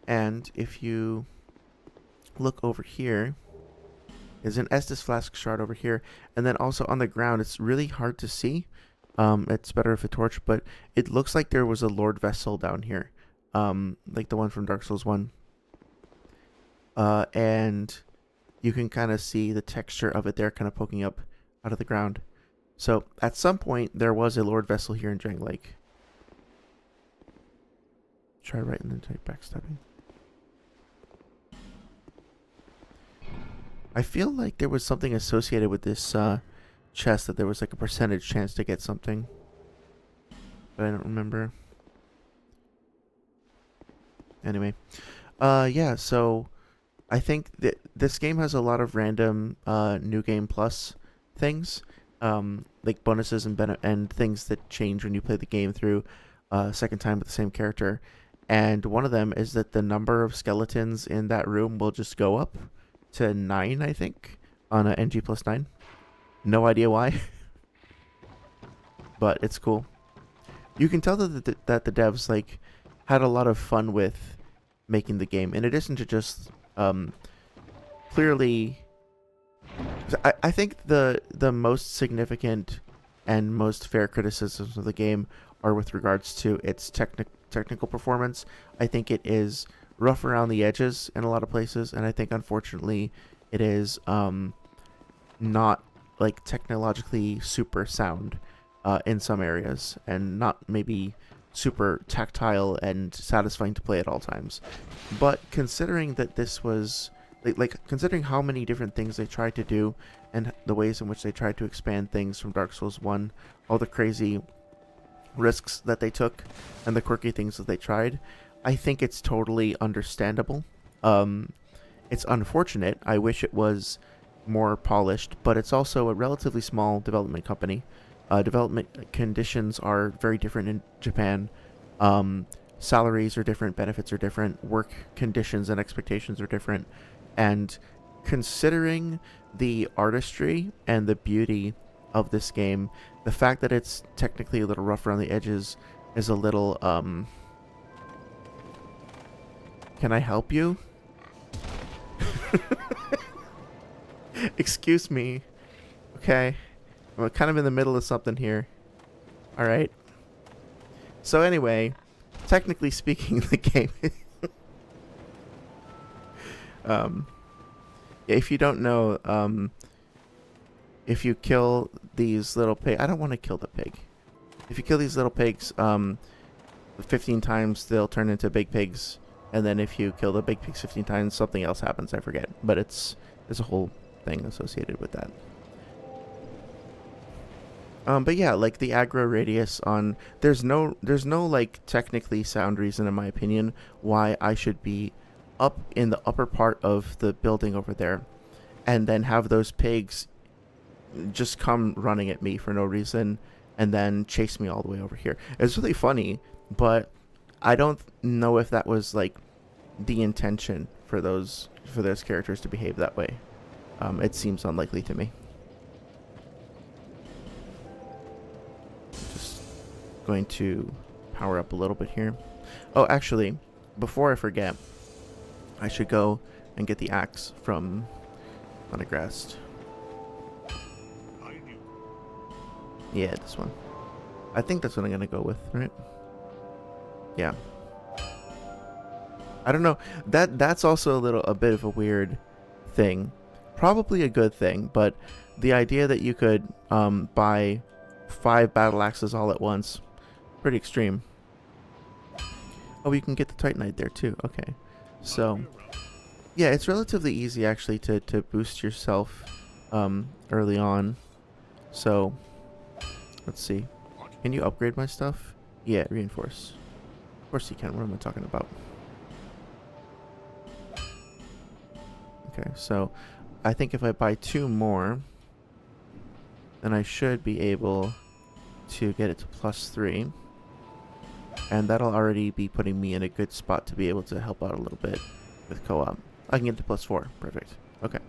And if you look over here, there's an Estus flask shard over here, and then also on the ground, it's really hard to see. It's better if a torch, but it looks like there was a Lord Vessel down here, like the one from Dark Souls 1. And you can kind of see the texture of it there kind of poking up out of the ground. So at some point, there was a Lord Vessel here in Drangleic. Try right and then type backstabbing. I feel like there was something associated with this chest, that there was like a percentage chance to get something, but I don't remember. Anyway, yeah, so I think that this game has a lot of random New Game Plus things, like bonuses and things that change when you play the game through a second time with the same character. And one of them is that the number of skeletons in that room will just go up to 9, I think, on a NG plus 9. No idea why, but it's cool. You can tell that the devs like had a lot of fun with making the game, in addition to just clearly. I think the most significant and most fair criticisms of the game are with regards to its technical performance. I think it is rough around the edges in a lot of places, and I think unfortunately it is not like technologically super sound in some areas, and not maybe super tactile and satisfying to play at all times. But considering that this was considering how many different things they tried to do and the ways in which they tried to expand things from Dark Souls 1, all the crazy risks that they took and the quirky things that they tried, I think it's totally understandable. It's unfortunate. I wish it was more polished, but it's also a relatively small development company. Development conditions are very different in Japan. Salaries are different, benefits are different, work conditions and expectations are different. And considering the artistry and the beauty of this game, the fact that it's technically a little rough around the edges is a little, Can I help you? Excuse me. Okay. I'm kind of in the middle of something here. Alright. So anyway, technically speaking, the game... if you don't know, if you kill these little pig... I don't want to kill the pig. If you kill these little pigs, 15 times, they'll turn into big pigs. And then if you kill the big pigs 15 times, something else happens. I forget. But there's a whole thing associated with that. But yeah, like the aggro radius on... There's no like technically sound reason, in my opinion, why I should be up in the upper part of the building over there and then have those pigs just come running at me for no reason and then chase me all the way over here. It's really funny, but I don't know if that was like the intention for those characters to behave that way. It seems unlikely to me. Just going to power up a little bit here. Oh, actually, before I forget, I should go and get the axe from Undergrass. Yeah, this one. I think that's what I'm gonna go with, right? Yeah. I don't know. That's also a bit of a weird thing. Probably a good thing, but the idea that you could buy 5 battle axes all at once, pretty extreme. Oh, you can get the Titanite there too. Okay. So, yeah, it's relatively easy actually to boost yourself early on. So, let's see. Can you upgrade my stuff? Yeah, reinforce. Of course you can. What am I talking about? Okay, so I think if I buy 2 more, then I should be able to get it to +3. And that'll already be putting me in a good spot to be able to help out a little bit with co-op. I can get it to +4. Perfect. Okay.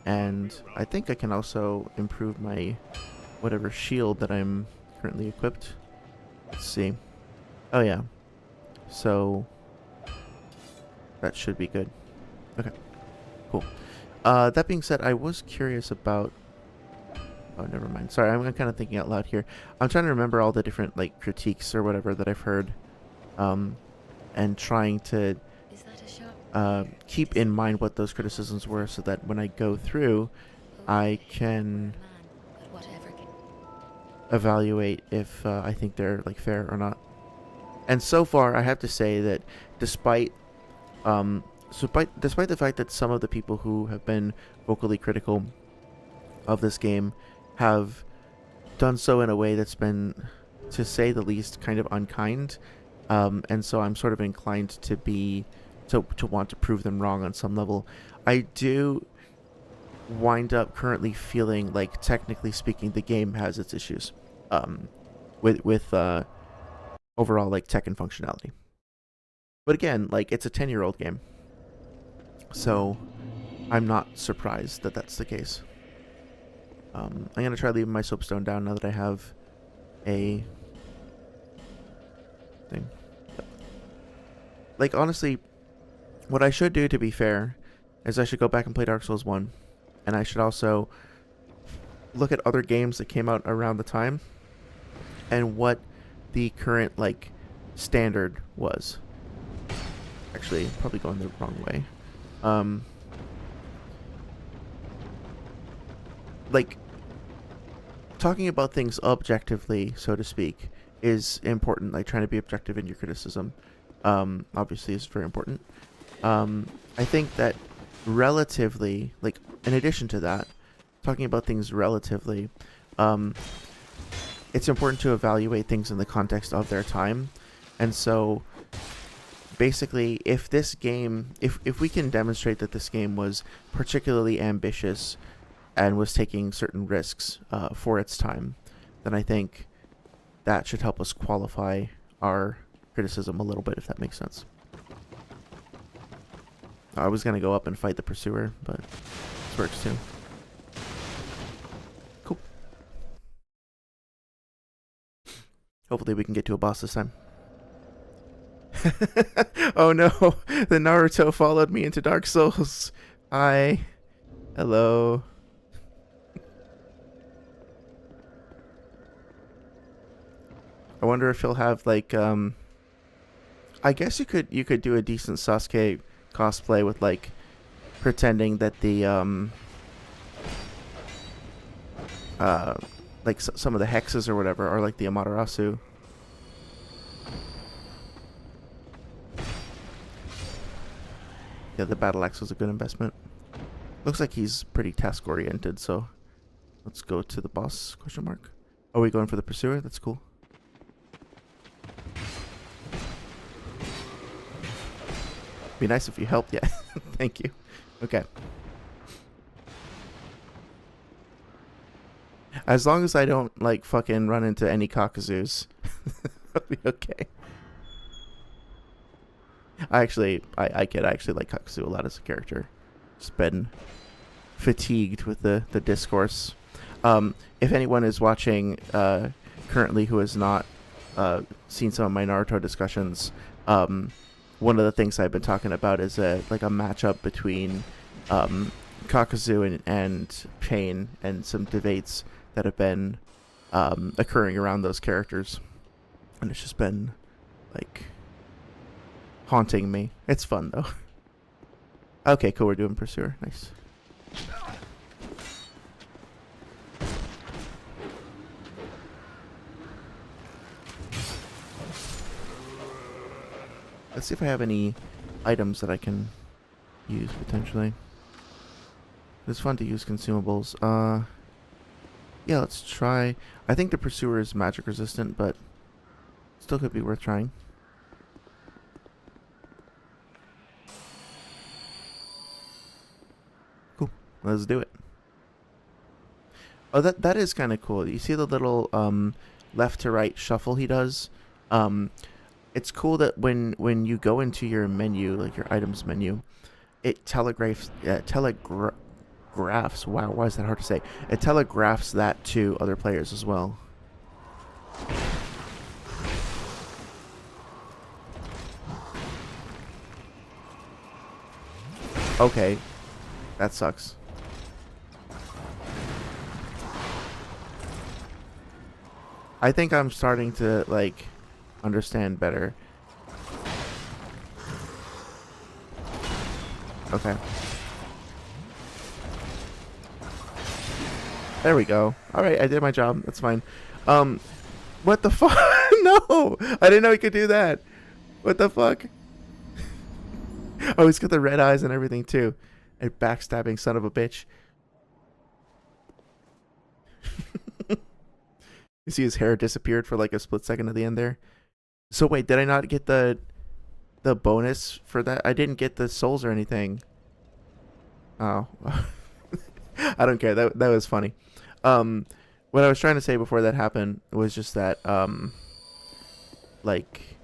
And I think I can also improve my whatever shield that I'm currently equipped. Let's see. Oh yeah. So that should be good. Okay. Cool. That being said, I was curious about... Oh, never mind. Sorry, I'm kind of thinking out loud here. I'm trying to remember all the different, like, critiques or whatever that I've heard. And trying to Is that a shop? keep in mind what those criticisms were so that when I go through, I can But whatever can... evaluate if I think they're, like, fair or not. And so far, I have to say that despite the fact that some of the people who have been vocally critical of this game have done so in a way that's been, to say the least, kind of unkind, and so I'm sort of inclined to want to prove them wrong on some level. I do wind up currently feeling like, technically speaking, the game has its issues with overall, like, tech and functionality. But again, like, it's a 10-year-old game, so I'm not surprised that that's the case. I'm going to try leaving my soapstone down now that I have a thing. Like, honestly, what I should do, to be fair, is I should go back and play Dark Souls 1. And I should also look at other games that came out around the time and what the current, like, standard was. Actually, probably going the wrong way. Like, talking about things objectively, so to speak, is important. Like, trying to be objective in your criticism, obviously, is very important. I think that relatively, like, in addition to that, talking about things relatively, it's important to evaluate things in the context of their time. And so, basically, if this game, if we can demonstrate that this game was particularly ambitious and was taking certain risks for its time, then I think that should help us qualify our criticism a little bit, if that makes sense. I was going to go up and fight the Pursuer, but this works too. Cool. Hopefully we can get to a boss this time. Oh no, the Naruto followed me into Dark Souls. Hi. Hello. I wonder if he'll have, like, I guess you could do a decent Sasuke cosplay with, like, pretending that the like some of the hexes or whatever are like the Amaterasu. Yeah, the battle axe was a good investment. Looks like he's pretty task oriented, so let's go to the boss, question mark. Are we going for the Pursuer? That's cool. Be nice if you helped. Yeah. Thank you. Okay. As long as I don't, like, fucking run into any Kakazus, I'll be okay. I actually like Kakazu a lot as a character. Just been fatigued with the discourse. If anyone is watching currently who has not seen some of my Naruto discussions, one of the things I've been talking about is a matchup between Kakazu and Pain, and some debates that have been occurring around those characters, and it's just been, like, haunting me. It's fun though. Okay, cool. We're doing Pursuer. Nice. Let's see if I have any items that I can use potentially. It's fun to use consumables. Yeah, let's try. I think the Pursuer is magic resistant, but still could be worth trying. Cool. Let's do it. Oh, that is kind of cool. You see the little left to right shuffle he does? It's cool that when you go into your menu, like your items menu, it telegraphs. Wow, why is that hard to say? It telegraphs that to other players as well. Okay, that sucks. I think I'm starting to, like, understand better. Okay. There we go. Alright, I did my job. That's fine. What the fuck? No! I didn't know he could do that. What the fuck? Oh, he's got the red eyes and everything, too. A backstabbing son of a bitch. You see his hair disappeared for like a split second at the end there. So wait, did I not get the bonus for that? I didn't get the souls or anything. Oh. I don't care. That was funny. What I was trying to say before that happened was just that like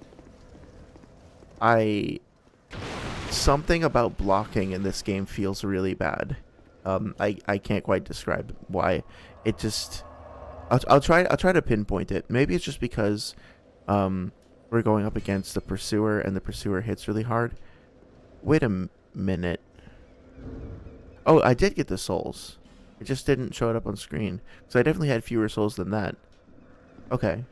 something about blocking in this game feels really bad. I can't quite describe why. It just I'll try to pinpoint it. Maybe it's just because we're going up against the pursuer and the pursuer hits really hard. Wait a minute. Oh, I did get the souls. It just didn't show it up on screen. So I definitely had fewer souls than that. Okay.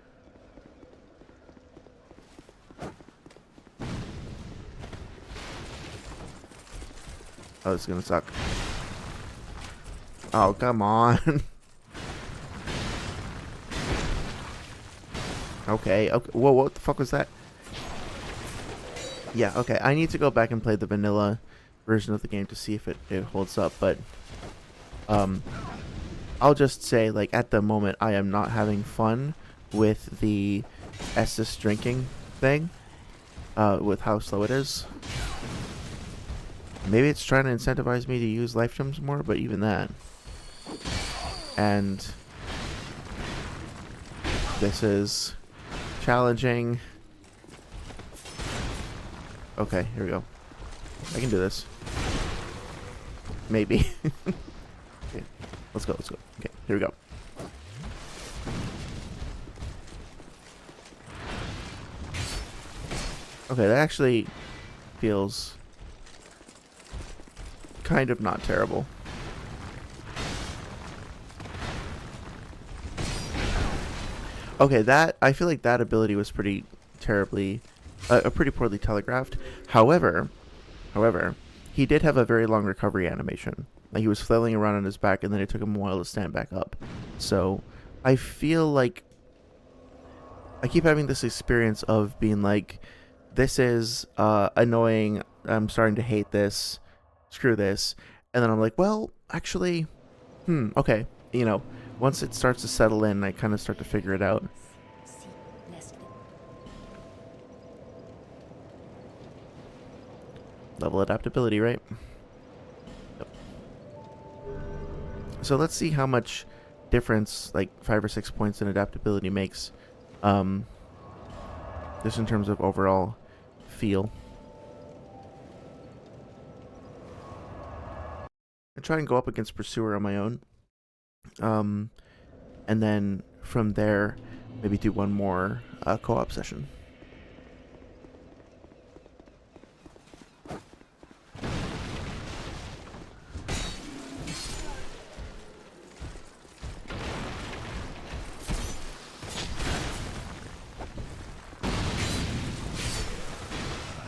Oh, this is gonna suck. Oh, come on. Okay. Whoa, what the fuck was that? Yeah, okay. I need to go back and play the vanilla version of the game to see if it holds up, but I'll just say, like, at the moment I am not having fun with the Estus drinking thing, with how slow it is. Maybe it's trying to incentivize me to use life gems more, but even that. And this is challenging. Okay, here we go. I can do this. Maybe. Okay, let's go. Okay, here we go. Okay, that actually feels kind of not terrible. Okay, I feel like that ability was pretty poorly telegraphed. However, he did have a very long recovery animation. Like, he was flailing around on his back, and then it took him a while to stand back up. So I feel like I keep having this experience of being like, this is annoying. I'm starting to hate this. Screw this. And then I'm like, well, actually, okay. You know, once it starts to settle in, I kind of start to figure it out. Level adaptability, right? Yep. So let's see how much difference, like 5 or 6 points in adaptability makes. Just in terms of overall feel. I try and go up against Pursuer on my own. And then from there, maybe do one more co-op session.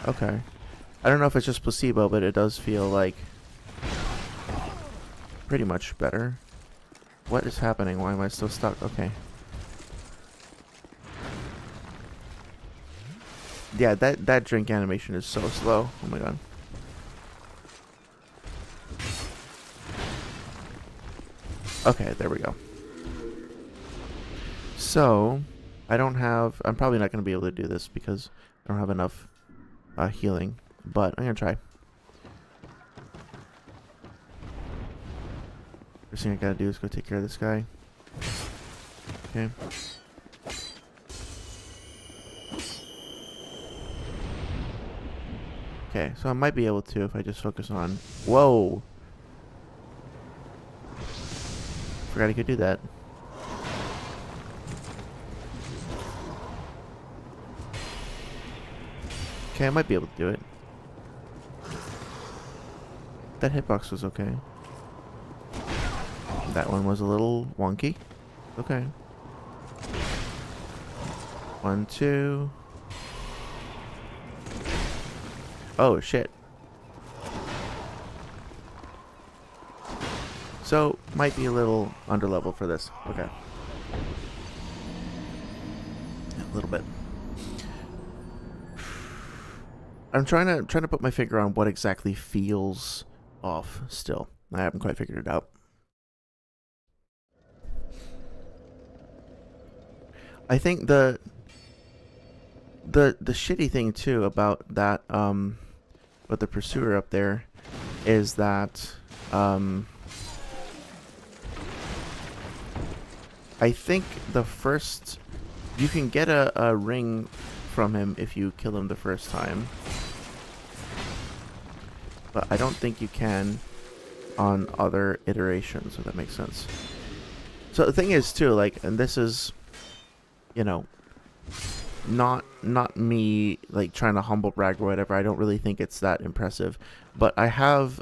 Okay. I don't know if it's just placebo, but it does feel like pretty much better. What is happening? Why am I still stuck? Okay. Yeah, that drink animation is so slow. Oh my god. Okay, there we go. So, I'm probably not going to be able to do this because I don't have enough healing, but I'm going to try. First thing I gotta do is go take care of this guy. Okay. Okay, so I might be able to if I just focus on... Whoa! forgot I could do that. Okay, I might be able to do it. That hitbox was okay. That one was a little wonky. Okay. 1, 2. Oh, shit. So, might be a little underlevel for this. Okay. A little bit. I'm trying to put my finger on what exactly feels off still. I haven't quite figured it out. I think the shitty thing too about that with the pursuer up there is that I think the first you can get a ring from him if you kill him the first time, but I don't think you can on other iterations, if that makes sense. So the thing is too, like, and this is, you know, not me like trying to humble brag or whatever. I don't really think it's that impressive, but I have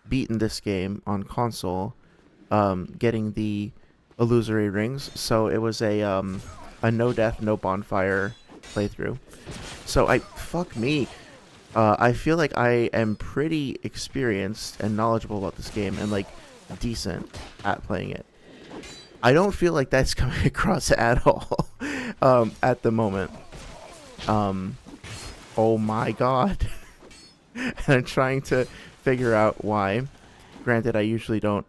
beaten this game on console, getting the illusory rings. So it was a no death, no bonfire playthrough. So I feel like I am pretty experienced and knowledgeable about this game and like decent at playing it. I don't feel like that's coming across at all at the moment. Oh my god. And I'm trying to figure out why. Granted, I usually don't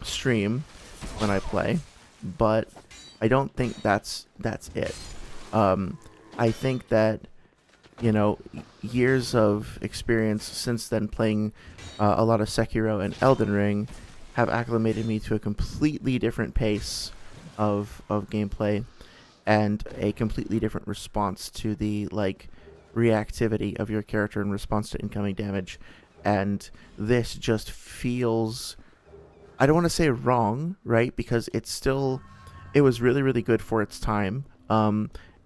stream when I play, but I don't think that's it. I think that, you know, years of experience since then playing a lot of Sekiro and Elden Ring have acclimated me to a completely different pace of gameplay and a completely different response to the like reactivity of your character in response to incoming damage. And this just feels, I don't want to say wrong, right? Because it was really, really good for its time.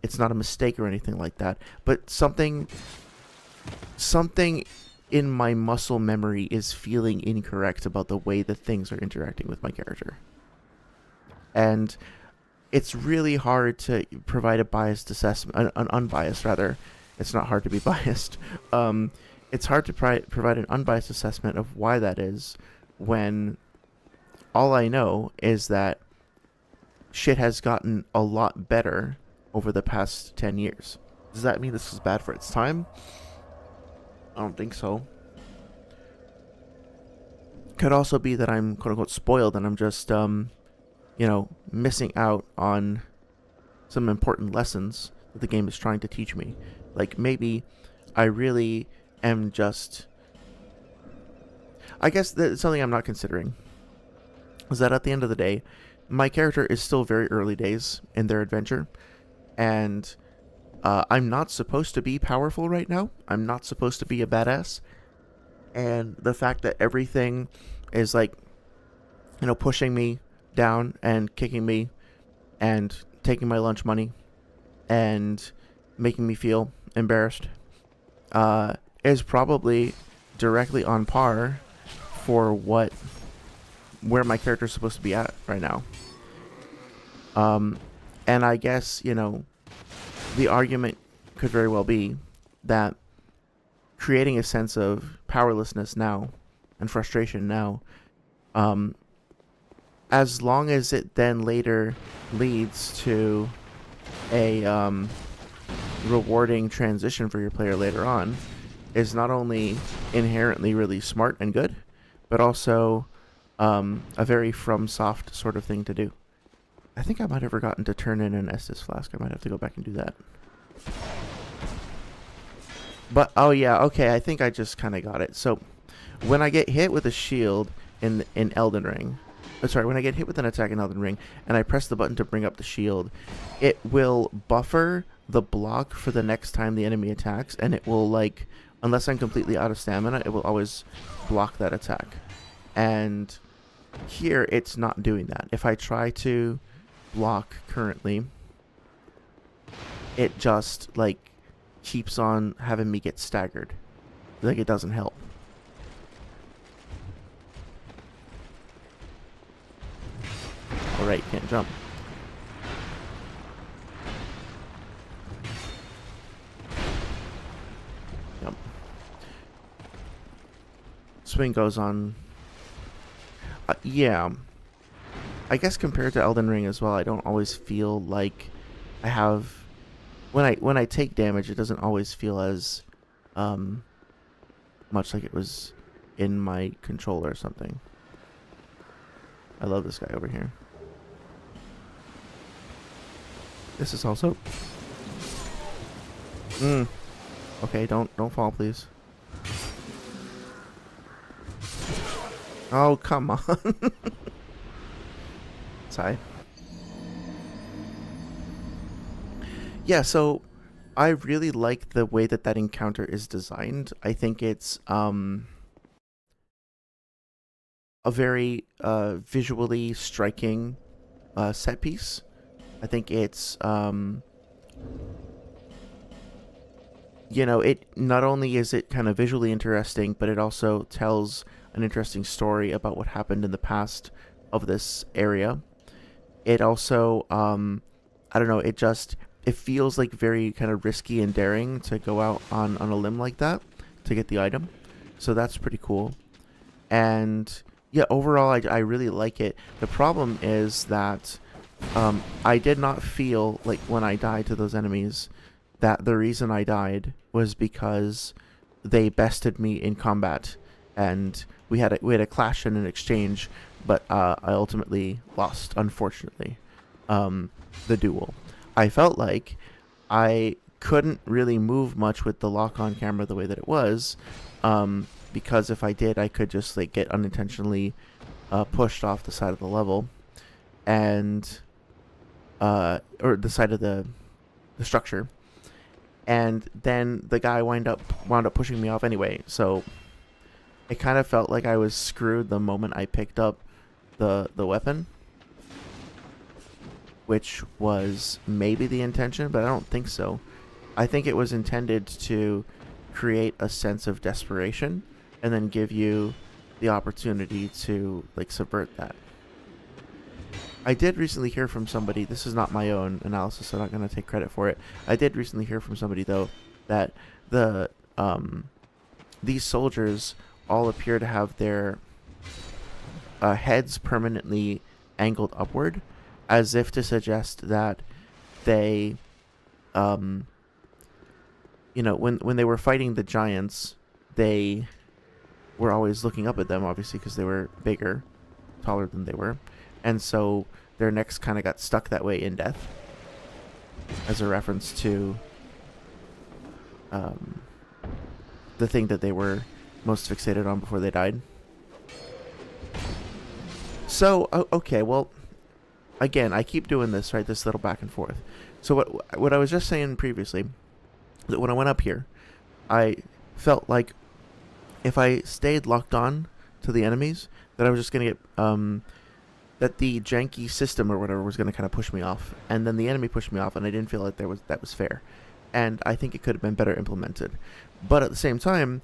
It's not a mistake or anything like that, but something in my muscle memory is feeling incorrect about the way that things are interacting with my character. And it's really hard to provide a biased assessment, an unbiased rather. It's not hard to be biased. It's hard to provide an unbiased assessment of why that is when all I know is that shit has gotten a lot better over the past 10 years. Does that mean this is bad for its time? I don't think so. Could also be that I'm quote-unquote spoiled and I'm just, you know, missing out on some important lessons that the game is trying to teach me. Like, maybe I really am just... I guess that's something I'm not considering. Is that at the end of the day, my character is still very early days in their adventure. And I'm not supposed to be powerful right now. I'm not supposed to be a badass. And the fact that everything is like, you know, pushing me down and kicking me and taking my lunch money and making me feel embarrassed is probably directly on par for where my character is supposed to be at right now. And I guess, you know, the argument could very well be that creating a sense of powerlessness now and frustration now, as long as it then later leads to a rewarding transition for your player later on, is not only inherently really smart and good, but also a very FromSoft sort of thing to do. I think I might have forgotten to turn in an Estus flask. I might have to go back and do that. But, oh yeah, okay, I think I just kind of got it. So, when I get hit with a shield in Elden Ring, when I get hit with an attack in Elden Ring, and I press the button to bring up the shield, it will buffer the block for the next time the enemy attacks, and it will, like, unless I'm completely out of stamina, it will always block that attack. And Here, it's not doing that. If I try to block currently, it just, like, keeps on having me get staggered. Like, it doesn't help. Alright, can't jump. Yep. Swing goes on. Yeah. I guess compared to Elden Ring as well, I don't always feel like I have... When I take damage, it doesn't always feel as much like it was in my controller or something. I love this guy over here. This is also... Okay, don't fall, please. Oh, come on. Sigh. Yeah, so I really like the way that encounter is designed. I think it's a very visually striking set piece. I think it's you know, it not only is it kind of visually interesting, but it also tells an interesting story about what happened in the past of this area. It also I don't know, it feels like very kind of risky and daring to go out on a limb like that to get the item. So that's pretty cool. And yeah, overall, I really like it. The problem is that I did not feel like when I died to those enemies that the reason I died was because they bested me in combat. And we had a clash and an exchange, but I ultimately lost, unfortunately, the duel. I felt like I couldn't really move much with the lock-on camera the way that it was, because if I did, I could just like get unintentionally pushed off the side of the level, and or the side of the structure, and then the guy wound up pushing me off anyway. So it kind of felt like I was screwed the moment I picked up the weapon, which was maybe the intention, but I don't think so. I think it was intended to create a sense of desperation and then give you the opportunity to like subvert that. I did recently hear from somebody, this is not my own analysis, so I'm not going to take credit for it. I did recently hear from somebody though that these soldiers all appear to have their heads permanently angled upward, as if to suggest that they, you know, when they were fighting the giants, they were always looking up at them, obviously, because they were bigger, taller than they were. And so their necks kind of got stuck that way in death, as a reference to the thing that they were most fixated on before they died. So, okay, well, again, I keep doing this, right, this little back and forth. So what I was just saying previously, that when I went up here, I felt like if I stayed locked on to the enemies, that I was just going to get, that the janky system or whatever was going to kind of push me off. And then the enemy pushed me off, and I didn't feel like that was fair. And I think it could have been better implemented. But at the same time,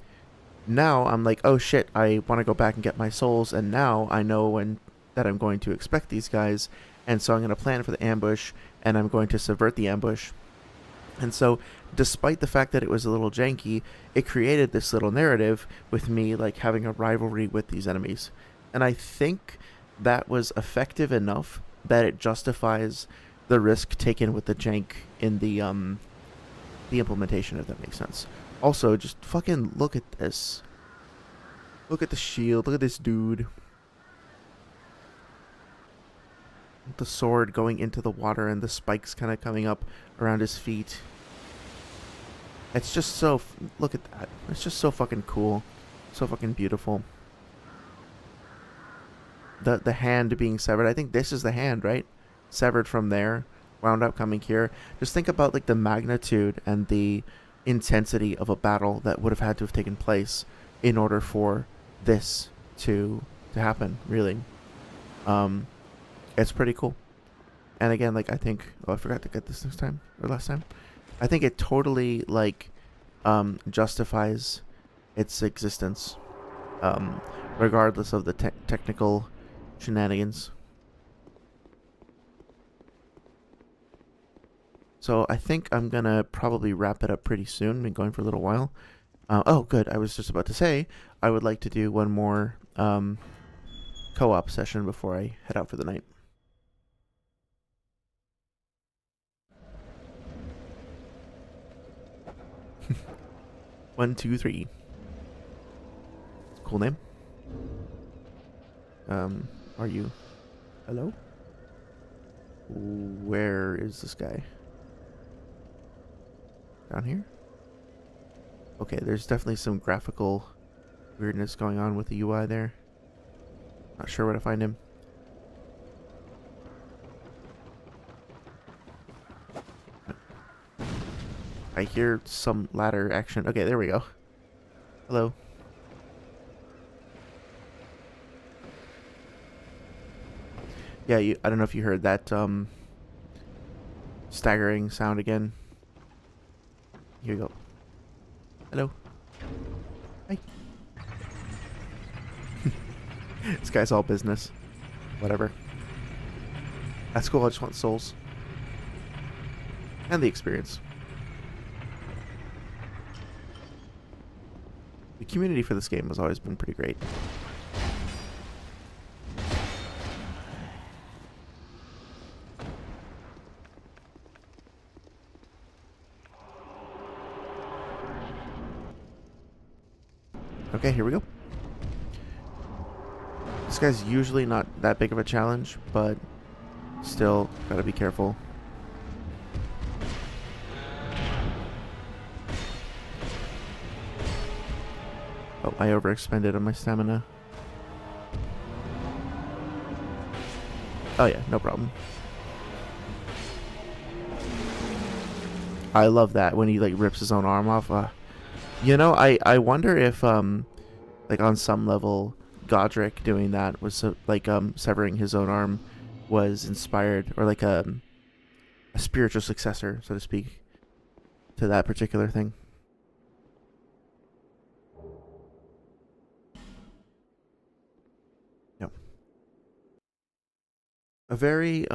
now I'm like, oh shit, I want to go back and get my souls, and now I know that I'm going to expect these guys, and so I'm going to plan for the ambush, and I'm going to subvert the ambush. And so, despite the fact that it was a little janky, it created this little narrative with me like having a rivalry with these enemies. And I think that was effective enough that it justifies the risk taken with the jank in the implementation, if that makes sense. Also, just fucking look at this. Look at the shield. Look at this dude. The sword going into the water and the spikes kind of coming up around his feet. It's just so... Look at that. It's just so fucking cool. So fucking beautiful. The hand being severed. I think this is the hand, right? Severed from there. Wound up coming here. Just think about like the magnitude and the intensity of a battle that would have had to have taken place in order for this to happen, really. It's pretty cool. And again, like I think, oh, I forgot to get this next time or last time. I think it totally like justifies its existence, regardless of the technical shenanigans. So I think I'm gonna probably wrap it up pretty soon. Been going for a little while. Oh, good. I was just about to say I would like to do one more co-op session before I head out for the night. One, two, three. Cool name. Are you? Hello? Where is this guy? Down here? Okay, there's definitely some graphical weirdness going on with the UI there. Not sure where to find him. I hear some ladder action. Okay, there we go. Hello. Yeah, I don't know if you heard that staggering sound again. Here you go. Hello. Hi. This guy's all business. Whatever. That's cool, I just want souls. And the experience. The community for this game has always been pretty great. Okay, here we go. This guy's usually not that big of a challenge, but still gotta be careful. Oh, I overexpended on my stamina. Oh yeah, no problem. I love that when he like rips his own arm off. You know, I wonder if like on some level Godric doing that was severing his own arm was inspired, or like a spiritual successor, so to speak, to that particular thing. Yep. A very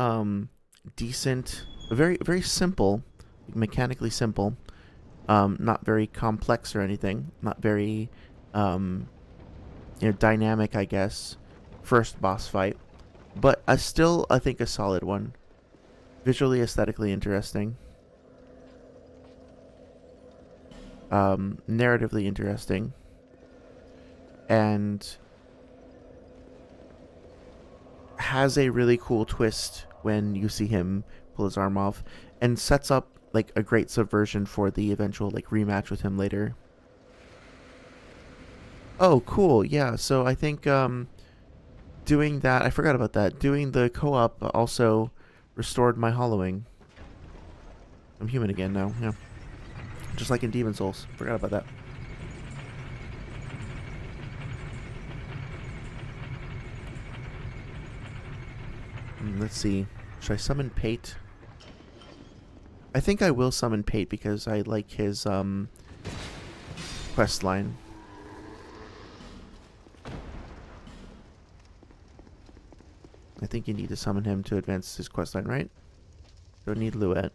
decent, a very simple, mechanically simple, not very complex or anything, not very dynamic, I guess, first boss fight, but still I think a solid one. Visually, aesthetically interesting, narratively interesting, and has a really cool twist when you see him pull his arm off, and sets up like a great subversion for the eventual like rematch with him later. Oh, cool. Yeah, so I think doing that, I forgot about that. Doing the co-op also restored my hollowing. I'm human again now, yeah. Just like in Demon Souls. Forgot about that. Let's see. Should I summon Pate? I think I will summon Pate because I like his quest line. I think you need to summon him to advance his questline, right? Don't need Luet.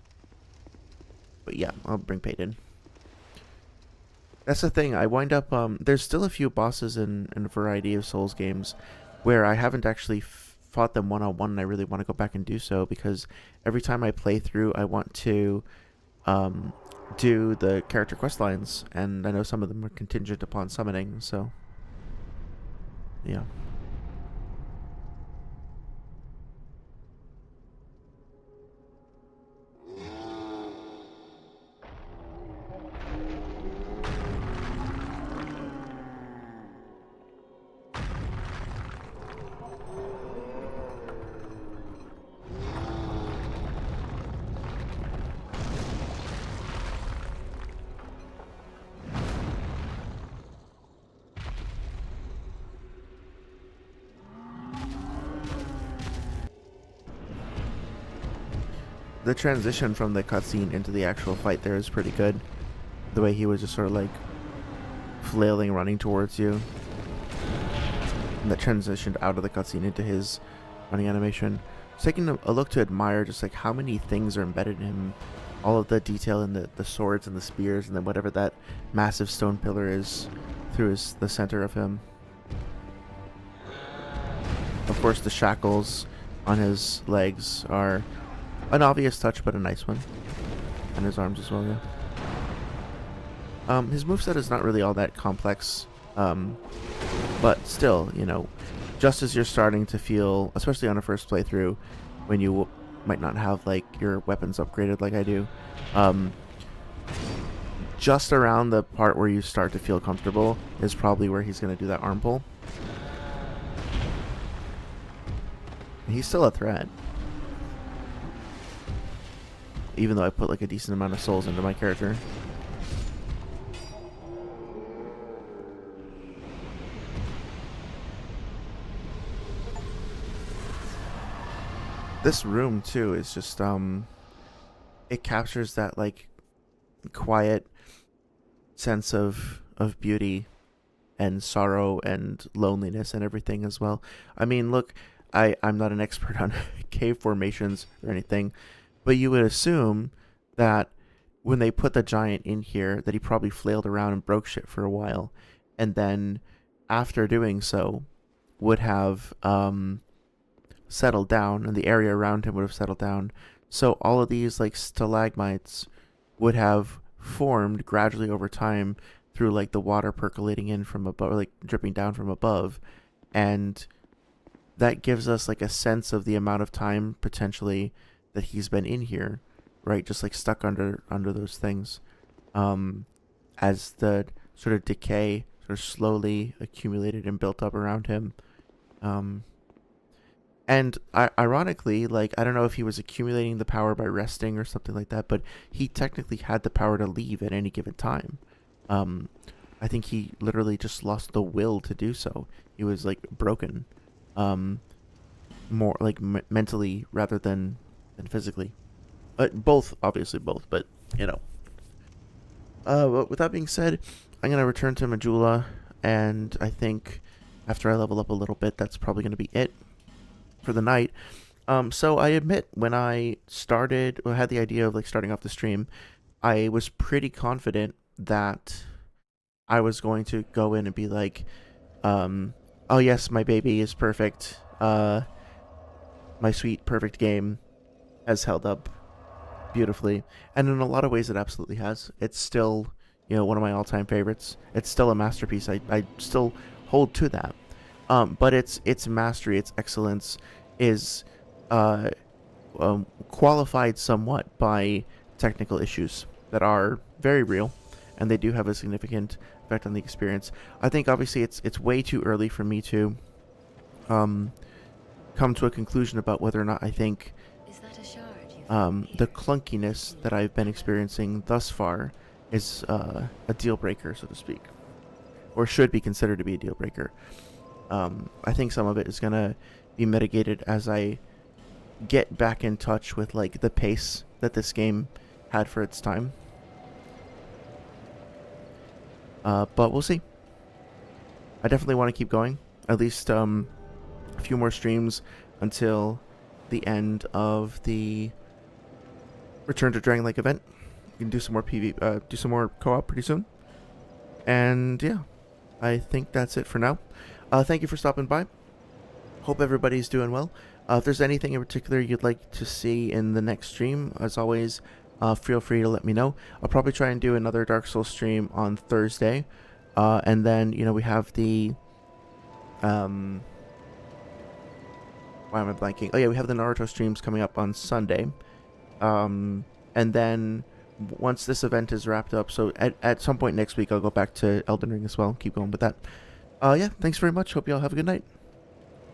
But yeah, I'll bring Pate in. That's the thing, I wind up, there's still a few bosses in a variety of Souls games where I haven't actually fought them one-on-one, and I really want to go back and do so, because every time I play through, I want to do the character questlines, and I know some of them are contingent upon summoning, so yeah. the transition from the cutscene into the actual fight there is pretty good. The way he was just sort of like flailing, running towards you, and that transitioned out of the cutscene into his running animation. Just taking a look to admire just like how many things are embedded in him, all of the detail in the swords and the spears, and then whatever that massive stone pillar is through the center of him. Of course, the shackles on his legs are an obvious touch, but a nice one. And his arms as well, yeah. His moveset is not really all that complex, but still, you know, just as you're starting to feel, especially on a first playthrough, when you might not have like your weapons upgraded like I do, just around the part where you start to feel comfortable is probably where he's going to do that arm pull. He's still a threat, even though I put like a decent amount of souls into my character. This room too is just it captures that like quiet sense of beauty and sorrow and loneliness and everything as well. I mean, look, I'm not an expert on cave formations or anything, but you would assume that when they put the giant in here that he probably flailed around and broke shit for a while, and then after doing so would have settled down, and the area around him would have settled down. So all of these like stalagmites would have formed gradually over time through like the water percolating in from above, or like dripping down from above, and that gives us like a sense of the amount of time potentially that he's been in here, right? Just like stuck under those things, as the sort of decay sort of slowly accumulated and built up around him. And ironically, like, I don't know if he was accumulating the power by resting or something like that, but he technically had the power to leave at any given time. I think he literally just lost the will to do so. He was like broken, more like mentally rather than physically. Both, obviously both, but you know. But with that being said, I'm gonna return to Majula, and I think after I level up a little bit, that's probably gonna be it for the night. So I admit, when I had the idea of like starting off the stream, I was pretty confident that I was going to go in and be like, oh yes, my baby is perfect. My sweet, perfect game has held up beautifully. And in a lot of ways it absolutely has. It's still, you know, one of my all-time favorites. It's still a masterpiece. I still hold to that. But its mastery, its excellence is qualified somewhat by technical issues that are very real, and they do have a significant effect on the experience. I think obviously it's way too early for me to come to a conclusion about whether or not I think the clunkiness that I've been experiencing thus far is a deal breaker, so to speak, or should be considered to be a deal breaker. I think some of it is gonna be mitigated as I get back in touch with like the pace that this game had for its time. But we'll see. I definitely want to keep going. At least a few more streams until the end of the Return to Drangleic event. We can do some more do some more co-op pretty soon. And yeah, I think that's it for now. Thank you for stopping by. Hope everybody's doing well. If there's anything in particular you'd like to see in the next stream, as always, feel free to let me know. I'll probably try and do another Dark Souls stream on Thursday. And then, you know, we have the... why am I blanking? Oh yeah, we have the Naruto streams coming up on Sunday. And then once this event is wrapped up, so at some point next week, I'll go back to Elden Ring as well. Keep going with that. Yeah, thanks very much. Hope you all have a good night.